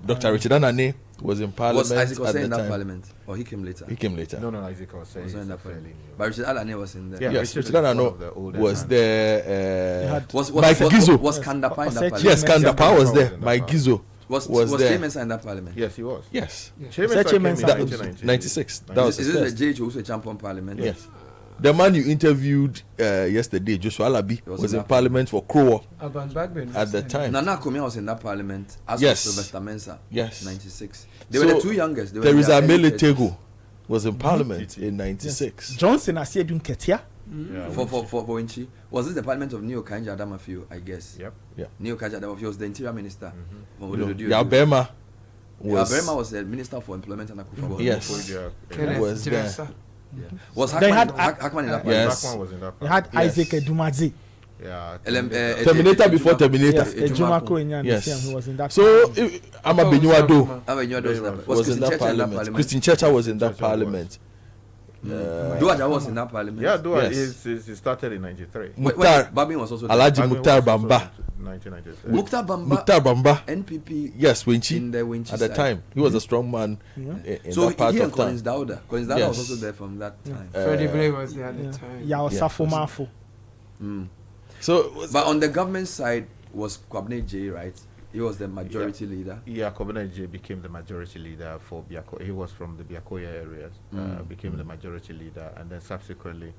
Dr. Richard Anane was in Parliament. Was Isaac at the in that time. Parliament? Or he came later? He came later. No, Isaac was in that Parliament. But Richard Anane was in there. Yeah, yes, Richard Anane was there. Was Mike Gizo. Was Kandapa in that Parliament? Yes, Kandapa was there. Mike Gizo. Was there. Mensah in that Parliament? Yes, he was. Yes. Mensah 96. That was is it the JH who was a champion Parliament? Yes. The man you interviewed yesterday, Joshua Alabi, was in Parliament for Crow at the time. Nana Komia was in that Parliament as yes. was Sylvester Mensah. Yes. 96. They were the two youngest. There is Amele Tego was in Parliament in 96. Yes. Johnson Asiedun Ketia. For Winchi. Was this the Parliament of Neo Kanja Adamafio, I guess? Yep. Yeah. Neo Kanja Adamafio was the Interior Minister. Yabema was the Minister for Employment and Akufo. Yes. Was there. Yeah. Was Hackman in that? Yes. Hackman was in that. They had Isaac Edumadzi. Yeah. Terminator before Terminator. Yes. Who was in that. So Ama Benyuado was in that Parliament. Christine Checha was in that Parliament. Duaja was in that Parliament. Yeah, Duaja. He started in 93. Babin was also Alhaji Mukhtar Bamba. 1993. Mukhtar Bamba. NPP. Yes, Winchi. In the Winchi at the time, he was a strong man. In so that part he of and Collins Dauda. Collins Dauda was also there from that time. Freddie Blay was there at the time. Safo Mafo. So, but on the government side was Kwabene J, right? He was the majority leader. Yeah, Kwabene J became the majority leader for Biako. He was from the Biakoya areas. Became the majority leader, and then subsequently.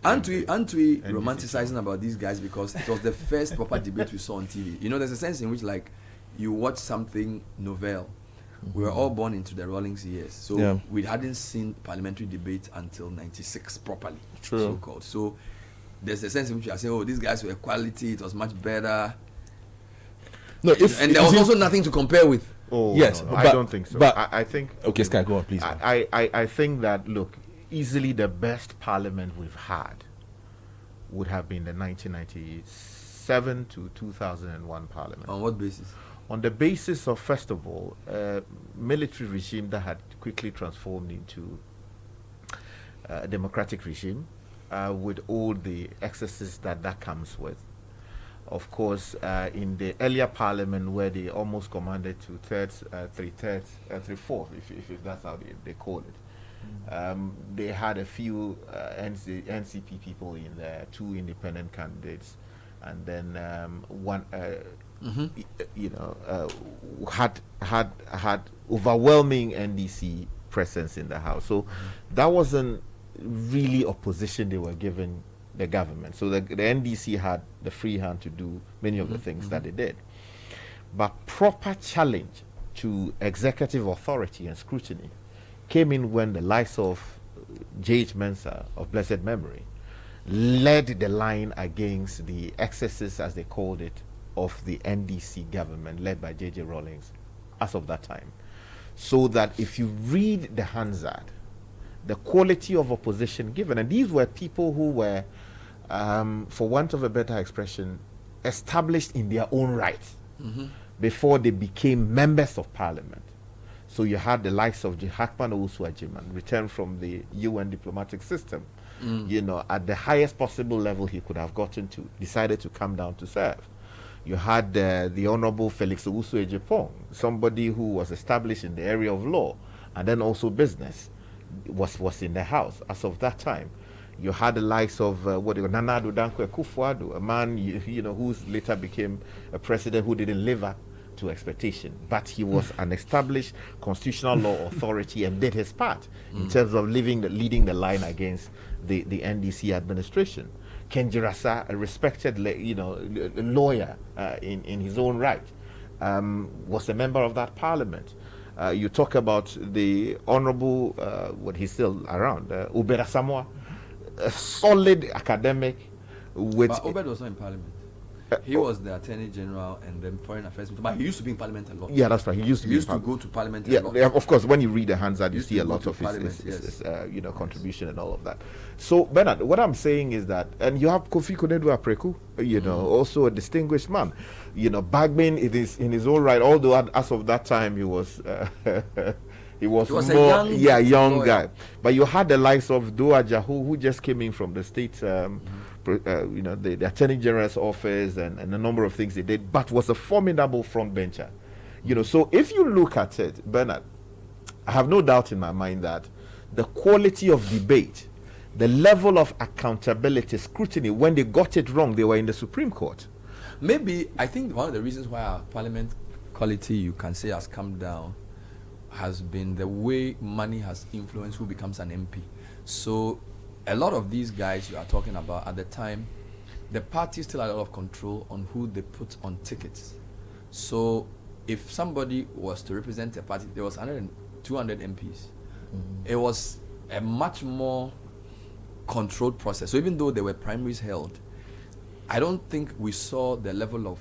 Aren't we romanticizing about these guys because it was the first proper debate we saw on TV? You know, there's a sense in which like you watch something novel. We were all born into the Rawlings years, so we hadn't seen parliamentary debate until 96 properly, so called. So there's a sense in which you are saying, oh, these guys were quality, it was much better. No, and there was also nothing to compare with. Oh yes, no, I don't think so. But I think okay, Sky, go on, please. I think that look, easily the best parliament we've had would have been the 1997 to 2001 parliament. On what basis? On the basis of, first of all, military regime that had quickly transformed into a democratic regime with all the excesses that comes with. Of course, in the earlier parliament where they almost commanded 2/3, 3/4, if that's how they call it. They had a few NCP people in there, 2 independent candidates, and then one, had overwhelming NDC presence in the house. So that wasn't really opposition they were giving the government. So the NDC had the free hand to do many of the things that they did. But proper challenge to executive authority and scrutiny came in when the likes of J.H. Mensah of blessed memory, led the line against the excesses, as they called it, of the NDC government led by J.J. Rawlings as of that time. So that if you read the Hansard, the quality of opposition given, and these were people who were, for want of a better expression, established in their own right before they became members of parliament. So you had the likes of Hakman Owusu-Agyemang, returned from the UN diplomatic system, you know, at the highest possible level he could have gotten to, decided to come down to serve. You had the Honorable Felix Owusu-Ejipong, somebody who was established in the area of law and then also business, was in the house as of that time. You had the likes of Nana Addo Dankwa Akufo-Addo, a man you know who later became a president who didn't live up to expectation, but he was an established constitutional law authority and did his part in terms of leading the line against the NDC administration. Ken Jirasa, a respected lawyer in his own right, was a member of that parliament. You talk about the Honorable, he's still around, Ubera Samoa, a solid academic. But Obed was not in parliament. He was the Attorney General and then Foreign Affairs Minister, but he used to be in Parliament a lot. Yeah, that's right. He used to go to Parliament a lot. Yeah, of course. When you read the Hansard, you see a lot of his contribution and all of that. So, Bernard, what I'm saying is that, and you have Kofi Konedu Apreku, also a distinguished man. Bagman in his own right, although as of that time he was more, a young guy. But you had the likes of Doa Jahu, who just came in from the state, the Attorney General's office and a number of things they did, but was a formidable front bencher. So if you look at it, Bernard, I have no doubt in my mind that the quality of debate, the level of accountability, scrutiny, when they got it wrong, they were in the Supreme Court. Maybe, I think one of the reasons why our parliament quality, you can say, has come down has been the way money has influenced who becomes an MP. So a lot of these guys you are talking about at the time, the party still had a lot of control on who they put on tickets. So if somebody was to represent a party, there was 200 MPs. It was a much more controlled process. So even though there were primaries held, I don't think we saw the level of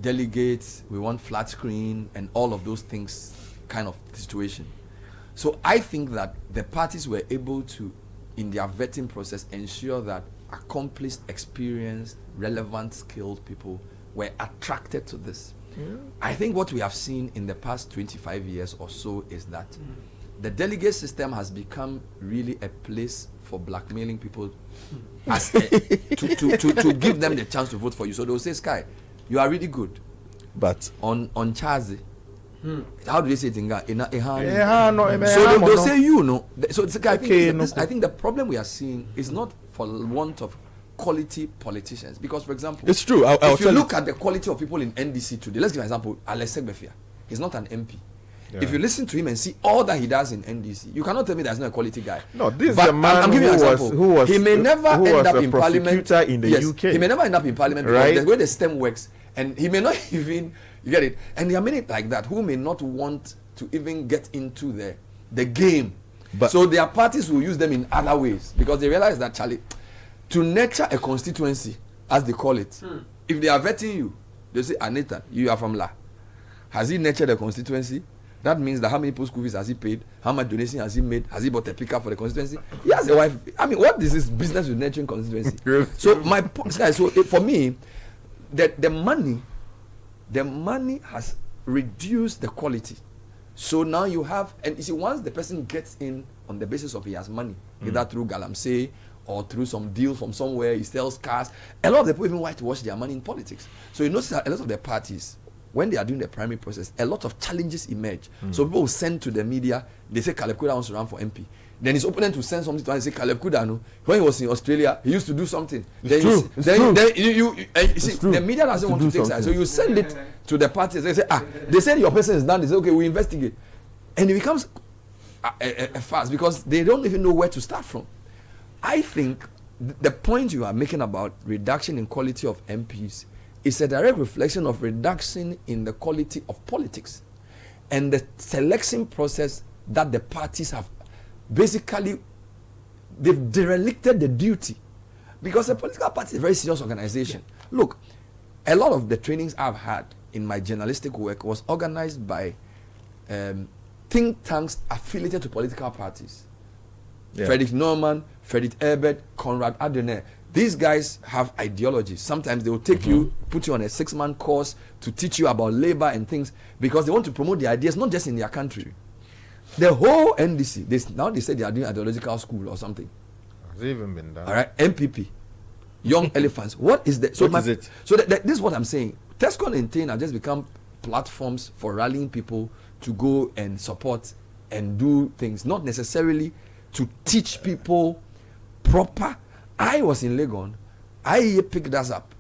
delegates, we want flat screen and all of those things kind of situation. So I think that the parties were able to, in their vetting process, ensure that accomplished, experienced, relevant, skilled people were attracted to this. I think what we have seen in the past 25 years or so is that the delegate system has become really a place for blackmailing people as to give them the chance to vote for you. So they'll say, Sky, you are really good, but on Chazi, how do they say it in Ghana? So they'll say you know. So I think the problem we are seeing is not for want of quality politicians, because, for example, it's true. If you look at the quality of people in NDC today, let's give an example. Alex Egbefia, he's not an MP. Yeah. If you listen to him and see all that he does in NDC, you cannot tell me that's not a quality guy. No, this is a man he may never end up in parliament in the UK. He may never end up in parliament because the way the system works, and he may not even, you get it. And there are many like that who may not want to even get into the game. But so their parties will use them in other ways because they realize that, Charlie, to nurture a constituency, as they call it, if they are vetting you, they say, Anita, you are from La. Has he nurtured a constituency? That means that how many post school fees has he paid? How much donation has he made? Has he bought a pickup for the constituency? He has a wife. I mean, what is this business with nurturing constituency? So my point, so for me, the money has reduced the quality. So now you have, and you see, once the person gets in on the basis of he has money, either through Galamsey or through some deal from somewhere, he sells cars. A lot of the people even want to wash their money in politics. So you notice that a lot of the parties, when they are doing the primary process, a lot of challenges emerge. So people will send to the media, they say Caleb Kuda wants to run for MP. Then his opponent will send something to us and say, Caleb Kuda, no, when he was in Australia, he used to do something. Then you see, the media doesn't want to take side. So you send it to the parties. They say, they said your person is done. They say, okay, we investigate. And it becomes a farce because they don't even know where to start from. I think the point you are making about reduction in quality of MPs is a direct reflection of reduction in the quality of politics and the selection process that the parties have basically they've derelicted the duty, because a political party is a very serious organization. Look, a lot of the trainings I've had in my journalistic work was organized by think tanks affiliated to political parties. Yeah. Frederick Norman, Frederick Ebert, Conrad Adenauer. These guys have ideologies. Sometimes they will take you, put you on a 6-month course to teach you about labor and things, because they want to promote their ideas, not just in their country. The whole NDC, now they say they are doing ideological school or something. Has it even been done? All right, MPP, Young Elephants. What is that? So what is it? So this is what I'm saying. TESCON and TAIN have just become platforms for rallying people to go and support and do things, not necessarily to teach people proper. I was in Legon. I picked us up,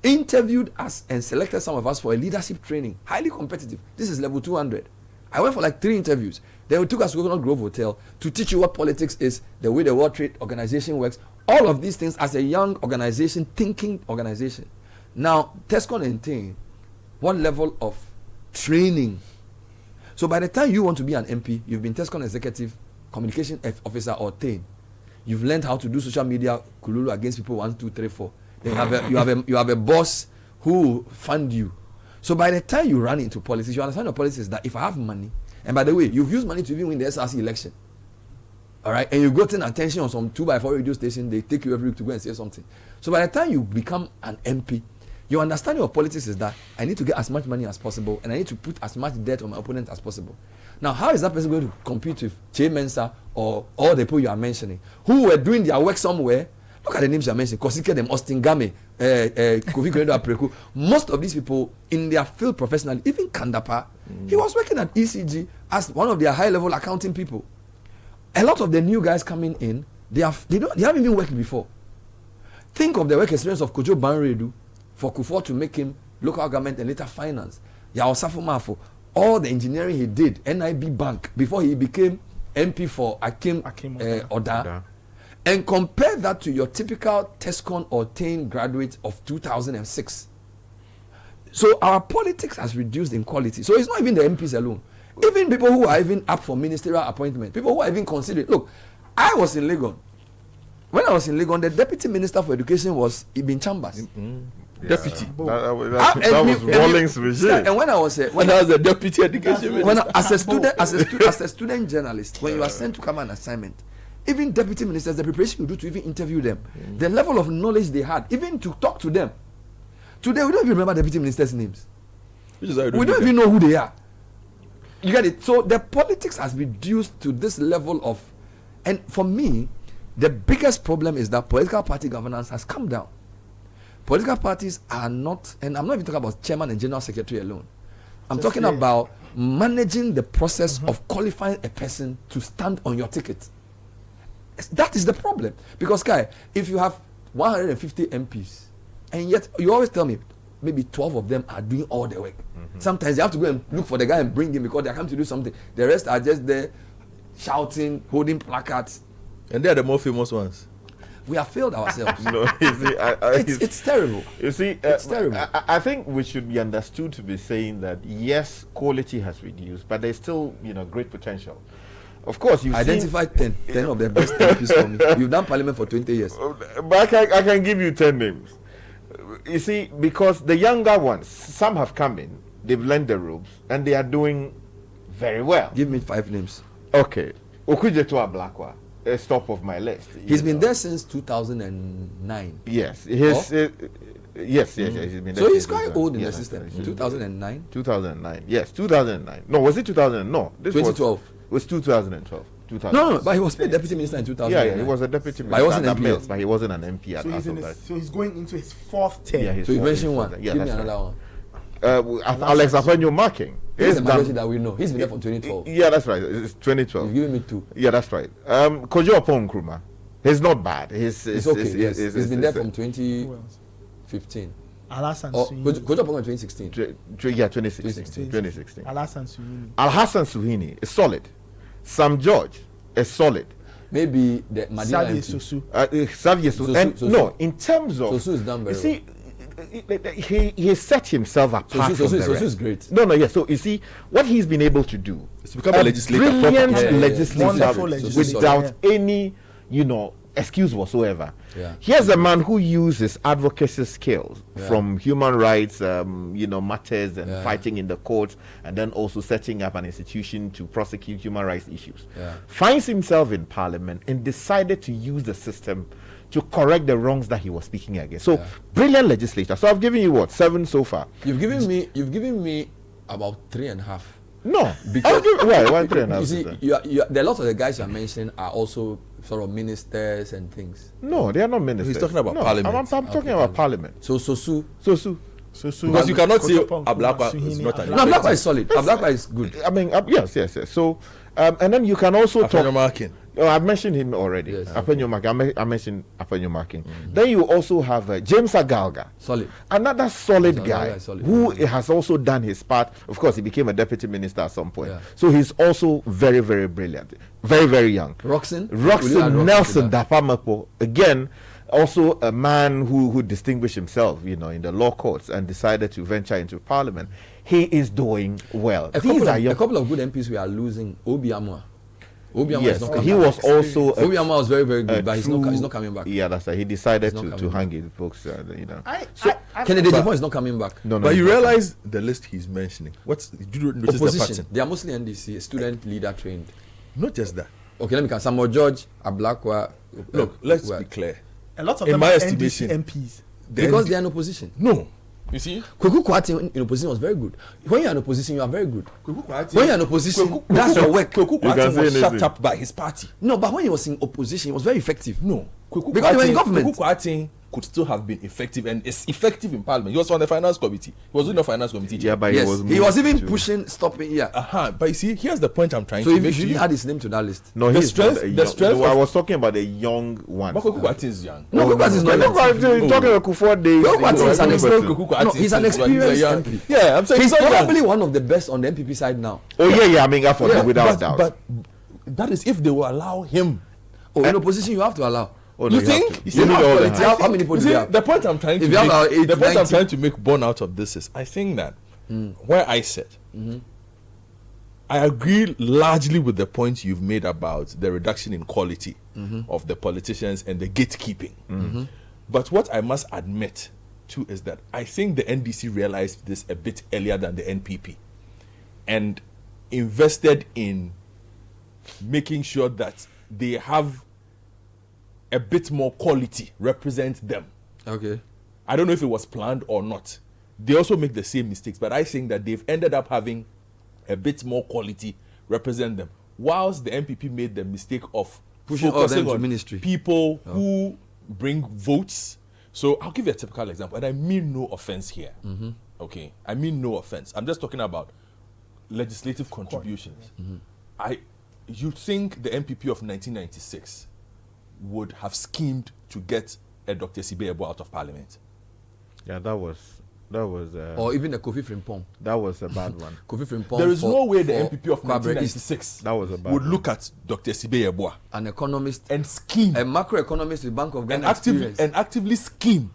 interviewed us, and selected some of us for a leadership training, highly competitive. This is level 200. I went for like 3 interviews. They took us to Coconut Grove Hotel to teach you what politics is, the way the World Trade Organization works, all of these things as a young organization, thinking organization. Now, TESCON and TAIN, what level of training? So by the time you want to be an MP, you've been TESCON executive, communication officer, or TAIN. You've learned how to do social media kululu against people 1, 2, 3, 4. Then you have a boss who fund you. So by the time you run into politics, you understand the politics is that if I have money, and by the way, you've used money to even win the SRC election, all right, and you've gotten attention on some 2x4 radio station, they take you every week to go and say something. So by the time you become an MP, your understanding of politics is that I need to get as much money as possible, and I need to put as much debt on my opponent as possible. Now, how is that person going to compete with Che Mensa or all the people you are mentioning, who were doing their work somewhere? Look at the names you are mentioning: Kosike Dem, Austin Game, Kofi Koredo Apreku. Most of these people in their field professionally, even Kandapa, he was working at ECG as one of their high-level accounting people. A lot of the new guys coming in, they haven't even worked before. Think of the work experience of Kojo Banredu for Kufuor to make him local government and later finance. Yao Safumafo, all the engineering he did, NIB Bank, before he became MP for Akim Oda. And compare that to your typical TESCON or TAIN graduate of 2006. So our politics has reduced in quality. So it's not even the MPs alone. Even people who are even up for ministerial appointment, people who are even considering. Look, I was in Legon. When I was in Legon, the deputy minister for education was Ibn Chambers. Yeah. Deputy. That was Rawlings regime. And when I was the deputy education minister, as a student journalist, when you are sent to come on assignment, even deputy ministers, the preparation you do to even interview them, the level of knowledge they had, even to talk to them. Today, we don't even remember deputy ministers' names. We don't even know who they are. You get it? So the politics has reduced to this level of, and for me, the biggest problem is that political party governance has come down. Political parties are not, and I'm not even talking about chairman and general secretary alone. I'm talking about managing the process of qualifying a person to stand on your ticket. That is the problem. Because, Kai, if you have 150 MPs, and yet you always tell me maybe 12 of them are doing all the work. Sometimes they have to go and look for the guy and bring him because they are coming to do something. The rest are just there shouting, holding placards. And they are the more famous ones. We have failed ourselves. No, you see, it's terrible. You see, it's terrible. I think we should be understood to be saying that yes, quality has reduced, but there's still, great potential. Of course, you've identified 10 of the best MPs for me. You've done parliament for 20 years. But I can give you 10 names. You see, because the younger ones, some have come in, they've learned the ropes, and they are doing very well. Give me 5 names. Okay. Okujetua Blakwa, is top of my list. He's been there since 2009. Yes. Yes, he's been there. So he's quite old in the system. 2009? 2009. Yes, 2009. No, was it 2000? No. This 2012. It was 2012. No, but he was made deputy minister in 2009. Yeah, he was a deputy minister. But he wasn't an MP. But he wasn't an MP at that. So he's going into his 4th term. Yeah, so you mentioned one. Yeah, give me another one. Alex Apenyo Marking. He's the majority that we know. He's been there from 2012. Yeah, that's right. It's 2012. You've given me 2. Yeah, that's right. Kojo Opon Nkrumah. He's not bad. He's okay. He's been there from 2015. Alhassan Suhini. Kojo Opon 2016. Yeah, 2016. Alhassan Suhini is solid. Sam George is solid. Maybe the Madina Xavier Sosu. Xavier Sosu. No, in terms of... Sosu is done very well. See, he set himself apart from the rest. Is great. No, yes. So you see what he's been able to do. It's become a legislator, brilliant legislator without any, excuse whatsoever. Yeah. Here's a man who uses advocacy skills from human rights, matters and fighting in the courts, and then also setting up an institution to prosecute human rights issues. Yeah. Finds himself in parliament and decided to use the system to correct the wrongs that he was speaking against. So brilliant legislator. So I've given you 7 so far. You've given me about 3.5. No, because why 3.5? You see, there are lots of the guys you are mentioning are also sort of ministers and things. No, they are not ministers. He's talking about parliament. I'm talking about parliament. So Sosu. Because you cannot say Ablakwa is not an. No, Ablakwa is solid. Ablakwa is good. I mean, yes. So, and then you can also talk. Oh, I've mentioned him already. Yes. I mentioned Apenyomakin. Then you also have James Agalga. Solid. Another solid guy who has also done his part. Of course, he became a deputy minister at some point. Yeah. So he's also very, very brilliant. Very, very young. Roxon Nelson Dapamapo. Again, also a man who distinguished himself, in the law courts and decided to venture into parliament. He is doing well. A couple of good MPs we are losing. Obiamwa. Yes, he was also. Obiamwa was very, very good, but he's not coming back. Yeah, that's right. He decided to hang his books. Kennedy Jepon is not coming back. No, but you realize the list he's mentioning. Did you notice opposition? The pattern? They are mostly NDC, student leader trained. Not just that. Okay, let me count. Samuel George, Ablakwa. Look, let's be clear. A lot of them are NDC MPs. Because they are in opposition. No. You see? Kweku Kwati in opposition was very good. When you are in opposition, you are very good. When you are in opposition, that's your work. Kweku Kwati was shut up by his party. No, but when he was in opposition, he was very effective. No. Because they were in government. Kweku Kwati could still have been effective and is effective in parliament. He was on the finance committee. He was doing the finance committee. Yeah, but he was even pushing, stopping. Yeah. But you see, here's the point I'm trying to make. So you add his name to that list. No, the strength. I was talking about the young one. But Kweku Kwati is young. No, Kweku Kwati is not. You're talking about Kufuor days. Kweku Kwati is an experienced. No, he's an experienced MP. Yeah, I'm saying he's probably one of the best on the MPP side now. Oh yeah. I mean, without doubt. But that is if they will allow him. In opposition, you have to allow. Oh, no, you think? You have how many people do you have? The point I'm trying to make born out of this is, I think that where I sit, I agree largely with the point you've made about the reduction in quality of the politicians and the gatekeeping. But what I must admit too is that I think the NDC realized this a bit earlier than the NPP and invested in making sure that they have a bit more quality represent them. Okay. I don't know if it was planned or not. They also make the same mistakes, but I think that they've ended up having a bit more quality represent them. Whilst the MPP made the mistake of pushing focusing on ministry people who bring votes. So I'll give you a typical example, and I mean no offense here. Okay, I mean no offense. I'm just talking about legislative contributions. You think the MPP of 1996 would have schemed to get a Dr. Sibe Ebo out of parliament? Yeah, that was or even a Kofi Frimpong. That was a bad one. Kofi Frimpong. There is no way the MPP of 1996 that was a bad would one. Look at Dr. Sibe Ebo, an economist and scheme, a macroeconomist with Bank of Ghana and actively scheme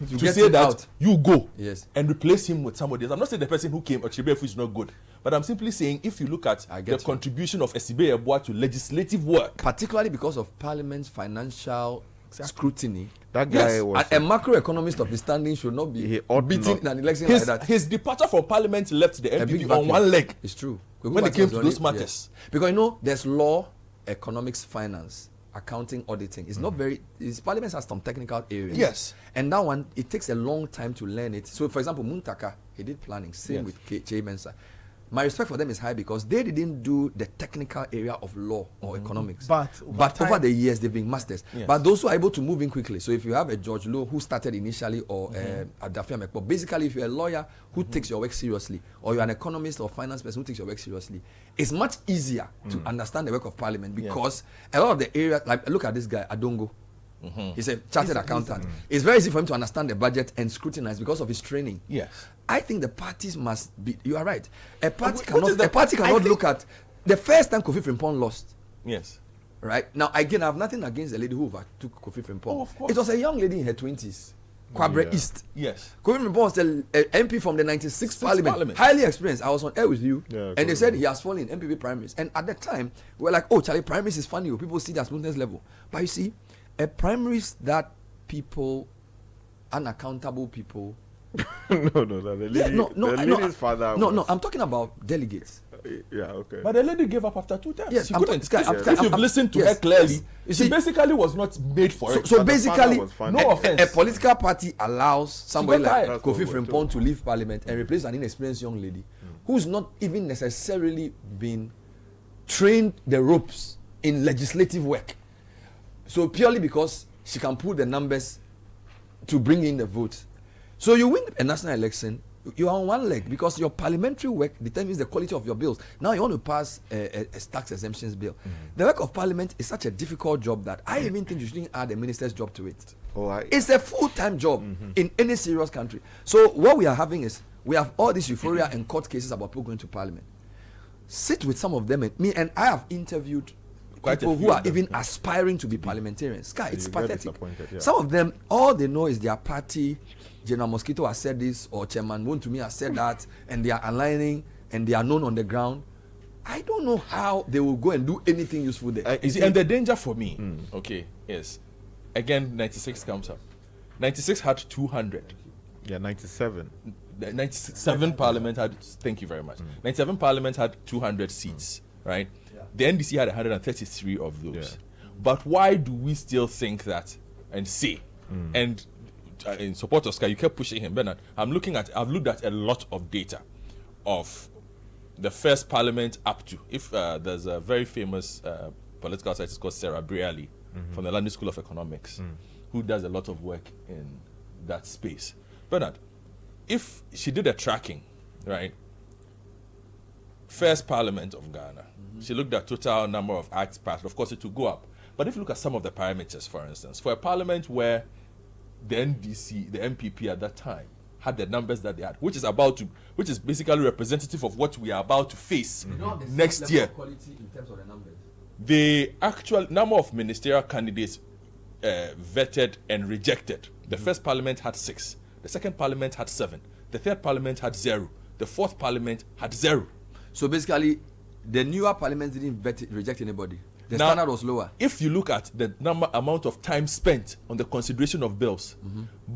to say that out. You go and replace him with somebody else. I'm not saying the person who came, Ochibefu, is not good, but I'm simply saying if you look at the contribution of Sibe Ebo to legislative work, particularly because of Parliament's financial scrutiny. That guy was a macroeconomist of his standing should not be beaten in an election like that. His departure from Parliament left the MPP on one leg. It's true. When it came to those matters. Because there's law, economics, finance, accounting, auditing. It's not very. Parliament has some technical areas. Yes. And that one, it takes a long time to learn it. So, for example, Muntaka, he did planning. Same with Che Mensa. My respect for them is high because they didn't do the technical area of law or economics. But over the years, they've been masters. Yes. But those who are able to move in quickly. So if you have a George Lowe who started initially or a Dafia Mekpo, basically if you're a lawyer who takes your work seriously or you're an economist or finance person who takes your work seriously, it's much easier to understand the work of Parliament because a lot of the areas, like look at this guy, Adongo. He's a chartered accountant. It's very easy for him to understand the budget and scrutinize because of his training. Yes. I think the parties must be. You are right. A party cannot look at the first time Kofi Frimpong lost. Yes. Right now, again, I have nothing against the lady who took Kofi Frimpong. It was a young lady in her 20s. Kwabre East. Yes. Kofi Frimpong was an MP from the 96th Parliament, highly experienced. I was on air with you, and they said he has fallen in MPP primaries. And at that time, we were like, oh, Charlie, primaries is funny. People see that smoothness level. But you see, a primaries that people, unaccountable people. The lady's father. No, I'm talking about delegates. Yeah, okay. But the lady gave up after 2 terms. Yes, she couldn't. If you've listened to her clearly, she basically was not made for it. So basically, no offense. A political party allows somebody like Kofi Frimpong to leave parliament and replace an inexperienced young lady who's not even necessarily been trained the ropes in legislative work. So purely because she can pull the numbers to bring in the votes. So you win a national election, you are on one leg because your parliamentary work determines the quality of your bills. Now you want to pass a tax exemptions bill. The work of parliament is such a difficult job that I even think you shouldn't add a minister's job to it. It's a full-time job in any serious country. So what we are having is, we have all this euphoria and court cases about people going to parliament. Sit with some of them, and I have interviewed people who are even aspiring to be parliamentarians. It's pathetic. Some of them, all they know is their party. General Mosquito has said this, or Chairman Wontumi has said that, and they are aligning and they are known on the ground. I don't know how they will go and do anything useful there. And the danger for me, is again 96 comes up. 96 had 200. Yeah, 97. 97 Parliament had. Thank you very much. 97 Parliament had 200 seats, right? Yeah. The NDC had 133 of those. Yeah. But why do we still think that and say and in support of Sky, you kept pushing him, Bernard. I've looked at a lot of data of the first parliament up to. If there's a very famous political scientist called Sarah Brearley from the London School of Economics, who does a lot of work in that space. Bernard, if she did a tracking, right? First parliament of Ghana, she looked at total number of acts passed. Of course, it will go up. But if you look at some of the parameters, for instance, for a parliament where the NDC, the MPP at that time, had the numbers that they had, which is basically representative of what we are about to face next year. In terms of the numbers. The actual number of ministerial candidates vetted and rejected. The first parliament had 6. The second parliament had 7. The third parliament had 0. The fourth parliament had 0. So basically, the newer parliament didn't reject anybody. The standard was lower. If you look at the amount of time spent on the consideration of bills,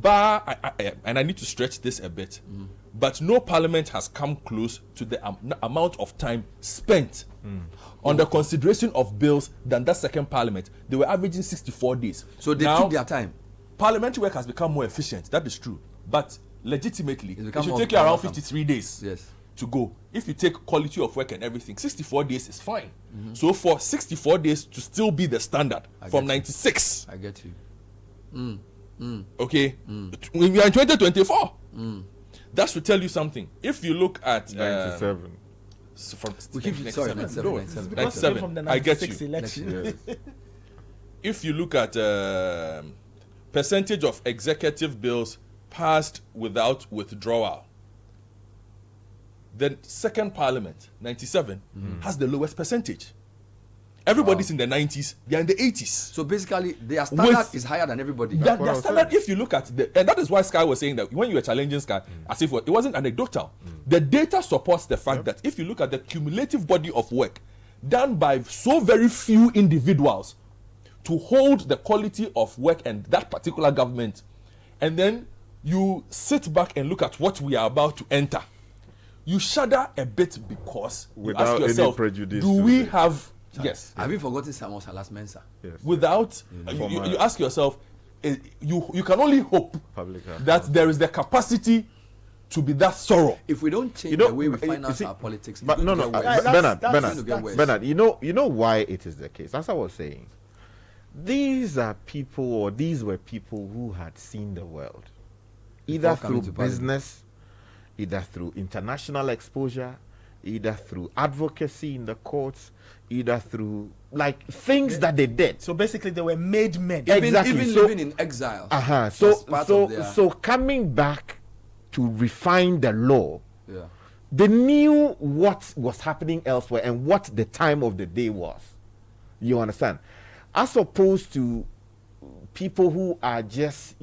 and I need to stretch this a bit, but no parliament has come close to the amount of time spent on the consideration of bills than that second parliament. They were averaging 64 days. So they took their time. Parliamentary work has become more efficient. That is true. But legitimately, it should take you around 53 days. To go. If you take quality of work and everything, 64 days is fine. So for 64 days to still be the standard from 96. I get you. Okay. We are in 2024. That should tell you something. If you look at 97. We keep 97. I get you. If you look at percentage of executive bills passed without withdrawal, the second parliament, 97, has the lowest percentage. Everybody's in the 90s, they're in the 80s. So basically, their standard is higher than everybody. Their standard, if you look at and that is why Sky was saying that when you were challenging Sky, as if it wasn't anecdotal. The data supports the fact that if you look at the cumulative body of work done by so very few individuals to hold the quality of work and that particular government, and then you sit back and look at what we are about to enter, you shudder a bit because without you ask yourself, any prejudice, do we have have you forgotten Samuel Salas Mensah? Without you ask yourself, you can only hope that there is the capacity to be that thorough. If we don't change the way we finance our politics, but Bernard, you know why it is the case. As I was saying, these were people who had seen the world, either through business, either through international exposure, either through advocacy in the courts, either through things that they did. So basically, they were made men. Even living in exile. So coming back to refine the law, they knew what was happening elsewhere and what the time of the day was. You understand? As opposed to people who are just,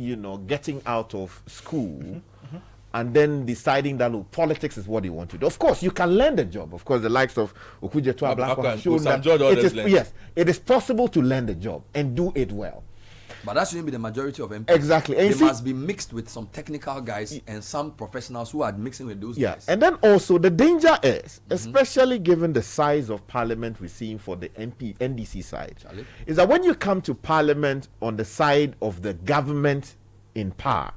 getting out of school and then deciding that politics is what they want to do. Of course, you can learn the job. Of course, the likes of Okujetua Blanco have shown that it is possible to learn the job and do it well. But that shouldn't be the majority of MPs. Exactly. And they must be mixed with some technical guys and some professionals who are mixing with those guys. And then also the danger is, especially given the size of parliament we're seeing for the NDC side, is that when you come to parliament on the side of the government in power,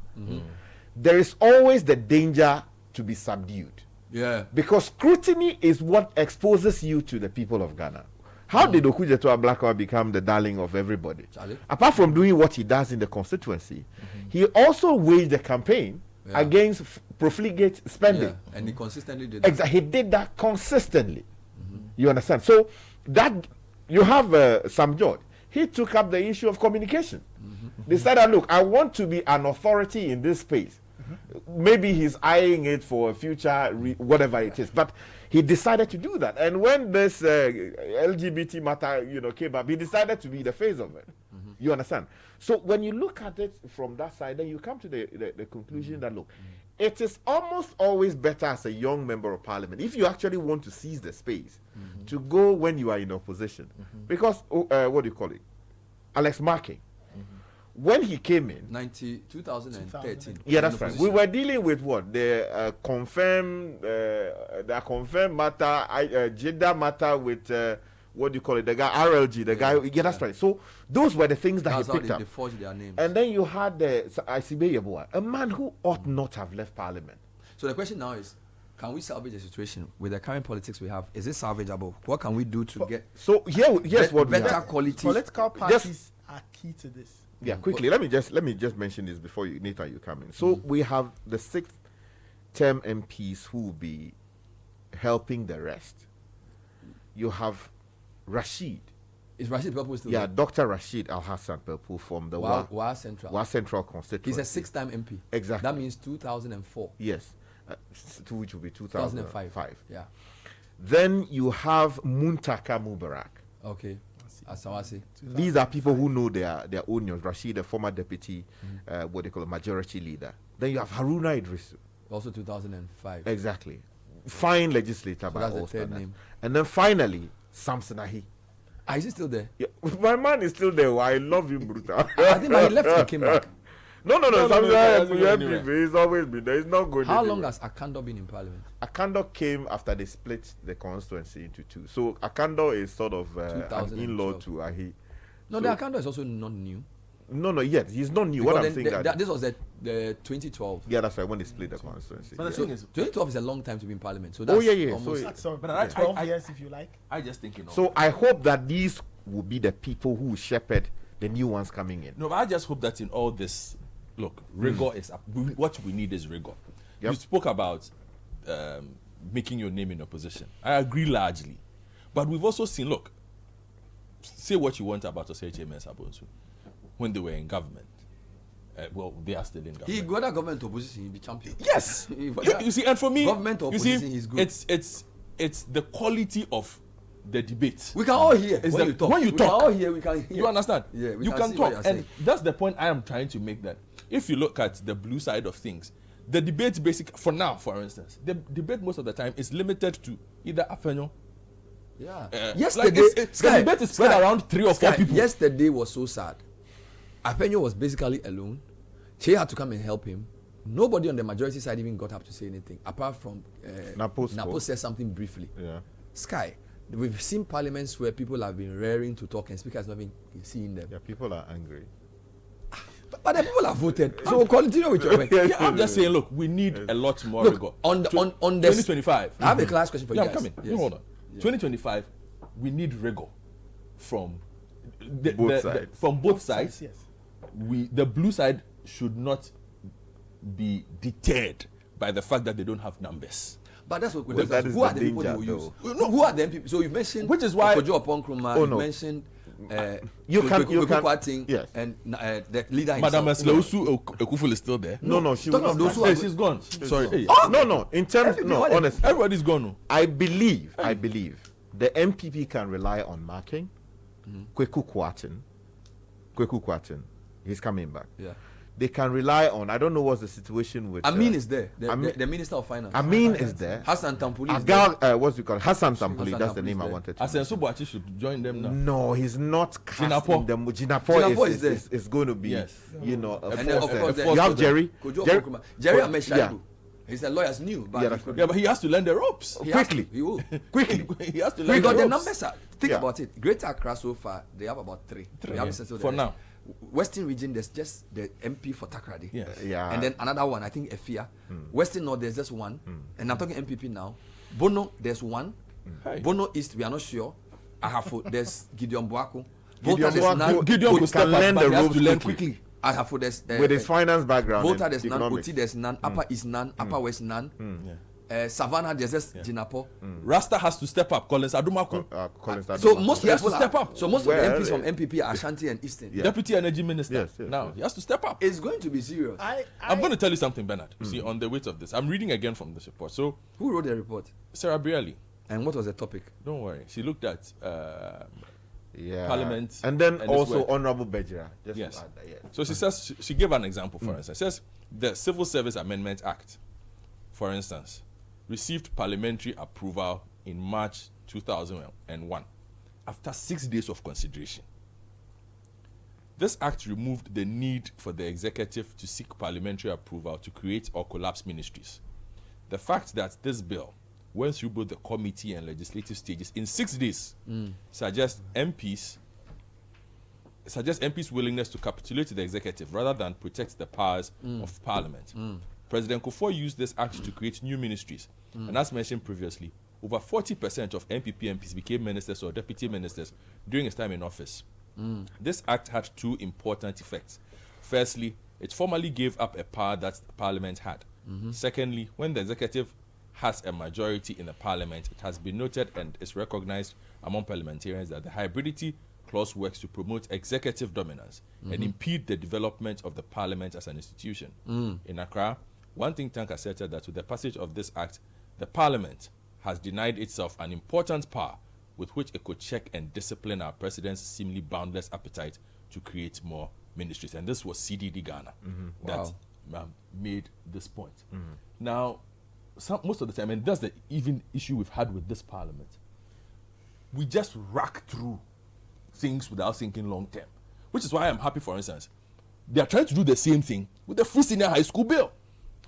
there is always the danger to be subdued. Yeah. Because scrutiny is what exposes you to the people of Ghana. How did Okujetua Blackwell become the darling of everybody? Apart from doing what he does in the constituency, he also waged a campaign against profligate spending. Yeah. And he consistently did that. Exactly. He did that consistently. You understand? So that you have Sam George. He took up the issue of communication. They said, look, I want to be an authority in this space. Maybe he's eyeing it for a future, whatever it is. But he decided to do that. And when this LGBT matter, came up, he decided to be the face of it. You understand? So when you look at it from that side, then you come to the conclusion that, look, it is almost always better as a young member of parliament, if you actually want to seize the space, to go when you are in opposition. Because, what do you call it? Alex Markey. When he came in 2013. Yeah, that's right. We were dealing with what? The confirmed matter, Jeddah matter with what do you call it? The guy RLG, the guy. Yeah, that's right. So those were the things that he picked up. They forged their names. And then you had Isibe Yeboah, a man who ought not have left parliament. So the question now is, can we salvage the situation with the current politics we have? Is it salvageable? What can we do to get better quality? Political parties are key to this. Yeah, quickly. Let me just mention this before Nathan, you come in. So we have the 6th term MPs who will be helping the rest. You have Rashid. Is Rashid Pelpu still there? Dr. Rashid Al Hassan Pelpu from the Wa Central constituency. He's a 6th-time MP. Exactly. That means 2004. Yes, which will be 2005. Yeah. Then you have Muntaka Mubarak. Okay. Asawasi. These are people who know their onions. Rashid, the former deputy, what they call a majority leader. Then you have Haruna Idrisu. Also 2005. Exactly. Fine legislator by all standards. And then finally, Samson Ahi. Is he still there? Yeah. My man is still there. I love him, brutal. I think he left and came back. No. He's always been there. He's not going. How long has Akando been in parliament? Akando came after they split the constituency into two. So Akando is sort of an in-law to Ahi. No, the Akando is also not new. No, yet he's not new. Because what I'm saying this was the 2012. Yeah, that's right. When they split the constituency. But the thing is, 2012 is a long time to be in parliament. So that's but 12 years, if you like. I just think So I hope that these will be the people who shepherd the new ones coming in. No, but I just hope that in all this, look, rigor is what we need is rigor. Yep. You spoke about making your name in opposition. I agree largely, but we've also seen. Look, say what you want about HMS Abonsu when they were in government. Well, they are still in government. He got a government opposition, he'll be champion. Yes, you see, and for me, government opposition is good. It's the quality of the debate. We can all hear when you talk. We can all hear. We can hear. You understand? Yeah, you can talk, and that's the point I am trying to make. That if you look at the blue side of things, the debate for now, for instance, the debate most of the time is limited to either Afenyo. Yeah. Yesterday, the debate is spread around 3 or 4 people. Yesterday was so sad. Afenyo was basically alone. Che had to come and help him. Nobody on the majority side even got up to say anything, apart from Napo said something briefly. Yeah. Sky, we've seen parliaments where people have been raring to talk and speakers not even seeing them. Yeah, people are angry. But the people have voted. So continue with your yeah, I'm just saying, look, we need a lot more rigor. On the 2025. I have a class question for you guys. I'm coming. Yes. Hold on. Yeah. 2025, we need rigor from both sides. Yes. The blue side should not be deterred by the fact that they don't have numbers. But that's what who are the people they will use? No, who are the people? So you mentioned, which is why Kojo Oponkroma, you mentioned you can yes. And the leader Madam Slausu Ekuful is still there. No, she's gone. Sorry. No, in terms honestly, everybody's gone. I believe the MPP can rely on marking Kweku Kwatin He's coming back. Yeah. They can rely on. I don't know what's the situation with. Amin is there. The Minister of Finance. Amin is there. Hassan Tampuli is there. What's it called? Hassan Tampuli. That's the name I wanted to. Asenso Boachi should join them now. No, he's not Jinapor. Jinapor is going to be, you know, and then of course you have Jerry. Jerry Ameshaibu. He's the lawyer's new, but but he has to learn the ropes quickly. He will quickly. He has to learn because the the ropes. numbers are. Think about it. Greater Accra so far, they have about three. We haven't settled for the now. rest. Western region, there's just the MP for Takrady. Yes. And then another one, I think Efia. Western North, there's just one. And I'm talking MPP now. Bono, there's one. Bono East, we are not sure. Ahafo, there's Gideon Boaku. Volta, there's none. Gideon could step learn the ropes learn quickly. Ahafo, there's with his finance background. Volta, there's none. Oti, there's none. Upper East, none. Upper West, none. Savannah, there's just Jinapo. Rasta has to step up. Collins Adumaku. So most he has to people step up. So most of the MPs from MPP are Ashanti and Eastern. Deputy Energy Minister. Yes, now he has to step up. It's going to be serious. I'm going to tell you something, Bernard. You see, on the weight of this, I'm reading again from this report. So who wrote the report? Sarah Briali. And what was the topic? Don't worry. She looked at Parliament and then also Honorable Bejira. Yes. So she says she gave an example. For instance, says the Civil Service Amendment Act, for instance, received parliamentary approval in March 2001 after 6 days of consideration. This act removed the need for the executive to seek parliamentary approval to create or collapse ministries. The fact that this bill went through both the committee and legislative stages in 6 days suggests MPs' willingness to capitulate to the executive rather than protect the powers of parliament. President Kufuor used this act to create new ministries. And as mentioned previously, over 40% of NPP MPs became ministers or deputy ministers during his time in office. This act had two important effects. Firstly, it formally gave up a power that Parliament had. Secondly, when the executive has a majority in the Parliament, it has been noted and is recognized among parliamentarians that the hybridity clause works to promote executive dominance and impede the development of the Parliament as an institution. In Accra, one think tank asserted that with the passage of this act, the Parliament has denied itself an important power with which it could check and discipline our president's seemingly boundless appetite to create more ministries. And this was CDD Ghana that made this point. Now, most of the time, and that's the even issue we've had with this Parliament, we just rack through things without thinking long term, which is why I'm happy, for instance, they are trying to do the same thing with the free senior high school bill.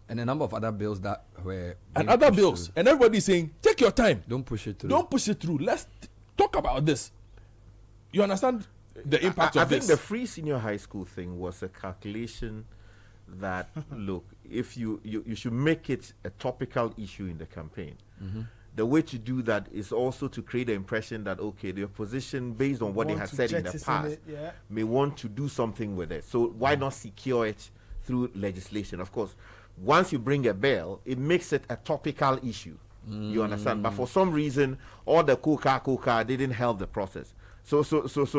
And a number of other bills that were... And other bills. And everybody's saying, take your time. Don't push it through. Don't push it through. Let's talk about this. You understand the impact of this? I think the free senior high school thing was a calculation that, look, if you should make it a topical issue in the campaign. The way to do that is also to create the impression that, okay, the opposition, based on what they have said in the past, may want to do something with it. So why not secure it through legislation? Of course, once you bring a bill, it makes it a topical issue. You understand? But for some reason, all the coca didn't help the process. So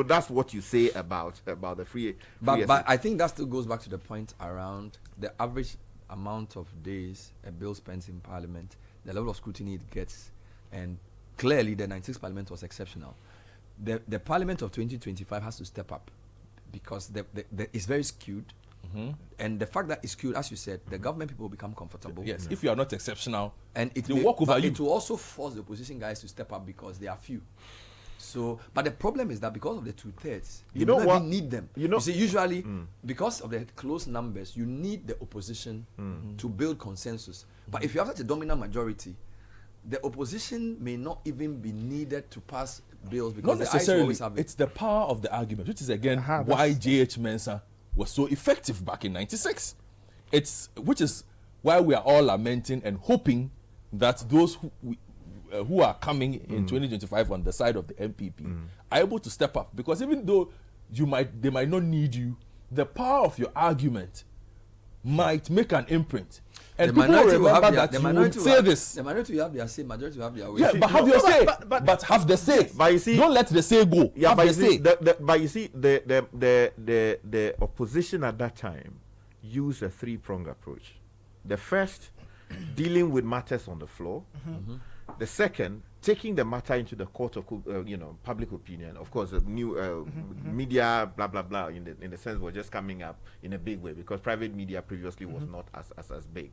that's what you say about the free. But I think that still goes back to the point around the average amount of days a bill spends in Parliament, the level of scrutiny it gets, and clearly the 96th Parliament was exceptional. The Parliament of 2025 has to step up because it's very skewed. And the fact that it's skewed, as you said, the government people will become comfortable. Yes, if you are not exceptional, and it will walk over you. It will also force the opposition guys to step up because they are few. So, but the problem is that because of the 2/3, you don't even need them. You see, usually because of the close numbers, you need the opposition to build consensus. But if you have such a dominant majority, the opposition may not even be needed to pass bills because not necessarily. It's the power of the argument, which is again why J.H. Mensah was so effective back in '96. Which is why we are all lamenting and hoping that those who are coming in 2025 on the side of the MPP are able to step up, because even though they might not need you, the power of your argument might make an imprint. And people will remember that you would say this. The minority will have their say, majority will have their way. Yeah, but have your say. But have the say. But you see, don't let the say go. Yeah, have but the say. But you see, the opposition at that time used a three-pronged approach. The first, dealing with matters on the floor. The second, taking the matter into the court of public opinion. Of course, the new media, blah blah blah. In the sense, were just coming up in a big way because private media previously was not as big.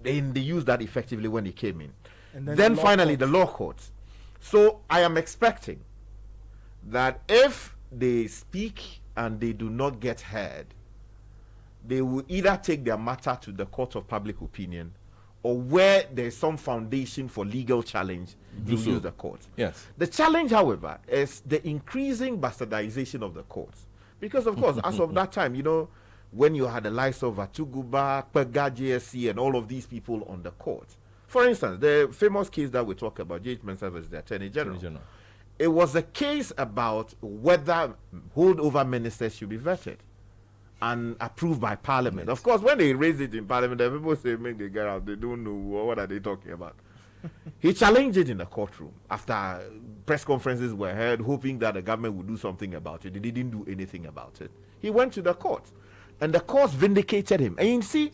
They used that effectively when it came in. And then finally, the law courts. So I am expecting that if they speak and they do not get heard, they will either take their matter to the court of public opinion, or where there's some foundation for legal challenge, they use the courts. Yes. The challenge, however, is the increasing bastardization of the courts. Because, of course, as of that time, when you had the likes of Atuguba, Pega, JSC, and all of these people on the court. For instance, the famous case that we talk about, J.H. Mensah versus the Attorney General. It was a case about whether holdover ministers should be vetted and approved by Parliament. Of course, when they raised it in Parliament, the people say, make they get out. They don't know what are they talking about. He challenged it in the courtroom after press conferences were held, hoping that the government would do something about it. They didn't do anything about it. He went to the court, and the court vindicated him. And you see,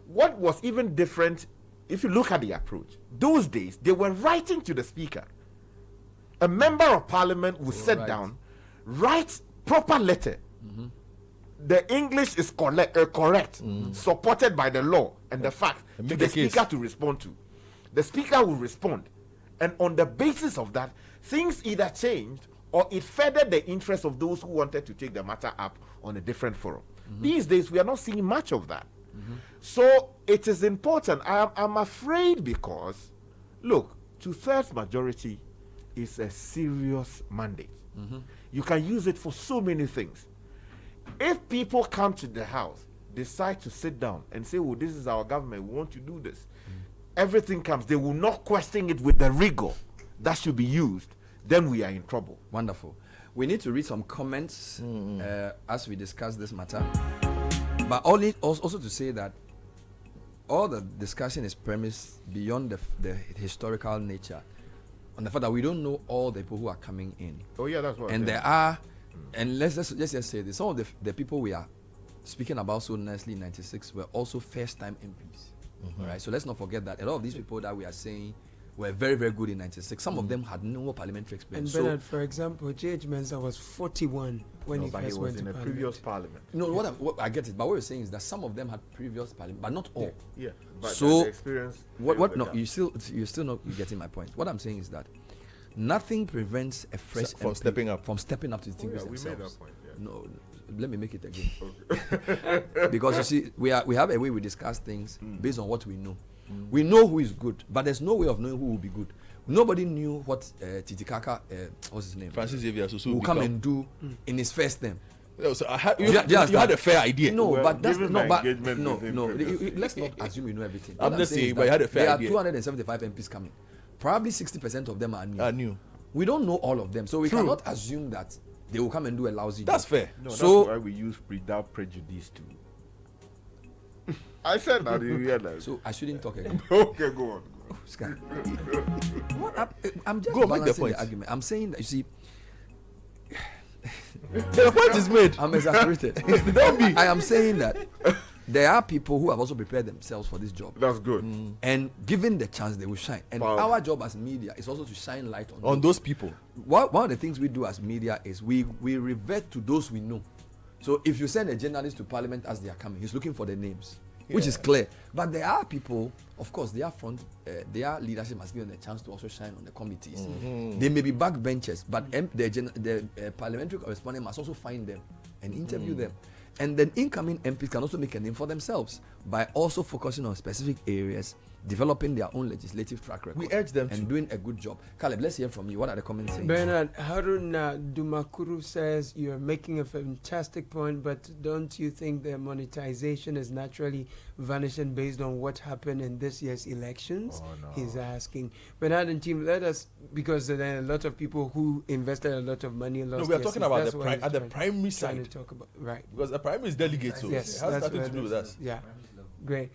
what was even different, if you look at the approach, those days, they were writing to the speaker. A member of Parliament would sit down, write proper letter. The English is correct, supported by the law and the fact to the speaker to respond to. The speaker will respond, and on the basis of that, things either changed or it furthered the interest of those who wanted to take the matter up on a different forum. These days, we are not seeing much of that. So it is important. I'm afraid because, look, 2/3 majority is a serious mandate. You can use it for so many things. If people come to the house, decide to sit down and say, well, this is our government, we want to do this, everything comes, they will not question it with the rigor that should be used, then we are in trouble. Wonderful. We need to read some comments as we discuss this matter. But also to say that all the discussion is premised beyond the historical nature on the fact that we don't know all the people who are coming in. Oh yeah, that's what. And there are, and let's just say this: some of the people we are speaking about so nicely in '96 were also first-time MPs. All right, so let's not forget that a lot of these people that we are saying were very, very good in '96. Some of them had no parliamentary experience. And Bernard, for example, J.H. Mensah was 41 when he first went to Parliament. Previous Parliament. No, what I get it, but what we're saying is that some of them had previous Parliament, but not all. Yeah. But so the experience. What? No, you're still not getting my point. What I'm saying is that nothing prevents a fresh from MP stepping up to distinguish themselves. We made that point. Yeah. No, let me make it again. Because you see, we have a way we discuss things based on what we know. We know who is good, but there's no way of knowing who will be good. Nobody knew what Titikaka, what's his name, Francis Xavier will come and do in his first term. So you had a fair idea. No, well, but that's no. No. Let's not assume you know everything. I'm just saying, but you had a fair idea. There are 275 MPs coming. Probably 60% of them are new. New. We don't know all of them, so we cannot assume that they will come and do a lousy That's job. fair. No, so that's why we use without prejudice too. I said that you realize. So I shouldn't talk again. Okay, go on. Sky. I'm just Go on, make the balancing point. the argument. I'm saying that, you see, the point is made. I'm exasperated. Don't be. I am saying that there are people who have also prepared themselves for this job. That's good. And given the chance, they will shine. And Wow. our job as media is also to shine light On those people. One of the things we do as media is we revert to those we know. So if you send a journalist to Parliament as they are coming, he's looking for the names, which is clear. But there are people, of course, their leadership must give them a chance to also shine on the committees. They may be backbenchers, but the parliamentary correspondent must also find them and interview them. And then incoming MPs can also make a name for themselves by also focusing on specific areas, developing their own legislative track record. We urge them and doing a good job. Caleb, let's hear from you. What are the comments saying? Bernard, Harun Dumakuru says you're making a fantastic point, but don't you think the monetization is naturally vanishing based on what happened in this year's elections? Oh, no. He's asking. Bernard and team, let us, because there are a lot of people who invested a lot of money. No, we are talking about the primary side. To talk about, right. Because the primary is delegates, so yes, it has nothing to do with us. Yeah, great.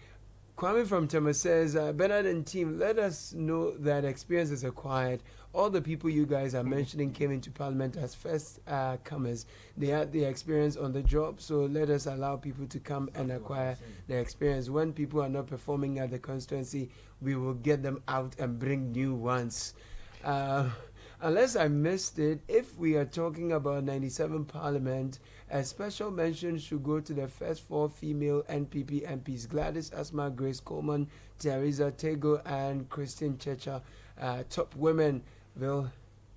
Kwame from Thomas says, Bernard and team, let us know that experience is acquired. All the people you guys are mentioning came into Parliament as first comers. They had the experience on the job, so let us allow people to come and acquire the experience. When people are not performing at the constituency, we will get them out and bring new ones. Unless I missed it, if we are talking about 97 Parliament, a special mention should go to the first 4 female NPP MPs, Gladys Asma, Grace Coleman, Teresa Tego, and Christine Checha. Top women,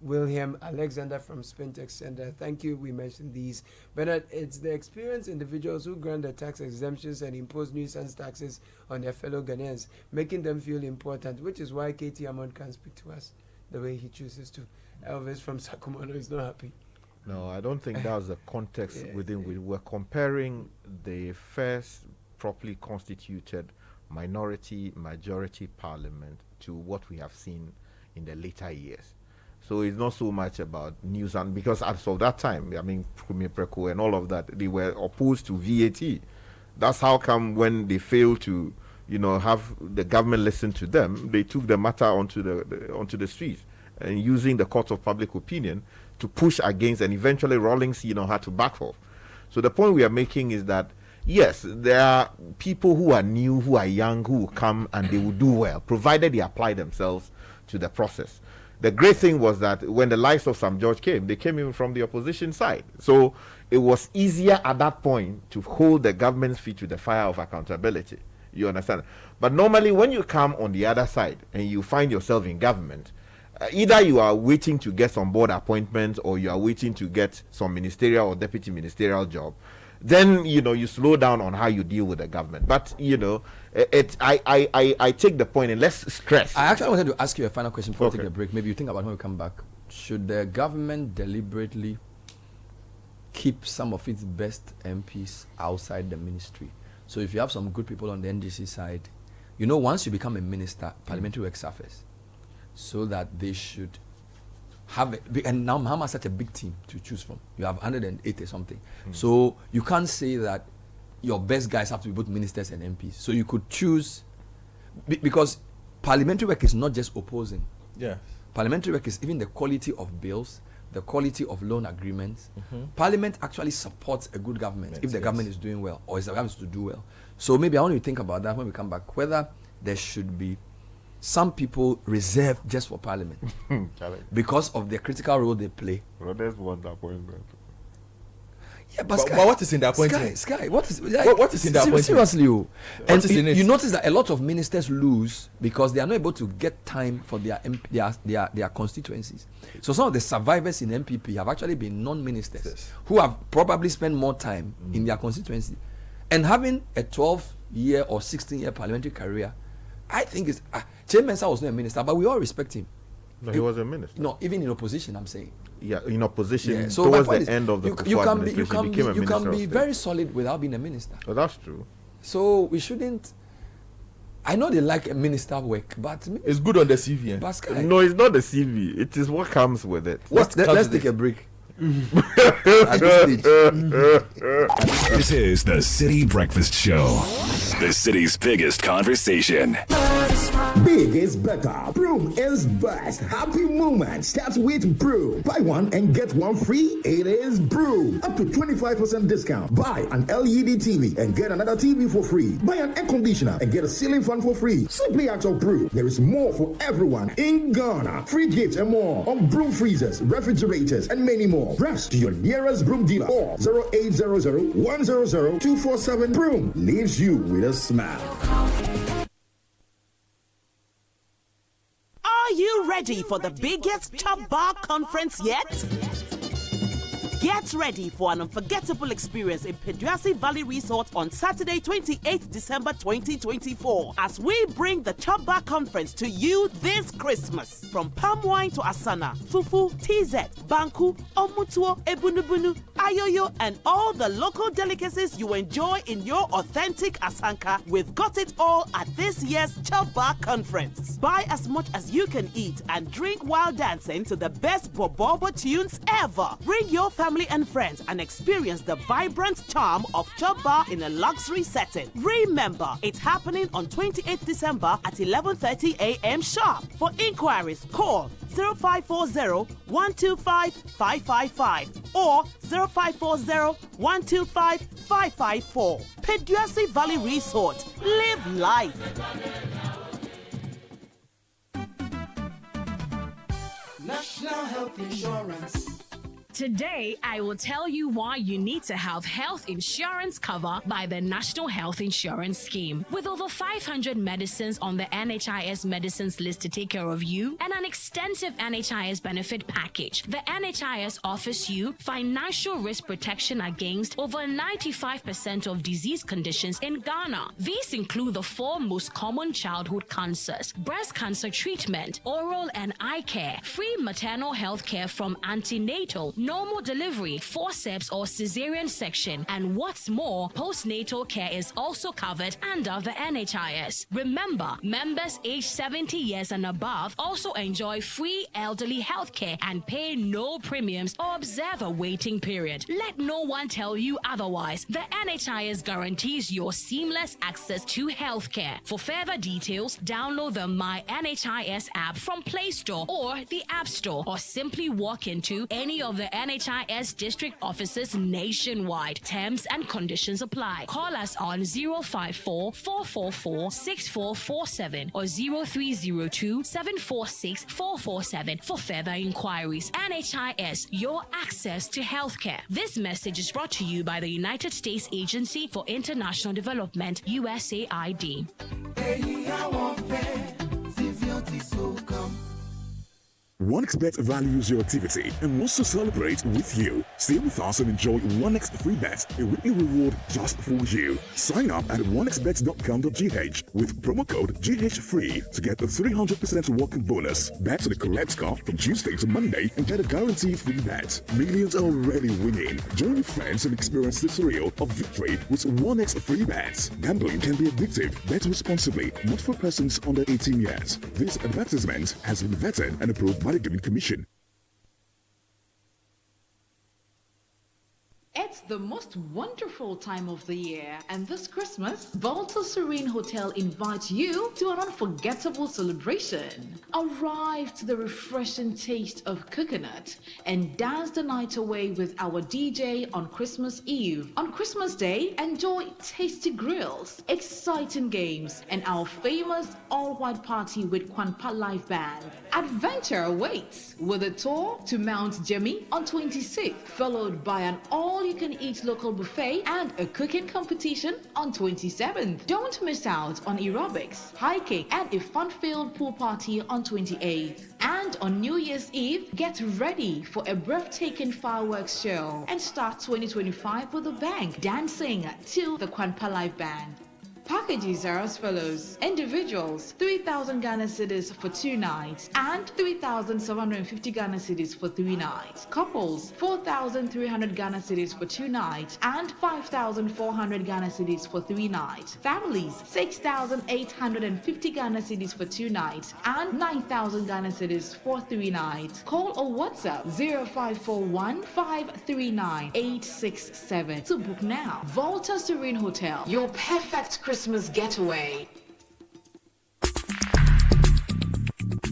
William Alexander from Spintex Center. Thank you. We mentioned these. But it's the experienced individuals who grant the tax exemptions and impose nuisance taxes on their fellow Ghanaians, making them feel important, which is why KT Amon can speak to us the way he chooses to. Elvis from Sakumono is not happy. No, I don't think that was the context within which we're comparing the first properly constituted majority parliament to what we have seen in the later years. So it's not so much about news, and because as of that time, I mean, Premier Preko and all of that, they were opposed to VAT. That's how come when they failed to, have the government listen to them, they took the matter onto the streets and using the court of public opinion to push against, and eventually Rawlings, had to back off. So the point we are making is that yes, there are people who are new, who are young, who will come and they will do well, provided they apply themselves to the process. The great thing was that when the likes of Sam George came, they came in from the opposition side. So it was easier at that point to hold the government's feet to the fire of accountability. You understand? But normally when you come on the other side and you find yourself in government, either you are waiting to get some board appointments or you are waiting to get some ministerial or deputy ministerial job. Then you slow down on how you deal with the government. But I take the point and let's stress. I actually wanted to ask you a final question before we take a break. Maybe you think about when we come back. Should the government deliberately keep some of its best MPs outside the ministry? So if you have some good people on the NDC side, once you become a minister, parliamentary work suffers. So that they should have and now Mahama has such a big team to choose from. You have 180 something. So you can't say that your best guys have to be both ministers and MPs. So you could choose, because parliamentary work is not just opposing. Yeah. Parliamentary work is even the quality of bills, the quality of loan agreements. Parliament actually supports a good government if the government is doing well, or if the government is to do well. So maybe I want you to think about that when we come back, whether there should be some people reserved just for parliament because of the critical role they play. There's one appointment. Yeah, but what is in the appointment? Sky, what is in the appointment? Seriously, what is in it? You notice that a lot of ministers lose because they are not able to get time for their constituencies. So some of the survivors in MPP have actually been non-ministers who have probably spent more time in their constituency, and having a 12-year or 16-year parliamentary career. I think it's Chairman Mensah was not a minister, but we all respect him. No, he was a minister. No, even in opposition, I'm saying. Yeah, in opposition. Yeah, so towards the end of the administration, you can be very solid without being a minister. Oh, that's true. So we shouldn't. I know they like a minister work, but it's good on the CV. No, it's not the CV. It is what comes with it. Let's take a break. This is the Citi Breakfast Show, the city's biggest conversation. Big is better. Broom is best. Happy moment starts with Brew. Buy one and get one free. It is Brew. Up to 25% discount. Buy an LED TV and get another TV for free. Buy an air conditioner and get a ceiling fan for free. Simply ask of Brew. There is more for everyone in Ghana. Free gifts and more on broom freezers, refrigerators, and many more. Rush to your nearest Broom dealer or 0800-100-247. Broom leaves you with a smile. Are you ready for the biggest Top Bar conference yet? Get ready for an unforgettable experience in Peduasi Valley Resort on Saturday, 28th December 2024, as we bring the Top Bar Conference to you this Christmas. From palm wine to asana, fufu, TZ, banku, omutuo, ebunubunu, ayoyo, and all the local delicacies you enjoy in your authentic asanka. We've got it all at this year's Top Bar Conference. Buy as much as you can eat and drink while dancing to the best Bobobo tunes ever. Bring your family and friends and experience the vibrant charm of Chop Bar in a luxury setting. Remember, it's happening on 28th December at 11:30 a.m. sharp. For inquiries, call 0540-125-555 or 0540-125-554. Peduasi Valley Resort. Live life. National Health Insurance. Today, I will tell you why you need to have health insurance cover by the National Health Insurance Scheme. With over 500 medicines on the NHIS medicines list to take care of you and an extensive NHIS benefit package, the NHIS offers you financial risk protection against over 95% of disease conditions in Ghana. These include the 4 most common childhood cancers: breast cancer treatment, oral and eye care, free maternal health care from antenatal, normal delivery, forceps or cesarean section, and what's more, postnatal care is also covered under the NHIS. Remember, members aged 70 years and above also enjoy free elderly health care and pay no premiums or observe a waiting period. Let no one tell you otherwise. The NHIS guarantees your seamless access to health care. For further details, download the My NHIS app from Play Store or the App Store, or simply walk into any of the NHIS district offices nationwide. Terms and conditions apply. Call us on 054-444-6447 or 0302-746-447 for further inquiries. NHIS, your access to healthcare. This message is brought to you by the United States Agency for International Development, USAID. OneXBet values your activity and wants to celebrate with you. Stay with us and enjoy 1x free bet, a weekly reward just for you. Sign up at onexbet.com.gh with promo code GHFREE to get a 300% welcome bonus. Bet the correct score from Tuesday to Monday and get a guaranteed free bet. Millions are already winning. Join your friends and experience the thrill of victory with 1x free bets. Gambling can be addictive. Bet responsibly. Not for persons under 18 years. This advertisement has been vetted and approved by the Gaming Commission. It's the most wonderful time of the year, and this Christmas, Volta Serene Hotel invites you to an unforgettable celebration. Arrive to the refreshing taste of coconut and dance the night away with our DJ on Christmas Eve. On Christmas Day, enjoy tasty grills, exciting games, and our famous all-white party with Kwanpa Live Band. Adventure awaits with a tour to Mount Jemmy on 26th, followed by an all-you-can-eat local buffet and a cooking competition on 27th. Don't miss out on aerobics, hiking, and a fun-filled pool party on 28th. And on New Year's Eve, get ready for a breathtaking fireworks show and start 2025 with a bang, dancing to the Kwanpa Live Band. Packages are as follows. Individuals, 3,000 Ghana cedis for 2 nights and 3,750 Ghana cedis for 3 nights. Couples, 4,300 Ghana cedis for 2 nights and 5,400 Ghana cedis for 3 nights. Families, 6,850 Ghana cedis for 2 nights and 9,000 Ghana cedis for 3 nights. Call or WhatsApp 0541 539 867 to book now. Volta Serene Hotel, your perfect Christmas getaway.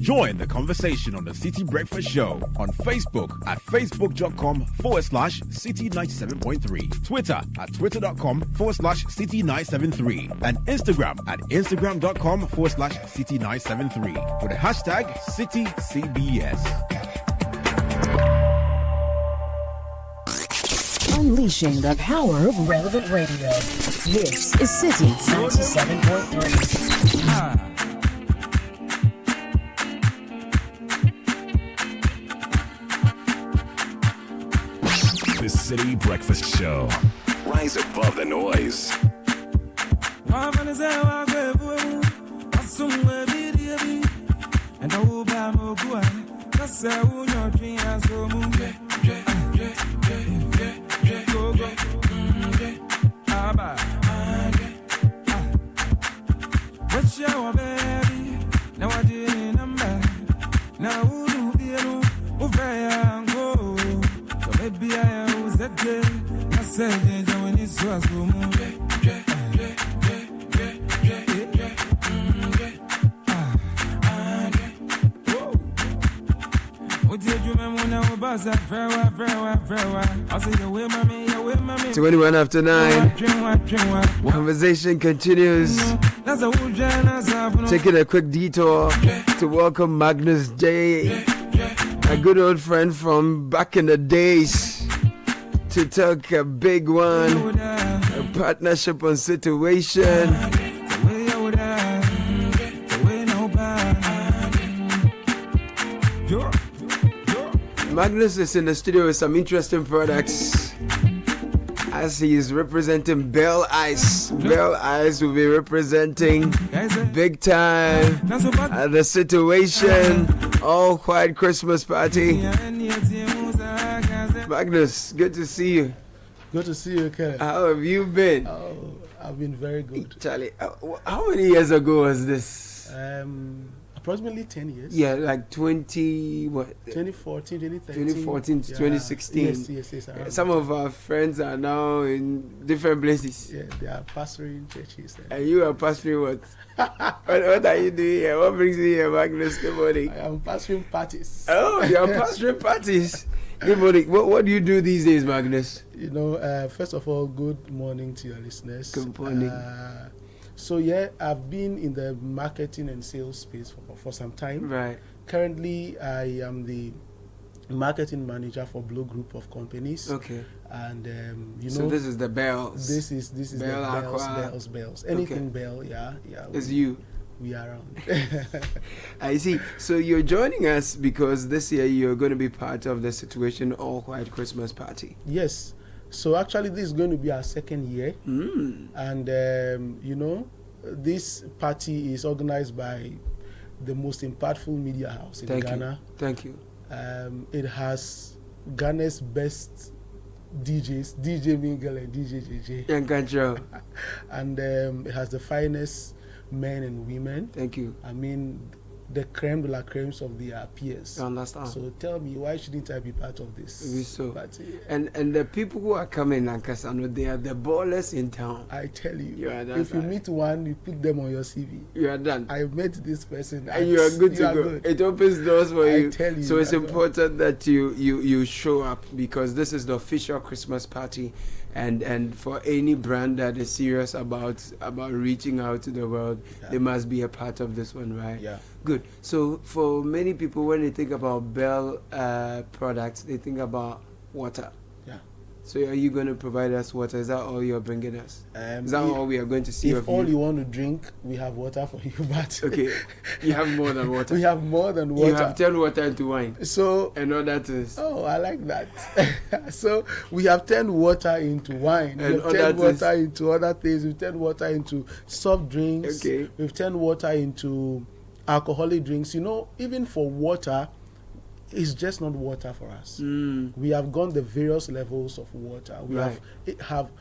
Join the conversation on the Citi Breakfast Show on Facebook at facebook.com/Citi97.3, Twitter at twitter.com/Citi973, and Instagram at instagram.com/Citi973 with the hashtag CitiCBS. Unleashing the power of relevant radio. This is Citi 97.3. The Citi Breakfast Show. Rise above the noise. To 21 after 9. Conversation continues. Taking a quick detour to welcome Magnus J. A good old friend from back in the days to talk a big one, a partnership on situation. Magnus is in the studio with some interesting products as he is representing Bell Ice. Bell Ice will be representing big time at the situation all white Christmas party. Magnus, good to see you. Good to see you, Kenneth. How have you been? Oh, I've been very good. Charlie, how many years ago was this? Approximately 10 years. Yeah, like 20, what? 2014, 2013. 2014 to 2016. Yes. Some of our friends are now in different places. Yeah, they are pastoring churches. And you are pastoring what? what are you doing here? What brings you here, Magnus? Good morning. I am pastoring parties. Oh, you are pastoring parties. Good morning. What do you do these days, Magnus? You know, first of all, good morning to your listeners. Good morning. So yeah, I've been in the marketing and sales space for some time. Right. Currently, I am the marketing manager for Blue Group of companies. Okay. And you know, so this is the Bells. This is Bell, the Bells. Anything okay. Bell, yeah. It's you. We are around. I see. So you're joining us because this year you're going to be part of the Situation All White Christmas Party. Yes. So actually, this is going to be our second year, and you know, this party is organized by the most impactful media house in Ghana. Thank you. It has Ghana's best DJs, DJ Mingle and DJ JJ. And it has the finest men and women. Thank you. I mean, the creme de la cremes of their peers. I understand. So tell me, why shouldn't I be part of this party? And the people who are coming, Nankasano, they are the ballers in town. I tell you, if you meet one, you put them on your CV. You are done. I met this person. And you are good to go. Good. It opens doors for you. I tell you. So it's important that you show up, because this is the official Christmas party. And for any brand that is serious about reaching out to the world, they must be a part of this one, right? Yeah. Good. So for many people, when they think about Bell products, they think about water. Yeah. So are you going to provide us water? Is that all you're bringing us? Is that all we are going to see of you? If all you want to drink, we have water for you. But okay, you have more than water. We have more than water. You have turned water into wine. So and all that is. Oh, I like that. So we have turned water into wine. And we've turned water into other things. We've turned water into soft drinks. Okay. We've turned water into alcoholic drinks. You know, even for water, it's just not water for us. We have gone the various levels of water.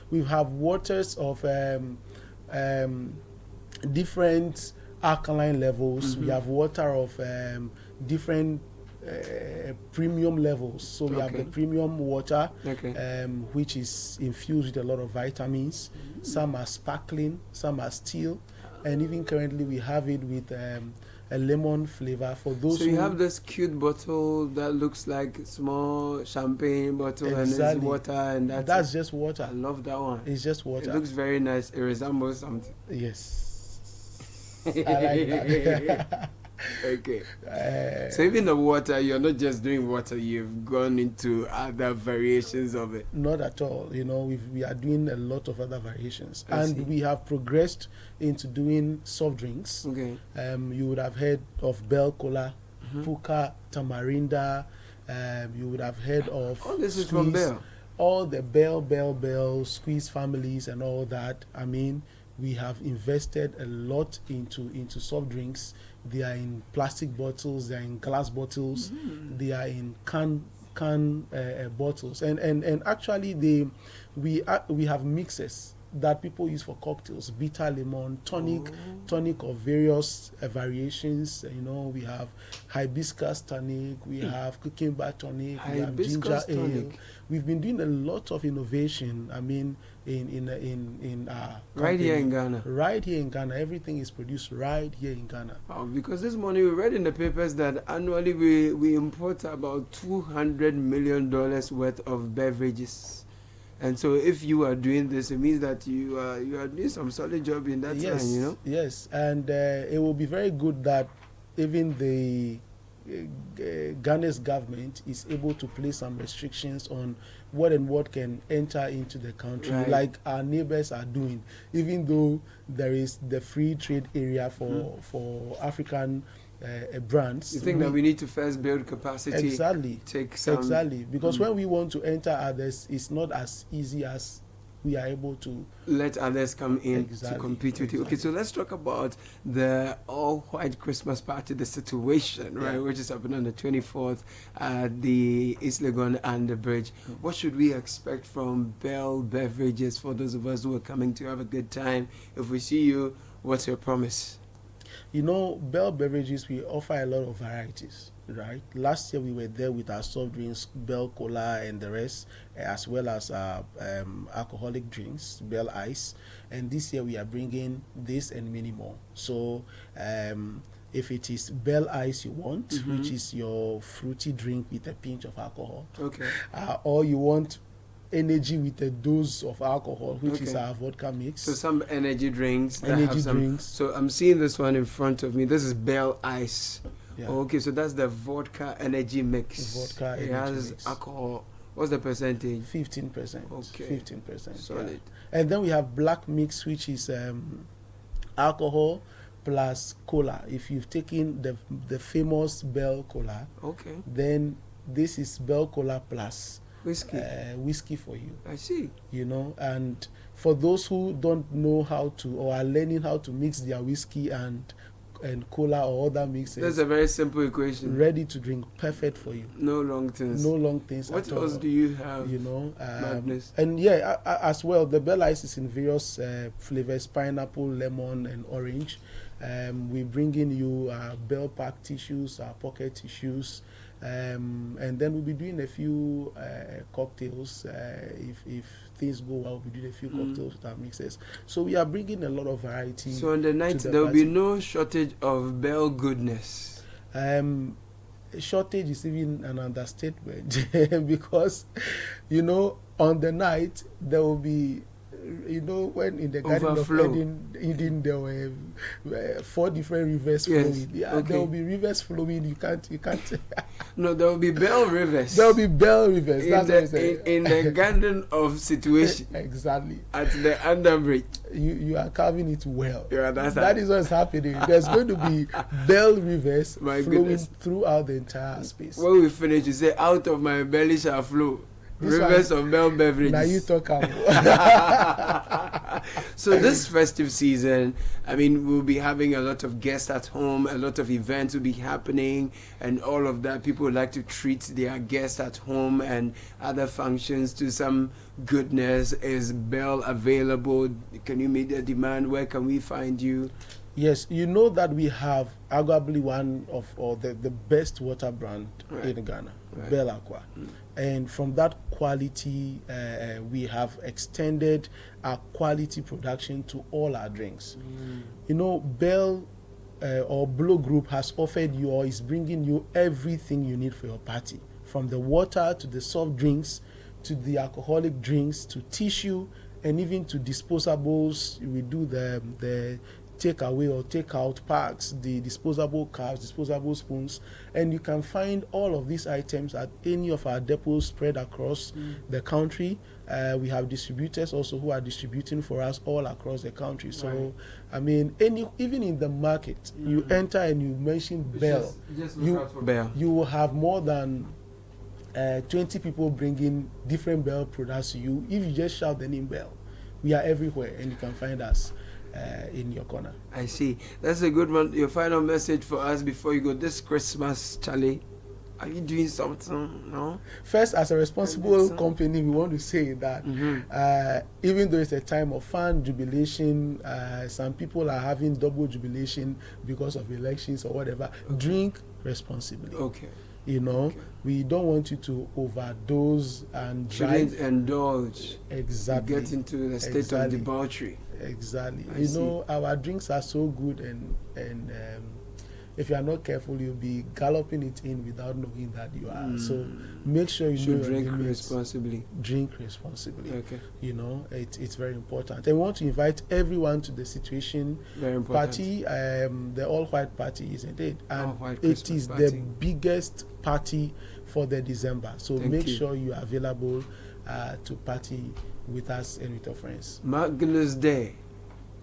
We have waters of different alkaline levels. We have water of different premium levels. So we have the premium water, which is infused with a lot of vitamins. Some are sparkling, some are still, and even currently we have it with a lemon flavor for those. So you have this cute bottle that looks like small champagne bottle, and it's water, and that's just water. I love that one. It's just water. It looks very nice. It resembles something. Yes, I like that. Okay. So even the water, you're not just doing water, you've gone into other variations of it. Not at all. You know, we are doing a lot of other variations. And we have progressed into doing soft drinks. Okay. You would have heard of Bell Cola, Puka, Tamarinda. You would have heard of all this Squeeze, is from Bell. All the Bell, Squeeze families and all that. I mean, we have invested a lot into soft drinks. They are in plastic bottles, they are in glass bottles, they are in can bottles, and actually we have mixes that people use for cocktails: bitter lemon, tonic of various variations. You know, we have hibiscus tonic, we have cucumber tonic, we have ginger ale. We've been doing a lot of innovation. I mean, in right here in Ghana. Right here in Ghana, everything is produced right here in Ghana. Because this morning we read in the papers that annually we import about $200 million worth of beverages. And so if you are doing this, it means that you are doing some solid job in that line, you know? Yes, and it will be very good that even the Ghana's government is able to place some restrictions on what can enter into the country, like our neighbors are doing, even though there is the free trade area for African brands. You think that we need to first build capacity? Exactly. Because when we want to enter others, it's not as easy as we are able to let others come in to compete with you. Okay, so let's talk about the all-white Christmas party, the situation, right, which is happening on the 24th at the East Legon and the Bridge. What should we expect from Bell Beverages for those of us who are coming to have a good time? If we see you, what's your promise? You know, Bell Beverages, we offer a lot of varieties, right? Last year we were there with our soft drinks, Bell Cola and the rest, as well as alcoholic drinks, Bell Ice. And this year we are bringing this and many more. So if it is Bell Ice you want, which is your fruity drink with a pinch of alcohol, or you want energy with a dose of alcohol, which is our vodka mix. So some energy drinks. So I'm seeing this one in front of me. This is Bell Ice. Yeah. Okay, so that's the vodka energy mix. It has alcohol. What's the percentage? 15%. Okay. 15%. Solid. Yeah. And then we have black mix, which is alcohol plus cola. If you've taken the famous Bell Cola, then this is Bell Cola plus whiskey for you. I see. You know, and for those who don't know how to or are learning how to mix their whiskey and cola or other mixes, that's a very simple equation. Ready to drink, perfect for you. No long things. What else do you have? You know, madness. And as well, the Bell Ice is in various flavors: pineapple, lemon, and orange. We bring in you Bell Pack tissues, pocket tissues. And then we'll be doing a few cocktails. If things go well, we'll be doing a few cocktails with our mixes. So we are bringing a lot of variety. So on the night, there will be no shortage of Bell goodness. Shortage is even an understatement because, you know, on the night there will be, you know, when in the Garden of Eden there were 4 different rivers flowing. There will be rivers flowing. You can't. No, there will be Bell rivers. There will be Bell rivers. That's what I'm saying. In the Garden of Situation. Exactly. At the underbridge. You are carving it well. You understand? That is what's happening. There's going to be Bell rivers flowing throughout the entire space. When we finish, you say, "Out of my belly shall flow rivers of Bell beverages." Now you talk about. So this festive season, I mean, we'll be having a lot of guests at home, a lot of events will be happening, and all of that. People would like to treat their guests at home and other functions to some goodness. Is Bell available? Can you meet the demand? Where can we find you? Yes, you know that we have arguably one of the best water brand in Ghana, Bell Aqua. And from that quality, we have extended our quality production to all our drinks. You know, Bell or Blow Group has offered you or is bringing you everything you need for your party, from the water to the soft drinks to the alcoholic drinks to tissue and even to disposables. We do the take away or take out packs, the disposable cups, disposable spoons, and you can find all of these items at any of our depots spread across the country. We have distributors also who are distributing for us all across the country. So I mean, even in the market, you enter and you mention Bell, just look out for Bell. You will have more than 20 people bringing different Bell products to you. If you just shout the name Bell, we are everywhere and you can find us in your corner. I see. That's a good one. Your final message for us before you go this Christmas, Charlie. Are you doing something? No? First, as a responsible company, we want to say that even though it's a time of fun, jubilation, some people are having double jubilation because of elections or whatever. Drink responsibly. Okay. You know, we don't want you to overdose and drive. Shouldn't indulge. Exactly. Get into the state of debauchery. Exactly. You know, our drinks are so good and if you are not careful, you'll be galloping it in without knowing that you are. So make sure you know drink your limits. responsibly. Drink responsibly. Okay. You know, it's very important. And we want to invite everyone to the Situation Party, the all-white party, isn't it? And it is the biggest party for the December. So make sure you are available to party with us and with your friends. Magnus Day.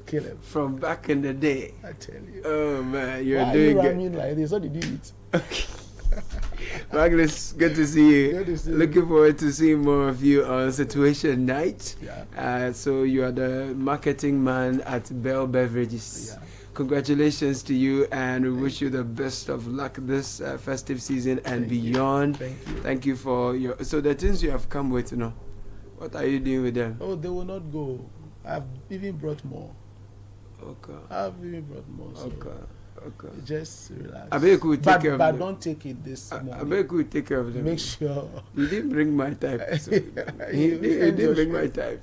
Kill him. From back in the day. I tell you. Oh man, you're Why doing are you good. running like this? What did you eat? Magnus, good to see you. Good to see you. Looking forward to seeing more of you on Situation Night. Yeah. So you are the marketing man at Bell Beverages. Yeah. Congratulations to you, and we wish you the best of luck this festive season and beyond. Thank you For your. So the things you have come with, what are you doing with them? Oh, they will not go. I've even brought more. Okay. I've even brought more. So Okay. just relax. I bet we take care of them. But don't take it this morning. I bet we take care of them. Make sure. You didn't bring my type. So you didn't bring my type.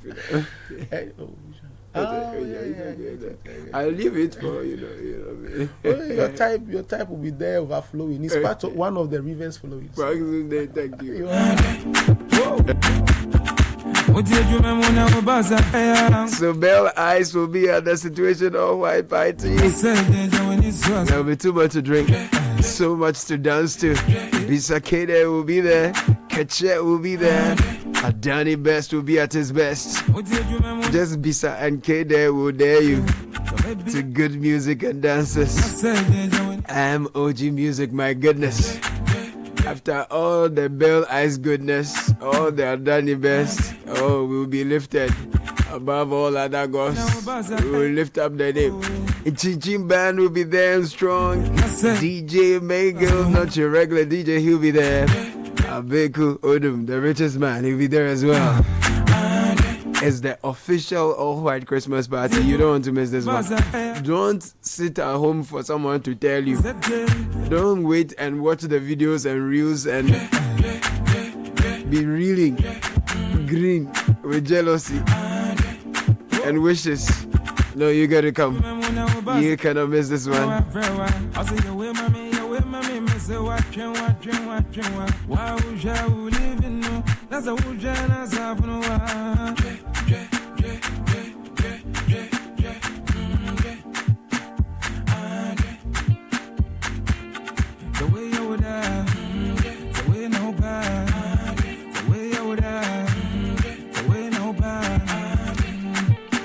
I'll leave it for your type will be there overflowing. It's part of one of the rivers flowing. Thank you. So Bell Ice will be at the Situation all-white party. There'll be too much to drink, so much to dance to. Bisa Kede will be there, Kachet will be there, Adani Best will be at his best. Just Bisa and Kede will dare you to good music and dances. OG music, my goodness. After all the Bell Ice goodness, all the Adani Best, we'll be lifted above all other gods. We will lift up the name. Chinchin Band will be there and strong. DJ Magel, not your regular DJ, he'll be there. Abeku Odum, the richest man, he'll be there as well. It's the official all-white Christmas party. You don't want to miss this one. Don't sit at home for someone to tell you. Don't wait and watch the videos and reels and be reeling green with jealousy and wishes. No, you gotta come. You cannot miss this one.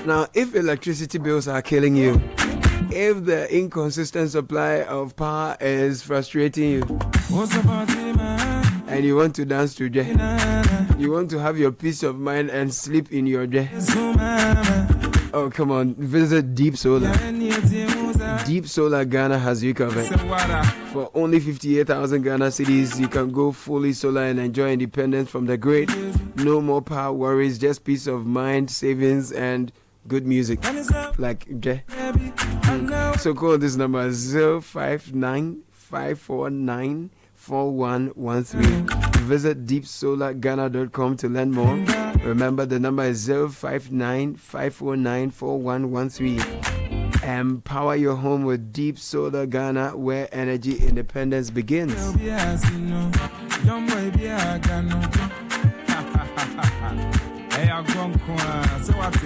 Now, if electricity bills are killing you, if the inconsistent supply of power is frustrating you, and you want to dance to Jay, you want to have your peace of mind and sleep in your Jay, oh come on, visit Deep Solar. Deep Solar Ghana has you covered. For only 58,000 Ghana cedis, you can go fully solar and enjoy independence from the grid. No more power worries, just peace of mind, savings, and good music like Jay. So call this number 059-549-4113. Visit deepsolarghana.com to learn more. Remember, the number is 059-549-4113. Empower your home with Deep Solar Ghana, where energy independence begins.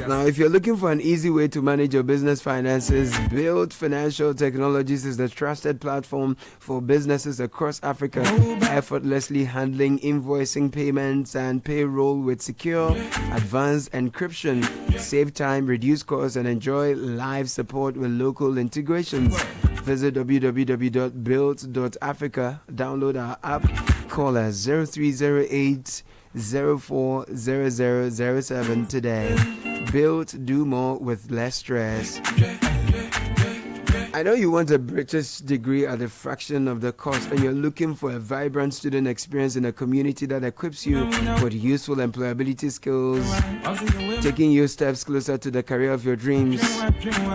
Now, if you're looking for an easy way to manage your business finances, Build Financial Technologies is the trusted platform for businesses across Africa, effortlessly handling invoicing, payments, and payroll with secure, advanced encryption. Save time, reduce costs, and enjoy live support with local integrations. Visit www.build.africa, download our app, call us 0308 040007 today. Build, do more with less stress. I know you want a British degree at a fraction of the cost, and you're looking for a vibrant student experience in a community that equips you with useful employability skills, taking you steps closer to the career of your dreams.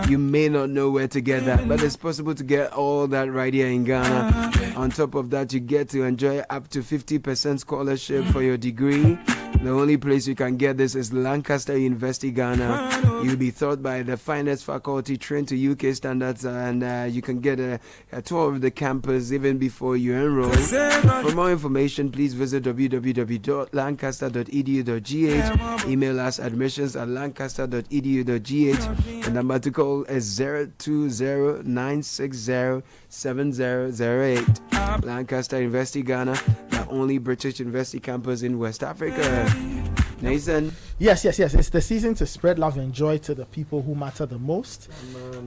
You may not know where to get that, but it's possible to get all that right here in Ghana. On top of that, you get to enjoy up to 50% scholarship for your degree The only place you can get this is Lancaster University, Ghana. You'll be taught by the finest faculty trained to UK standards, and you can get a tour of the campus even before you enroll. For more information, please visit www.lancaster.edu.gh. Email us admissions@lancaster.edu.gh. The number to call is 020-960-7008. Lancaster University, Ghana, the only British university campus in West Africa. Nathan? Yes. It's the season to spread love and joy to the people who matter the most.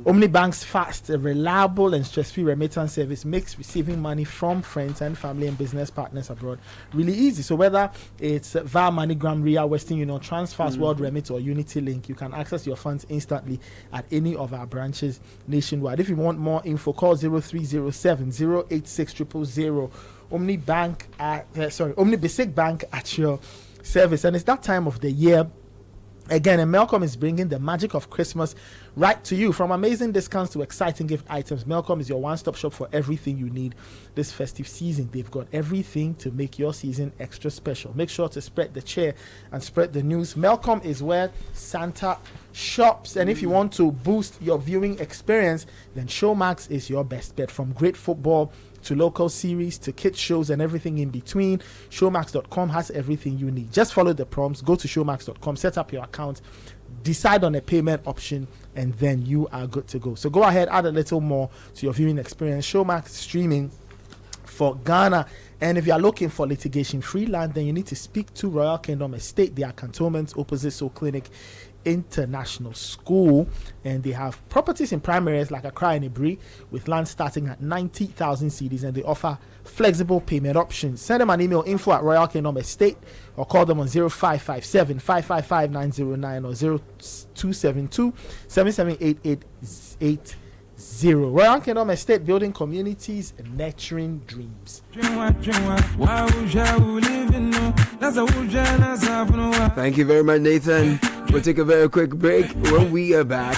Omnibank's fast, reliable, and stress-free remittance service makes receiving money from friends and family and business partners abroad really easy. So whether it's via MoneyGram, Ria, Western Union, Transfers, World Remit, or Unity Link, you can access your funds instantly at any of our branches nationwide. If you want more info, call 0307 086 000. Omnibasic Bank at your service. And it's that time of the year again, and Melcom is bringing the magic of Christmas right to you. From amazing discounts to exciting gift items, Melcom is your one-stop shop for everything you need this festive season. They've got everything to make your season extra special. Make sure to spread the cheer and spread the news. Melcom is where Santa shops, and if you want to boost your viewing experience, then Showmax is your best bet. From great football to local series to kids shows and everything in between, Showmax.com has everything you need. Just follow the prompts, go to Showmax.com, set up your account, decide on a payment option, and then you are good to go. So go ahead, add a little more to your viewing experience. Showmax streaming for Ghana. And if you are looking for litigation-free land, then you need to speak to Royal Kingdom Estate. They are cantonments opposite Soul Clinic International School, and they have properties in prime areas like Accra and Ibri with land starting at 90,000 cedis, and they offer flexible payment options. Send them an email, info@Royal Kingdom Estate, or call them on 0557 555 909 or 0272 778880. Royal Kingdom Estate, building communities and nurturing dreams. Thank you very much, Nathan. We'll take a very quick break. When we are back,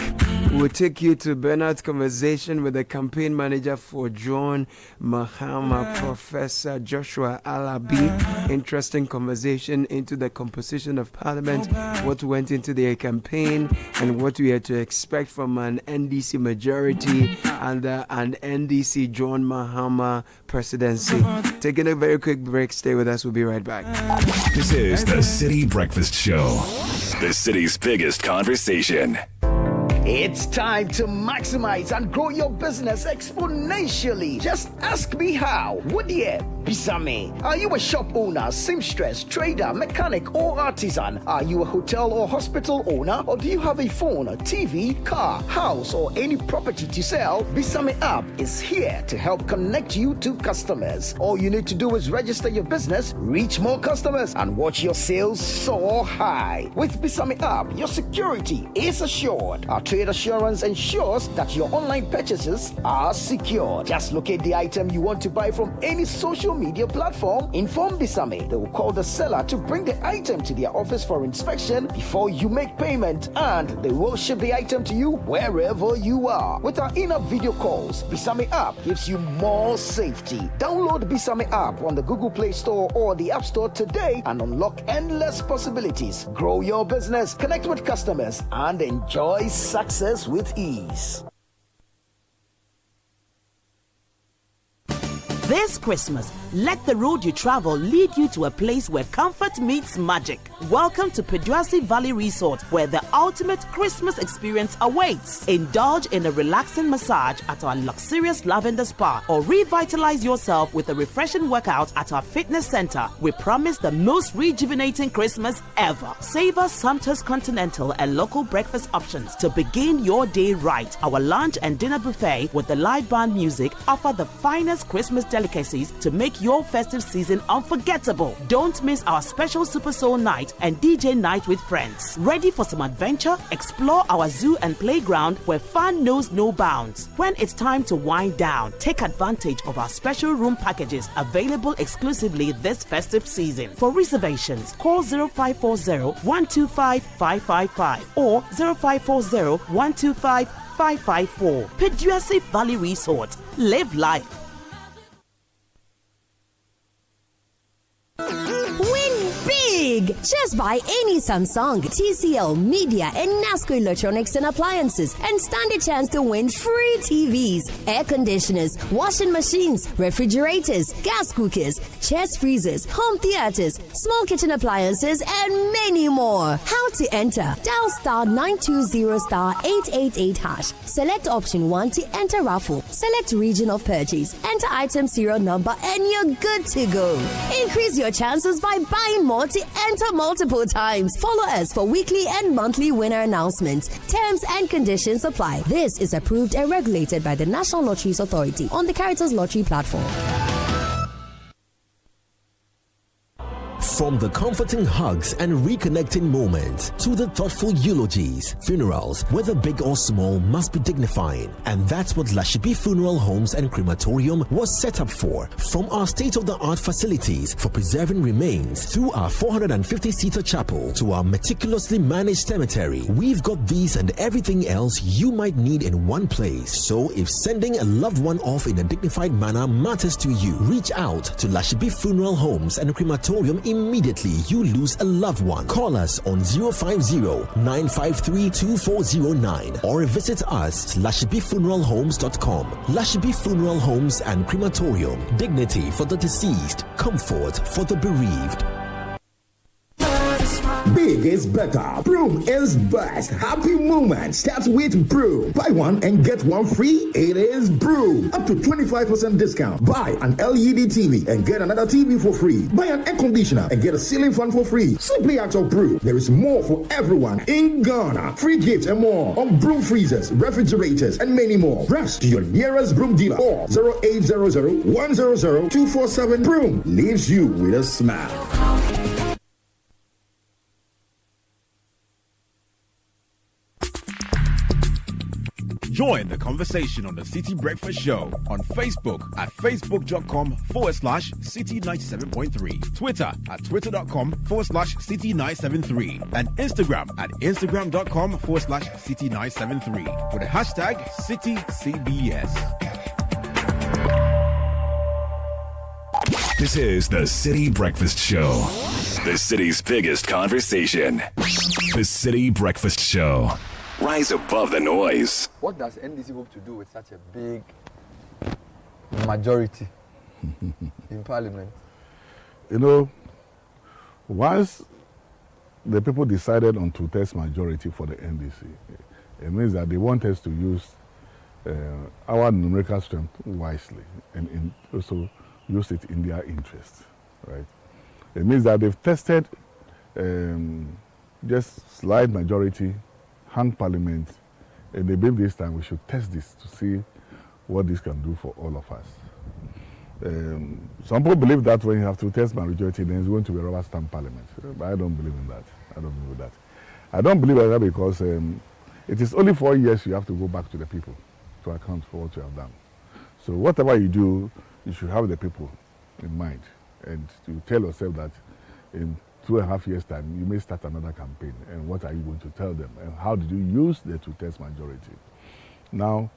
we'll take you to Bernard's conversation with the campaign manager for John Mahama, Professor Joshua Alabi. Interesting conversation into the composition of Parliament, what went into their campaign, and what we are to expect from an NDC majority and an NDC John Mahama presidency. Taking a very quick break. Stay with us. We'll be right back. This is the Citi Breakfast Show, the city's biggest conversation. It's time to maximize and grow your business exponentially. Just ask me how. Woodye, Bisame. Are you a shop owner, seamstress, trader, mechanic, or artisan? Are you a hotel or hospital owner? Or do you have a phone, a TV, car, house, or any property to sell? Bisame app is here to help connect you to customers. All you need to do is register your business, reach more customers, and watch your sales soar high. With Bisame app, your security is assured. Our trade assurance ensures that your online purchases are secure. Just locate the item you want to buy from any social media platform. Inform Bisame. They will call the seller to bring the item to their office for inspection before you make payment, and they will ship the item to you wherever you are. With our in-app video calls, Bisame app gives you more safety. Download Bisame app on the Google Play Store or the App Store today and unlock endless possibilities. Grow your business, connect with customers, and enjoy success with ease. This Christmas, let the road you travel lead you to a place where comfort meets magic. Welcome to Peduasi Valley Resort, where the ultimate Christmas experience awaits. Indulge in a relaxing massage at our luxurious lavender spa, or revitalize yourself with a refreshing workout at our fitness center. We promise the most rejuvenating Christmas ever. Savor sumptuous continental and local breakfast options to begin your day right. Our lunch and dinner buffet with the live band music offer the finest Christmas delicacies to make your festive season unforgettable. Don't miss our special Super Soul night and DJ night with friends. Ready for some adventure? Explore our zoo and playground where fun knows no bounds. When it's time to wind down, take advantage of our special room packages available exclusively this festive season. For reservations, call 0540-125-555 or 0540-125-554. Peduasi Valley Resort. Live life. Win big big. Just buy any Samsung, TCL, Media, and NASCO electronics and appliances and stand a chance to win free TVs, air conditioners, washing machines, refrigerators, gas cookers, chest freezers, home theaters, small kitchen appliances, and many more. How to enter? Dial star 920 star 888 hash. Select option 1 to enter raffle. Select region of purchase. Enter item serial number and you're good to go. Increase your chances by buying more to enter multiple times. Follow us for weekly and monthly winner announcements. Terms and conditions apply. This is approved and regulated by the National Lotteries Authority on the Caritas Lottery platform. From the comforting hugs and reconnecting moments to the thoughtful eulogies, funerals, whether big or small, must be dignifying. And that's what Lashibi Funeral Homes and Crematorium was set up for. From our state-of-the-art facilities for preserving remains through our 450-seater chapel to our meticulously managed cemetery, we've got these and everything else you might need in one place. So if sending a loved one off in a dignified manner matters to you, reach out to Lashibi Funeral Homes and Crematorium immediately you lose a loved one. Call us on 050-953-2409 or visit us at lashibifuneralhomes.com. Lashibi Funeral Homes and Crematorium. Dignity for the deceased, comfort for the bereaved. Big is better. Broom is best. Happy moment starts with Broom. Buy one and get one free. It is Broom. Up to 25% discount. Buy an LED TV and get another TV for free. Buy an air conditioner and get a ceiling fan for free. Simply act of Broom. There is more for everyone in Ghana. Free gifts and more on Broom freezers, refrigerators, and many more. Rush to your nearest Broom dealer or 0800 100 247. Broom leaves you with a smile. Join the conversation on the Citi Breakfast Show on Facebook at facebook.com/Citi97.3, Twitter at twitter.com/Citi973, and Instagram at instagram.com/Citi973 with the hashtag CitiCBS. This is the Citi Breakfast Show, the city's biggest conversation. The Citi Breakfast Show. Rise above the noise. What does NDC hope to do with such a big majority in Parliament? You know, once the people decided on two-thirds majority for the NDC, it means that they want us to use our numerical strength wisely and also use it in their interest, right? It means that they've tested just slight majority, hung parliament, and they believe this time we should test this to see what this can do for all of us. Some people believe that when you have to test majority, then it's going to be a rubber stamp parliament. But I don't believe in that. I don't believe that. I don't believe in that because it is only 4 years you have to go back to the people to account for what you have done. So whatever you do, you should have the people in mind, and to tell yourself that in 2.5 years' time, you may start another campaign. And what are you going to tell them? And how did you use the two-thirds majority? Now,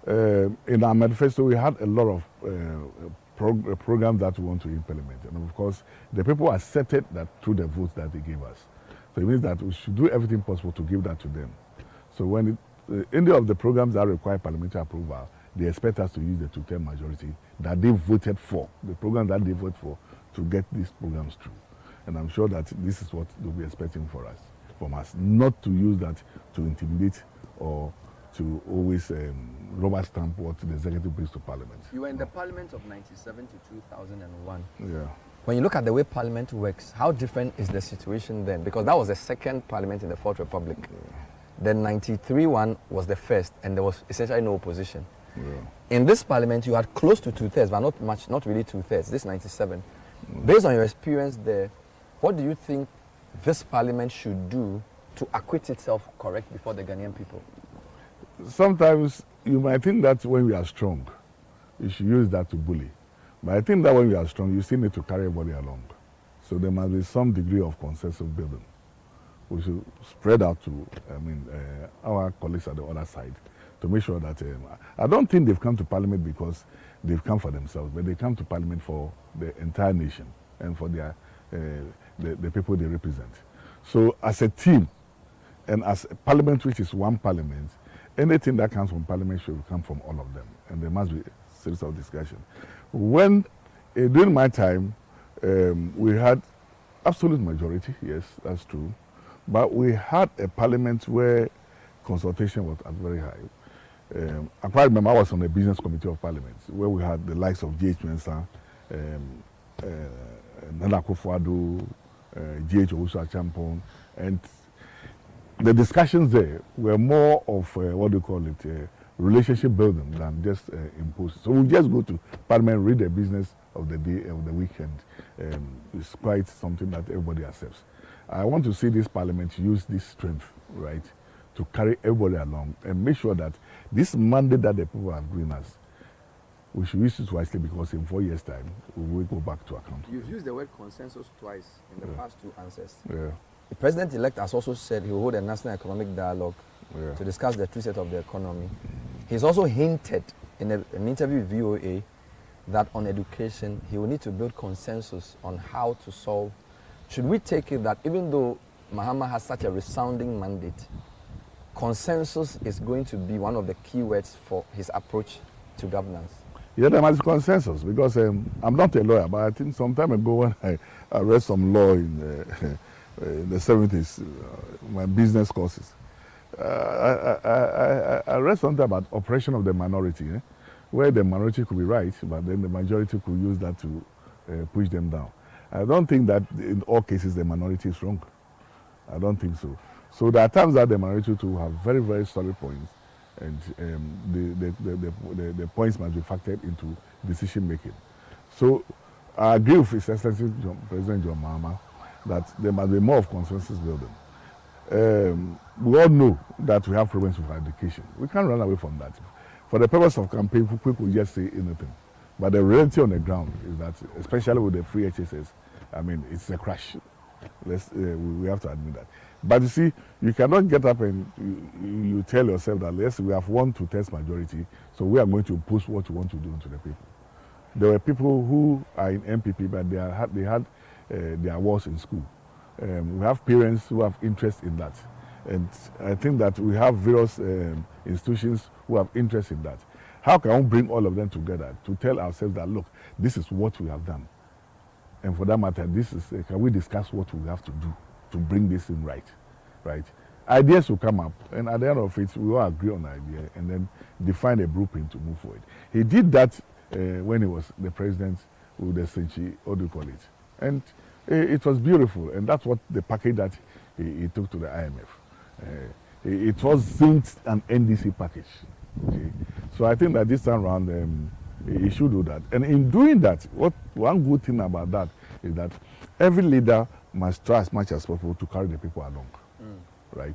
in our manifesto, we had a lot of programs that we want to implement. And of course, the people accepted that through the votes that they gave us. So it means that we should do everything possible to give that to them. So when any of the programs that require parliamentary approval, they expect us to use the two-thirds majority that they voted for, the program that they voted for, to get these programs through. And I'm sure that this is what they'll be expecting from us, not to use that to intimidate or to always rubber stamp what the executive brings to Parliament. You were in the Parliament of 97 to 2001. Yeah. When you look at the way Parliament works, how different is the situation then? Because that was the second Parliament in the Fourth Republic. Then 93 one was the first, and there was essentially no opposition. Yeah. In this Parliament, you had close to two-thirds, but not much, not really two-thirds. This 97. Based on your experience there, what do you think this Parliament should do to acquit itself correct before the Ghanaian people? Sometimes you might think that when we are strong, you should use that to bully. But I think that when we are strong, you still need to carry everybody along. So there must be some degree of consensus building. We should spread out to, our colleagues at the other side to make sure that, I don't think they've come to Parliament because they've come for themselves, but they come to Parliament for the entire nation and for their the people they represent. So as a team, and as a parliament, which is one parliament, anything that comes from parliament should come from all of them, and there must be a series of discussion. When during my time, we had absolute majority. Yes, that's true, but we had a parliament where consultation was at very high. I quite remember I was on the business committee of parliament where we had the likes of G.H. Mensah, Nana Akufo-Addo, G.H. Owusu-Achampong, and the discussions there were more of what do you call it, relationship building than just imposed. So we just go to parliament, read the business of the day, of the weekend. It's quite something that everybody accepts. I want to see this parliament use this strength, right, to carry everybody along and make sure that this mandate that the people have given us, we should use it wisely, because in 4 years' time, we will go back to account. You've used the word consensus twice in the past 2 answers. Yeah. The president-elect has also said he will hold a national economic dialogue to discuss the true state of the economy. He's also hinted in an interview with VOA that on education, he will need to build consensus on how to solve. Should we take it that even though Mahama has such a resounding mandate, consensus is going to be one of the key words for his approach to governance? Yeah, there must be consensus, because I'm not a lawyer, but I think some time ago when I read some law in the 70s, my business courses, I read something about oppression of the minority, where the minority could be right, but then the majority could use that to push them down. I don't think that in all cases the minority is wrong. I don't think so. So there are times that the minority too have very, very solid points, and the points must be factored into decision making. So I agree with His Excellency President John Mahama that there must be more of consensus building. We all know that we have problems with education. We can't run away from that. For the purpose of campaign, people could just say anything. But the reality on the ground is that, especially with the free HSS, I mean, it's a crash. We have to admit that. But you see, you cannot get up and you tell yourself that, yes, we have won to test majority, so we are going to push what we want to do to the people. There were people who are in MPP, but they had their awards in school. We have parents who have interest in that. And I think that we have various institutions who have interest in that. How can we bring all of them together to tell ourselves that, look, this is what we have done? And for that matter, this is, can we discuss what we have to do to bring this in right? Ideas will come up, and at the end of it, we all agree on the idea and then define a blueprint to move forward. He did that when he was the president with the Senchi, what do you call it? And it was beautiful, and that's what the package that he took to the IMF. It was Zinc and NDC package. Okay. So I think that this time around, he should do that. And in doing that, one good thing about that is that every leader must try as much as possible to carry the people along, right?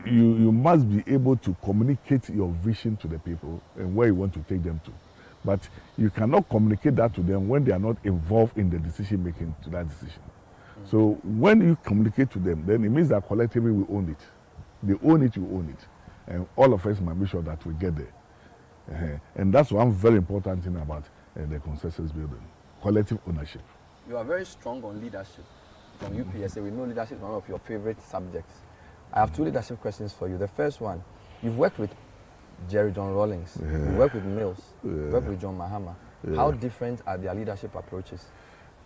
You must be able to communicate your vision to the people and where you want to take them to. But you cannot communicate that to them when they are not involved in the decision making to that decision. So when you communicate to them, then it means that collectively we own it. They own it, you own it. And all of us must make sure that we get there. And that's one very important thing about the consensus building, collective ownership. You are very strong on leadership. From UPSA, we know leadership is one of your favorite subjects. I have 2 leadership questions for you. The first one, you've worked with Jerry John Rawlings, you work with Mills, you work with John Mahama. How different are their leadership approaches?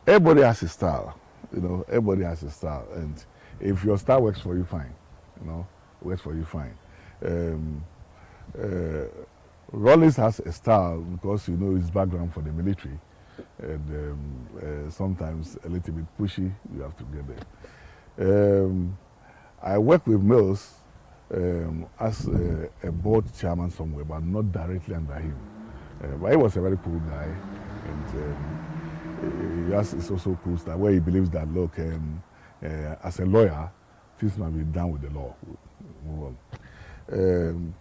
Everybody has a style, everybody has a style. And if your style works for you, fine, works for you, fine. Rawlings has a style because his background for the military, and sometimes a little bit pushy, you have to get there. I work with Mills as a board chairman somewhere, but not directly under him. But he was a very cool guy, and he has his also cool style where he believes that, look, as a lawyer, things must be done with the law. Move on.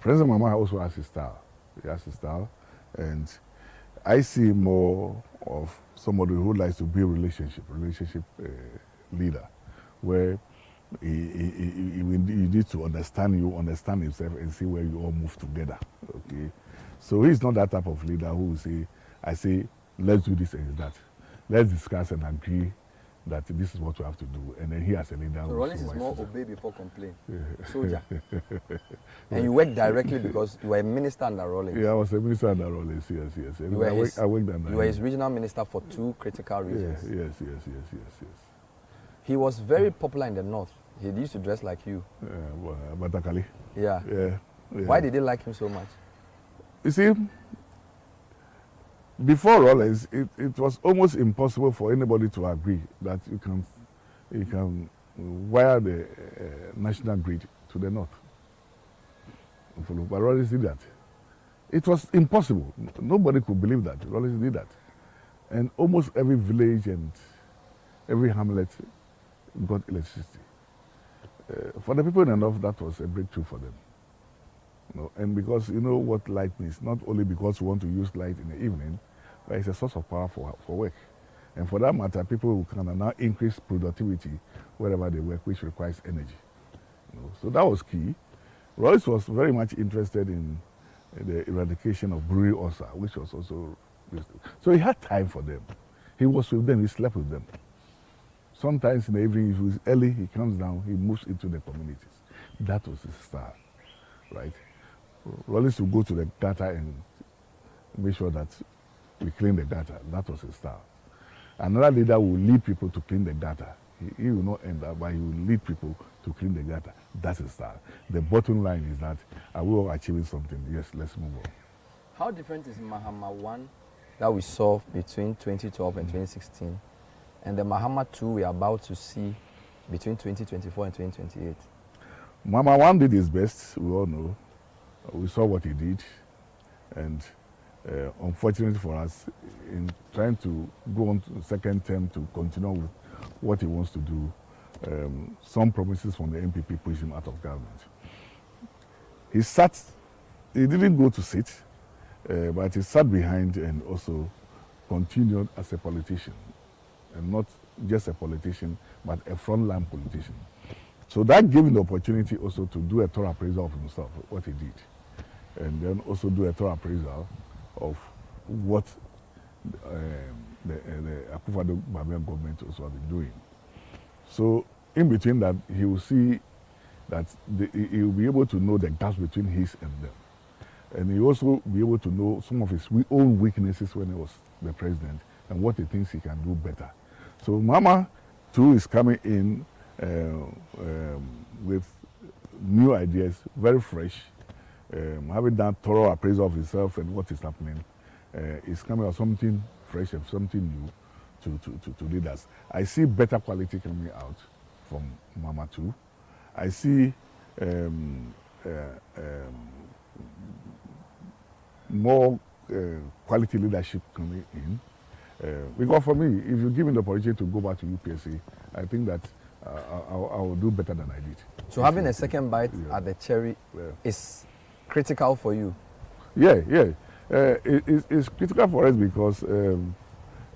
President Mahama also has his style. He has his style, and I see more of somebody who likes to build relationship leader, where he needs to understand himself and see where you all move together. Okay, so he's not that type of leader who will say, I say, let's do this and that. let's discuss and agree that this is what we have to do. And then he as a leader. So will Rollins is supervise more us. obey before complain. Soldier. And you work directly because you were a minister under Rollins. Yeah, I was a minister under Rollins, yes. I worked under You were his regional minister for 2 critical regions. Yes. He was very popular in the north. He used to dress like you. Batakali. Yeah. Yeah. Why did they like him so much? You see, before Rollins, it was almost impossible for anybody to agree that you can wire the national grid to the north. But Rollins did that. It was impossible. Nobody could believe that. Rollins did that. And almost every village and every hamlet got electricity. For the people in the north, that was a breakthrough for them. And because you know what light means, not only because you want to use light in the evening, but it's a source of power for work. And for that matter, people who can now increase productivity wherever they work, which requires energy. So that was key. Royce was very much interested in the eradication of brewery ulcer, which was also... So he had time for them. He was with them, he slept with them. Sometimes in the evening, if it was early, he comes down, he moves into the communities. That was his style, right? Rollins would go to the gutter and make sure that we clean the gutter. That was his style. Another leader will lead people to clean the gutter. He will not end up, but he will lead people to clean the gutter. That's his style. The bottom line is that are we all achieving something? Yes, let's move on. How different is Mahama 1 that we saw between 2012 and 2016 and the Mahama 2 we are about to see between 2024 and 2028? Mahama 1 did his best, we all know. We saw what he did. And unfortunately for us, in trying to go on to the second term to continue with what he wants to do, some promises from the MPP pushed him out of government. He didn't go to sit, but he sat behind and also continued as a politician. And not just a politician, but a frontline politician. So that gave him the opportunity also to do a thorough appraisal of himself, what he did. And then also do a thorough appraisal of what the Akufo-Addo government also have been doing. So in between that, he will see that he will be able to know the gaps between his and them. And he will also be able to know some of his own weaknesses when he was the president and what he thinks he can do better. So Mahama too is coming in with new ideas, very fresh, having done thorough appraisal of himself and what is happening. Is coming out something fresh and something new to lead us. I see better quality coming out from Mahama too. I see more quality leadership coming in. Because for me, if you give me the opportunity to go back to UPSA, I think that I will do better than I did. So having a second bite at the cherry is critical for you? Yeah. It's critical for us because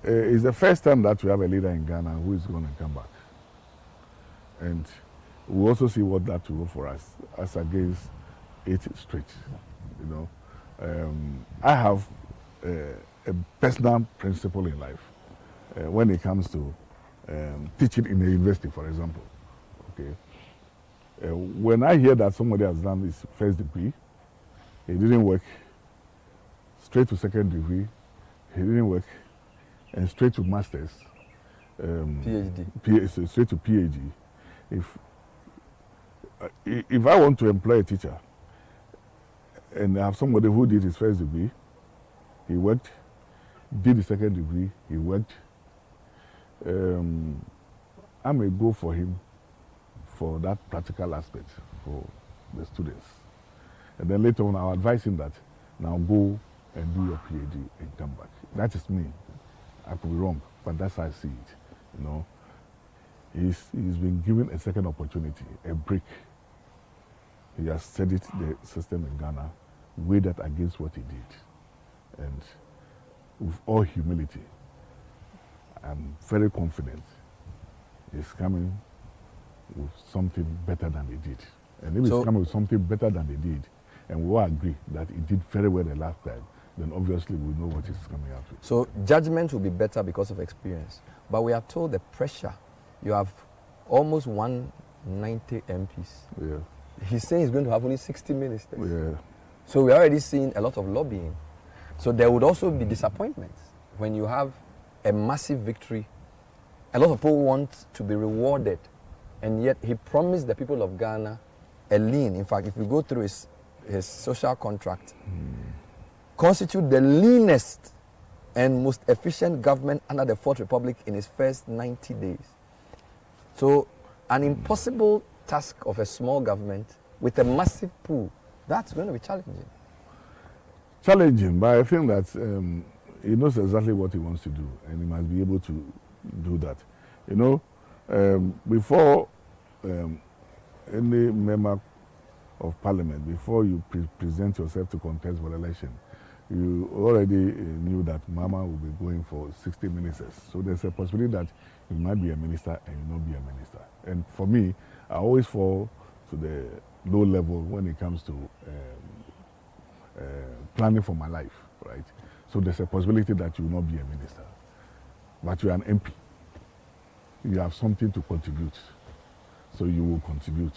it's the first time that we have a leader in Ghana who is going to come back. And we also see what that will do for us as against 8 straight. I have a personal principle in life when it comes to teaching in a university, for example. Okay, when I hear that somebody has done his first degree, it didn't work, straight to second degree, it didn't work, and straight to master's, PhD, straight to PhD. If I want to employ a teacher and I have somebody who did his first degree, he worked, did the second degree, he worked, I may go for him for that practical aspect for the students. And then later on, I'll advise him that now go and do your PhD and come back. That is me. I could be wrong, but that's how I see it. He's been given a second opportunity, a break. He has studied the system in Ghana, weighed that against what he did. And with all humility, I'm very confident he's coming with something better than he did. And if he's coming with something better than he did, and we all agree that he did very well the last time, then obviously we'll know what it's coming out with. So judgment will be better because of experience. But we are told the pressure. You have almost 190 MPs. Yeah. He's saying he's going to have only 60 ministers. Yeah. So we're already seeing a lot of lobbying. So there would also be disappointments when you have a massive victory. A lot of people want to be rewarded, and yet he promised the people of Ghana a lean. In fact, if you go through his social contract, constitute the leanest and most efficient government under the Fourth Republic in its first 90 days. So an impossible task of a small government with a massive pool, that's going to be challenging. Challenging, but I think that he knows exactly what he wants to do, and he must be able to do that. You know, before any member of parliament, before you present yourself to contest for election, you already knew that Mama will be going for 60 ministers. So there's a possibility that you might be a minister and you not be a minister. And for me, I always fall to the low level when it comes to planning for my life, right? So there's a possibility that you will not be a minister, but you are an MP. You have something to contribute, so you will contribute.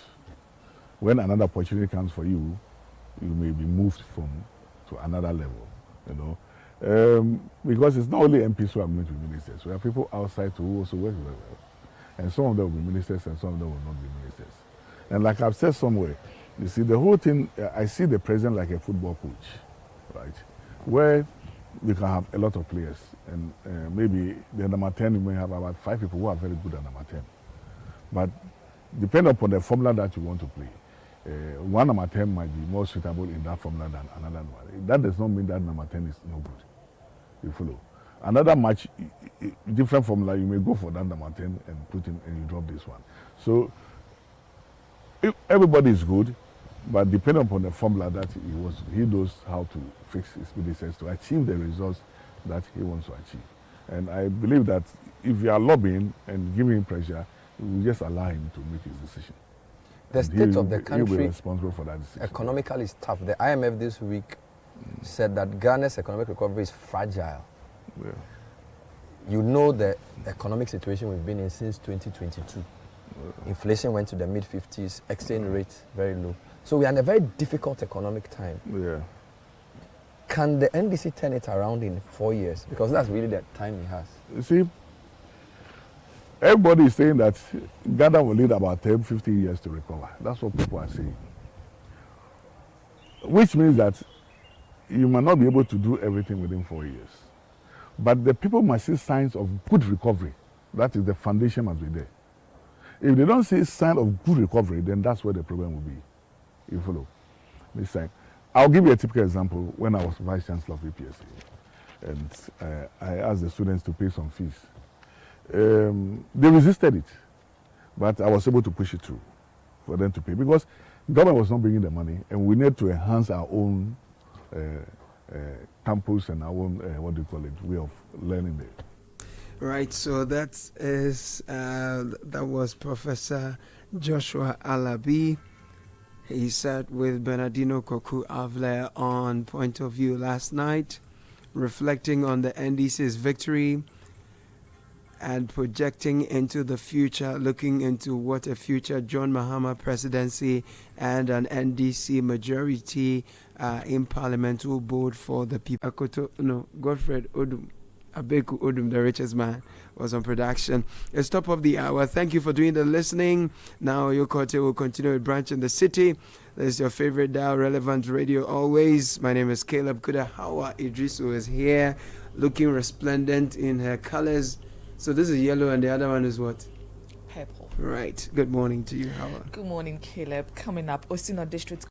When another opportunity comes for you, you may be moved to another level, you know. Because it's not only MPs who are going to be ministers. We have people outside who also work very well. And some of them will be ministers and some of them will not be ministers. And like I've said somewhere, you see, the whole thing, I see the president like a football coach, right? Where we can have a lot of players. And maybe the number 10, you may have about 5 people who are very good at number 10. But depending upon the formula that you want to play, one number 10 might be more suitable in that formula than another one. That does not mean that number 10 is no good. You follow? Another match, different formula, you may go for that number 10 and put in and you drop this one. So if everybody is good, but depending upon the formula that he knows how to fix his ministers to achieve the results that he wants to achieve. And I believe that if you are lobbying and giving him pressure, you will just allow him to make his decision. The state of the country he'll be responsible for that decision. Economically is tough. The IMF this week said that Ghana's economic recovery is fragile. Yeah. You know the economic situation we've been in since 2022. Inflation went to the mid-50s, exchange rate very low. So we are in a very difficult economic time. Yeah. Can the NDC turn it around in 4 years? Because that's really the time he has. You see, everybody is saying that Ghana will need about 10, 15 years to recover. That's what people are saying. Which means that you might not be able to do everything within 4 years. But the people must see signs of good recovery. That is, the foundation must be there. If they don't see signs of good recovery, then that's where the problem will be. You follow? This time. I'll give you a typical example. When I was Vice Chancellor of APSA, and I asked the students to pay some fees. They resisted it, but I was able to push it through for them to pay because government was not bringing the money, and we need to enhance our own campus and our own, way of learning there. Right, so that was Professor Joshua Alabi. He sat with Bernardino Koku-Avle on Point of View last night, reflecting on the NDC's victory and projecting into the future, looking into what a future John Mahama presidency and an NDC majority in Parliament will bode for the people. Godfred Odum. Abeku Odum, the richest man, was on production. It's top of the hour. Thank you for doing the listening. Now your Yokote will continue with Branch in the City. This is your favorite dial, Relevant Radio always. My name is Caleb Kuda. Hawa Idrisu is here, looking resplendent in her colors. So this is yellow and the other one is what? Purple. Right. Good morning to you, Hawa. Good morning, Caleb. Coming up, Osino District